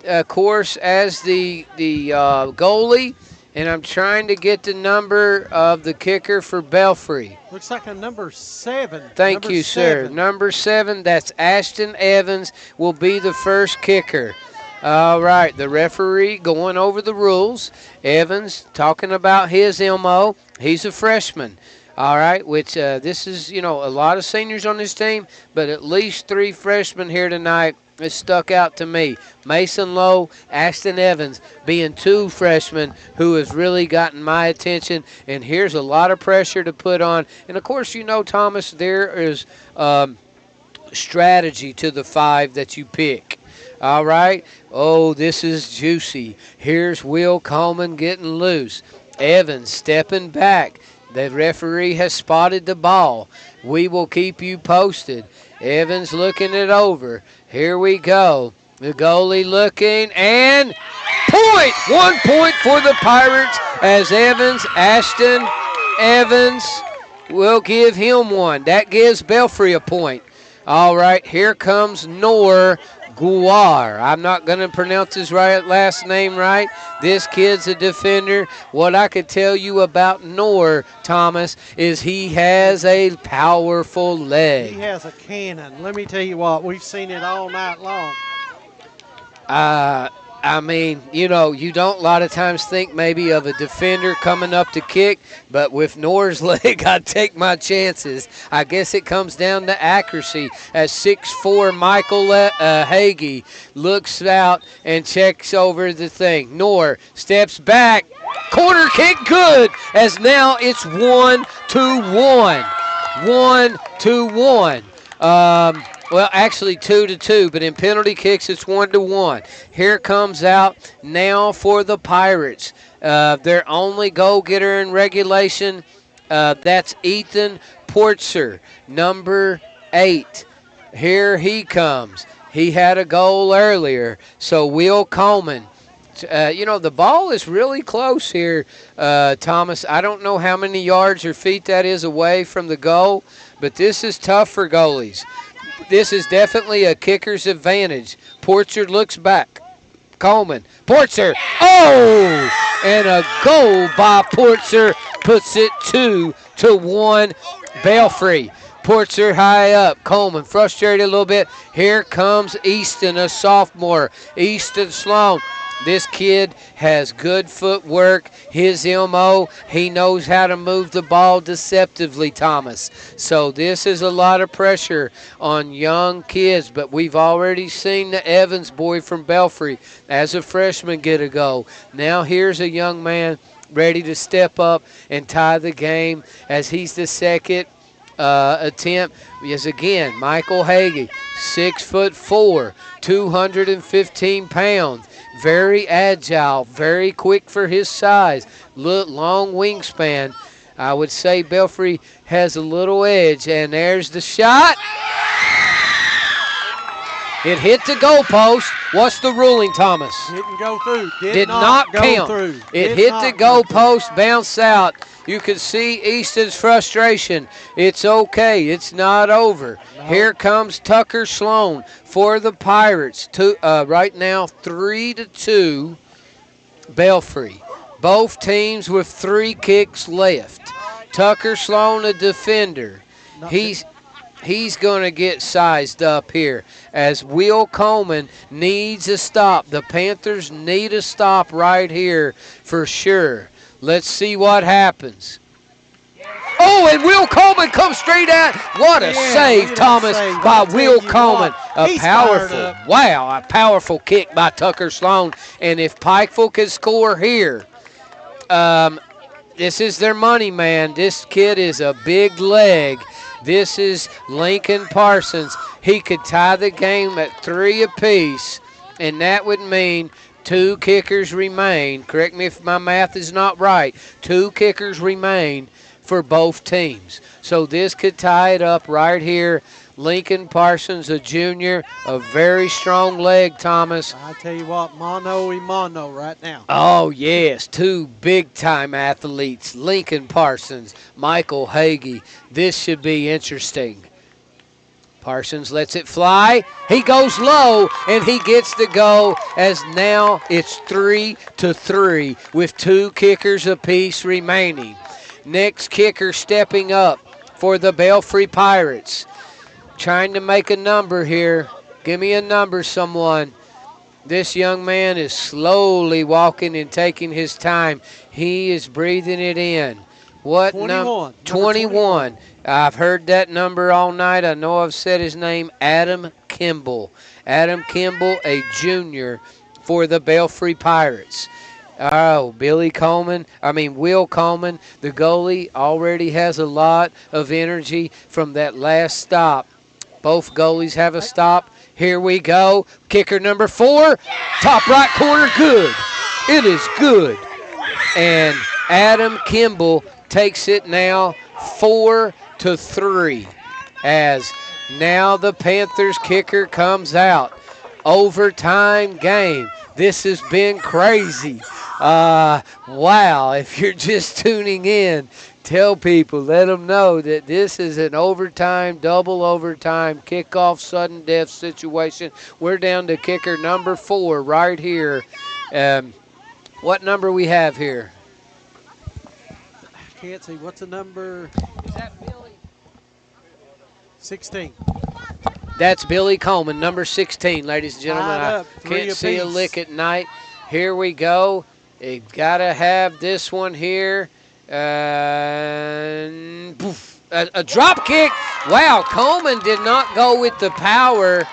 of course, as the goalie. And I'm trying to get the number of the kicker for Belfry. Looks like a number 7. Thank you, sir. Number 7, that's Ashton Evans, will be the first kicker. All right, the referee going over the rules. Evans talking about his MO. He's a freshman. All right, which this is, a lot of seniors on this team, but at least 3 freshmen here tonight. It stuck out to me. Mason Lowe, Ashton Evans being 2 freshmen who has really gotten my attention. And here's a lot of pressure to put on. And, of course, Thomas, there is strategy to the 5 that you pick. All right. Oh, this is juicy. Here's Will Coleman getting loose. Evans stepping back. The referee has spotted the ball. We will keep you posted. Evans looking it over. Here we go. The goalie looking, and point! 1 point for the Pirates as Ashton Evans will give him 1. That gives Belfry a point. All right, here comes Noor Guar. I'm not going to pronounce his last name right. This kid's a defender. What I could tell you about Noor, Thomas, is he has a powerful leg. He has a cannon. Let me tell you what, we've seen it all night long. I mean, you know, you don't a lot of times think maybe of a defender coming up to kick, but with Nor's leg, I take my chances. I guess it comes down to accuracy as 6'4" Michael Hagee looks out and checks over the thing. Nor steps back. Corner kick good, as now it's 1-1. 1-1. Well, actually 2-2, but in penalty kicks it's 1-1. Here comes out now for the Pirates. Their only goal getter in regulation, that's Ethan Portzer, number 8. Here he comes. He had a goal earlier. So Will Coleman. You know, the ball is really close here, Thomas. I don't know how many yards or feet that is away from the goal, but this is tough for goalies. This is definitely a kicker's advantage. Portzer looks back. Coleman. Portzer. Oh! And a goal by Portzer puts it 2-1 Belfry. Portzer high up. Coleman frustrated a little bit. Here comes Easton, a sophomore. Easton Sloan. This kid has good footwork. His MO, he knows how to move the ball deceptively, Thomas. So this is a lot of pressure on young kids, but we've already seen the Evans boy from Belfry as a freshman get a goal. Now here's a young man ready to step up and tie the game as he's the second attempt. Yes, again, Michael Hagee, 6'4", 215 pounds. Very agile, very quick for his size, long wingspan. I would say Belfry has a little edge, and there's the shot. It hit the goalpost. What's the ruling, Thomas? Didn't go through. Did not count. Through. It hit the goalpost, bounced out. You can see Easton's frustration. It's okay. It's not over. No. Here comes Tucker Sloan for the Pirates. Right now, 3-2 Belfry. Both teams with 3 kicks left. Tucker Sloan, a defender. He's going to get sized up here as Will Coleman needs a stop. The Panthers need a stop right here for sure. Let's see what happens. Oh, and Will Coleman comes straight at. What a save, Thomas, by Will Coleman. A powerful kick by Tucker Sloan. And if Pikeville can score here, this is their money, man. This kid is a big leg. This is Lincoln Parsons. He could tie the game at 3 apiece, and that would mean 2 kickers remain. Correct me if my math is not right. 2 kickers remain for both teams. So this could tie it up right here. Lincoln Parsons, a junior, a very strong leg, Thomas. I tell you what, mano y mano right now. Oh, yes, 2 big-time athletes, Lincoln Parsons, Michael Hagee. This should be interesting. Parsons lets it fly. He goes low, and he gets the goal as now it's 3-3 with 2 kickers apiece remaining. Next kicker stepping up for the Belfry Pirates. Trying to make a number here. Give me a number, someone. This young man is slowly walking and taking his time. He is breathing it in. What number? 21. I've heard that number all night. I know I've said his name, Adam Kimball. Adam Kimball, a junior for the Belfry Pirates. Oh, Will Coleman, the goalie, already has a lot of energy from that last stop. Both goalies have a stop. Here we go. Kicker number 4, top right corner, good. It is good. And Adam Kimball takes it now 4-3 as now the Panthers kicker comes out. Overtime game. This has been crazy. Wow, if you're just tuning in, tell people, let them know that this is an overtime, double overtime, kickoff, sudden death situation. We're down to kicker number 4 right here. What number we have here? I can't see. What's the number? Is that Billy? 16. That's Billy Coleman, number 16, ladies and gentlemen. Tied I up, 3 can't see a apiece. lick at night. Here we go. You got to have this one here. Poof, a drop kick. Wow, Coleman did not go with the power.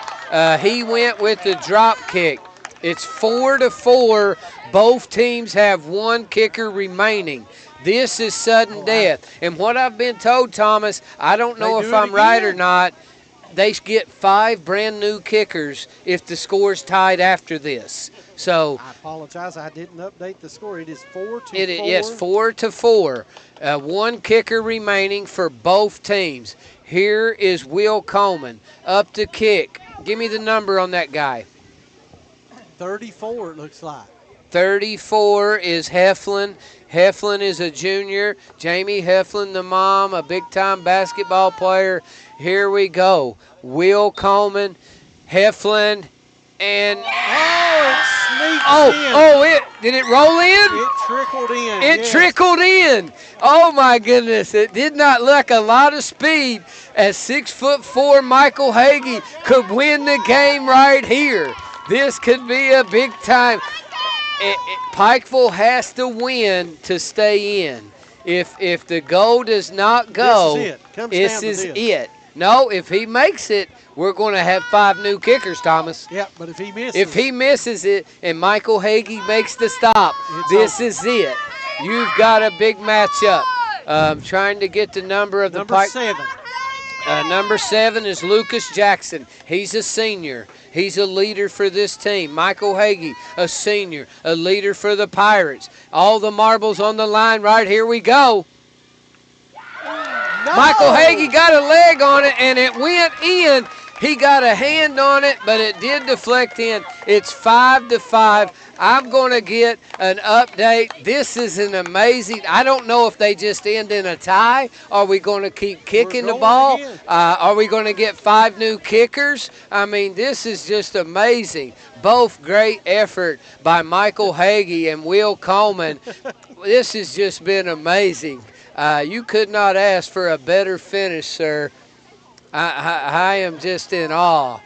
He went with the drop kick. It's 4-4. Both teams have one kicker remaining. This is sudden death. And what I've been told, Thomas, I don't know if I'm right or not, they get 5 brand new kickers if the score's tied after this. So I apologize. I didn't update the score. It is 4-4. Yes, 4-4. One kicker remaining for both teams. Here is Will Coleman up to kick. Give me the number on that guy. 34, it looks like. 34 is Heflin. Heflin is a junior. Jamie Heflin, the mom, a big-time basketball player. Here we go. Will Coleman, Heflin, and it sneaked in. Did it roll in? It trickled in. It yes. trickled in. Oh my goodness! It did not look a lot of speed. As 6'4" Michael Hagee could win the game right here. This could be a big time. Pikeville has to win to stay in. If the goal does not go, this is it. No, if he makes it, we're going to have 5 new kickers, Thomas. Yeah, but if he misses, it and Michael Hagee makes the stop, this is it. You've got a big matchup. Trying to get the number of the number 7. Number 7 is Lucas Jackson. He's a senior. He's a leader for this team. Michael Hagee, a senior, a leader for the Pirates. All the marbles on the line. Right, here we go. No. Michael Hagee got a leg on it, and it went in. He got a hand on it, but it did deflect in. It's 5-5. I'm going to get an update. This is an amazing. I don't know if they just end in a tie. Are we going to keep kicking the ball? Are we going to get 5 new kickers? I mean, this is just amazing. Both great effort by Michael Hagee and Will Coleman. This has just been amazing. You could not ask for a better finish, sir. I am just in awe.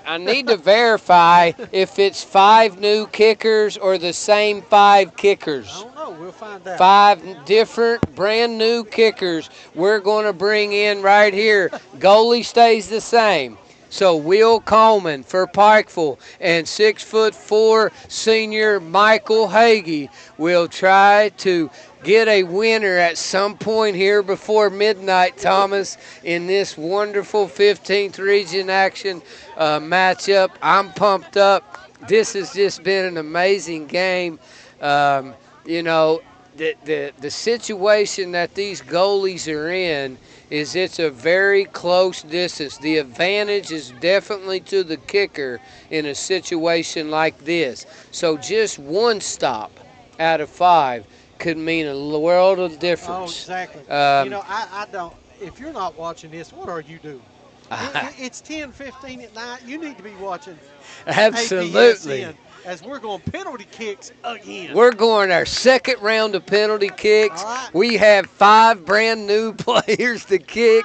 I need to verify if it's 5 new kickers or the same 5 kickers. I don't know. We'll find out. 5 different brand new kickers we're going to bring in right here. Goalie stays the same. So Will Coleman for Pikeville and 6'4" senior Michael Hagee will try to get a winner at some point here before midnight, Thomas, in this wonderful 15th region action matchup. I'm pumped up. This has just been an amazing game. You know, the situation that these goalies are in is it's a very close distance. The advantage is definitely to the kicker in a situation like this. So just one stop out of 5 could mean a world of difference. Oh, exactly. You know, I don't. If you're not watching this, what are you doing? It's 10:15 at night. You need to be watching. Absolutely. APSN, as we're going penalty kicks again. We're going our second round of penalty kicks. Right. We have 5 brand new players to kick.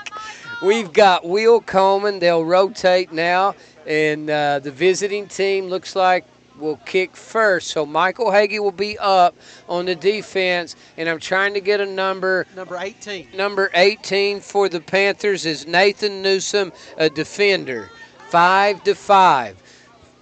We've got Will Coleman. They'll rotate now, and the visiting team looks like will kick first. So Michael Hagee will be up on the defense, and I'm trying to get a number. Number 18. Number 18 for the Panthers is Nathan Newsom, a defender. 5-5.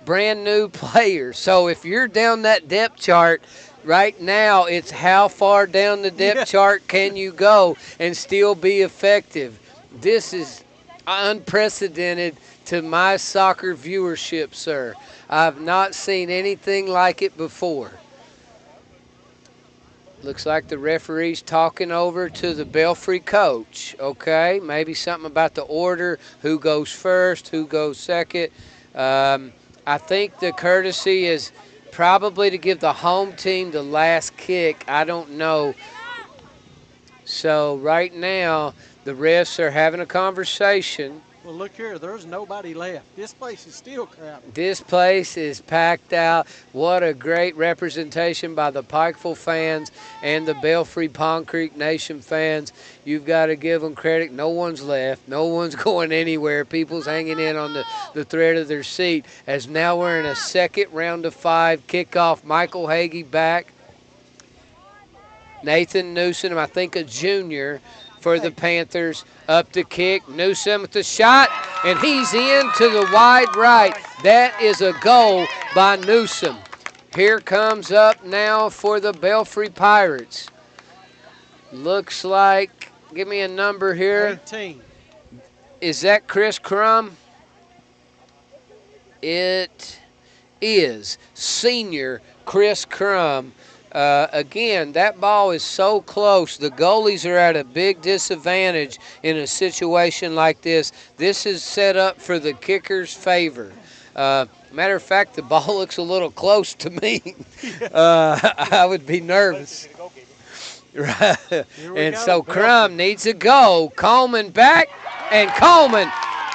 Brand new player. So if you're down that depth chart right now, it's how far down the depth chart can you go and still be effective. This is unprecedented to my soccer viewership, sir. I've not seen anything like it before. Looks like the referee's talking over to the Belfry coach. Okay, maybe something about the order, who goes first, who goes second. I think the courtesy is probably to give the home team the last kick. I don't know. So right now, the refs are having a conversation. Well, look here. There's nobody left. This place is still crowded. This place is packed out. What a great representation by the Pikeville fans and the Belfry Pond Creek Nation fans. You've got to give them credit. No one's left. No one's going anywhere. People's hanging in on the thread of their seat as now we're in a second round of 5 kickoff. Michael Hagee back. Nathan Newsom, I think a junior for the Panthers, up to kick. Newsom with the shot, and he's in to the wide right. That is a goal by Newsom. Here comes up now for the Belfry Pirates. Looks like, give me a number here. 18. Is that Chris Crum? It is senior Chris Crum. Again, that ball is so close. The goalies are at a big disadvantage in a situation like this. This is set up for the kicker's favor. Matter of fact, the ball looks a little close to me. I would be nervous. Right. And so Crum needs a go. Coleman back, and Coleman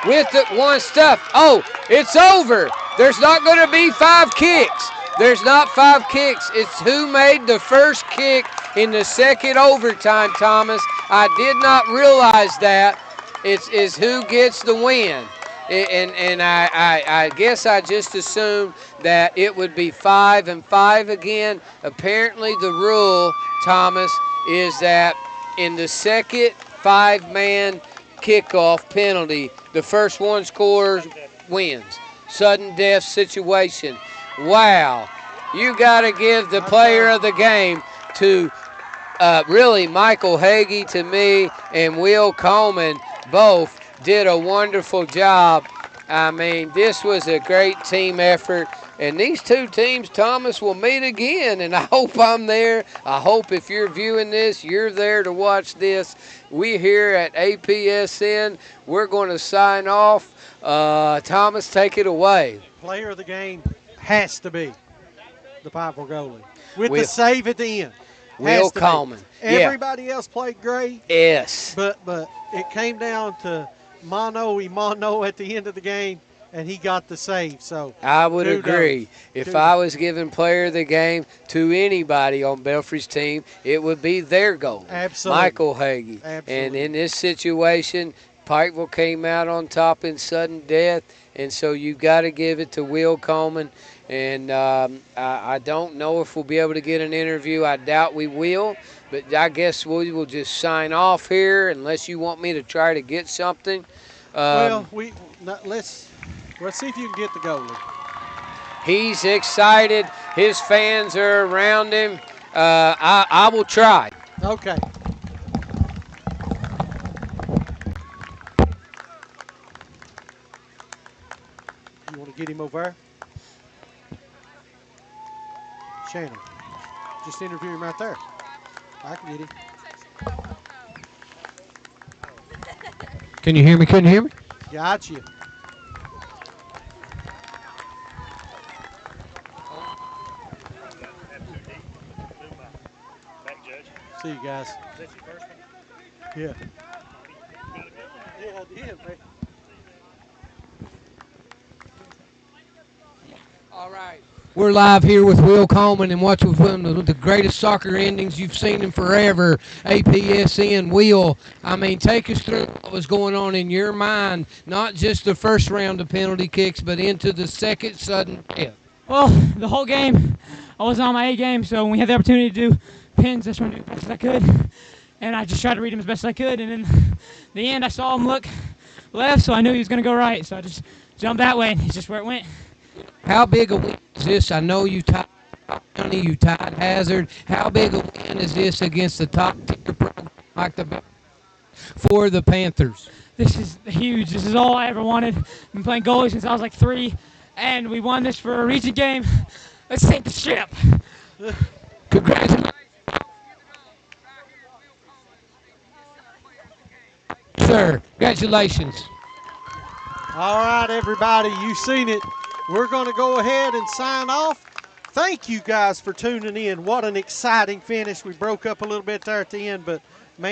with the one stuff. Oh, it's over. There's not going to be 5 kicks. There's not 5 kicks. It's who made the first kick in the second overtime, Thomas. I did not realize that. It's who gets the win. And I guess I just assumed that it would be 5 and 5 again. Apparently the rule, Thomas, is that in the second 5-man kickoff penalty, the first one scores wins. Sudden death situation. Wow. You got to give the player of the game to really Michael Hagee to me and Will Coleman. Both did a wonderful job. I mean, this was a great team effort. And these two teams, Thomas, will meet again. And I hope I'm there. I hope if you're viewing this, you're there to watch this. We here at APSN, we're going to sign off. Thomas, take it away. Player of the game has to be the Pikeville goalie with the save at the end. Will Coleman. Everybody else played great. Yes. But it came down to mano at the end of the game, and he got the save. So I would agree. If I was giving player of the game to anybody on Belfry's team, it would be their goalie. Absolutely. Michael Hagee. Absolutely. And in this situation, Pikeville came out on top in sudden death, and so you got to give it to Will Coleman. And I don't know if we'll be able to get an interview. I doubt we will. But I guess we will just sign off here unless you want me to try to get something. Well, let's see if you can get the goalie. He's excited. His fans are around him. I will try. Okay. You want to get him over there? Shannon, just interview him right there. I can get him. Can you hear me? Couldn't hear me? Got you. See you guys. Is that your first one? Yeah. Yeah, I did, man. All right. We're live here with Will Coleman and watch one of the greatest soccer endings you've seen in forever. APSN. Will, I mean, take us through what was going on in your mind, not just the first round of penalty kicks, but into the second sudden death. Well, the whole game, I wasn't on my A game, so when we had the opportunity to do pins, I just wanted to do as best as I could. And I just tried to read him as best as I could. And in the end, I saw him look left, so I knew he was going to go right. So I just jumped that way, and it's just where it went. How big a win is this? I know you tied County, you tied Hazard. How big a win is this against the top tier program like the for the Panthers? This is huge. This is all I ever wanted. I've been playing goalie since I was like 3, and we won this for a region game. Let's take the ship. Congratulations. Sir, congratulations. All right, everybody, you've seen it. We're going to go ahead and sign off. Thank you guys for tuning in. What an exciting finish. We broke up a little bit there at the end, but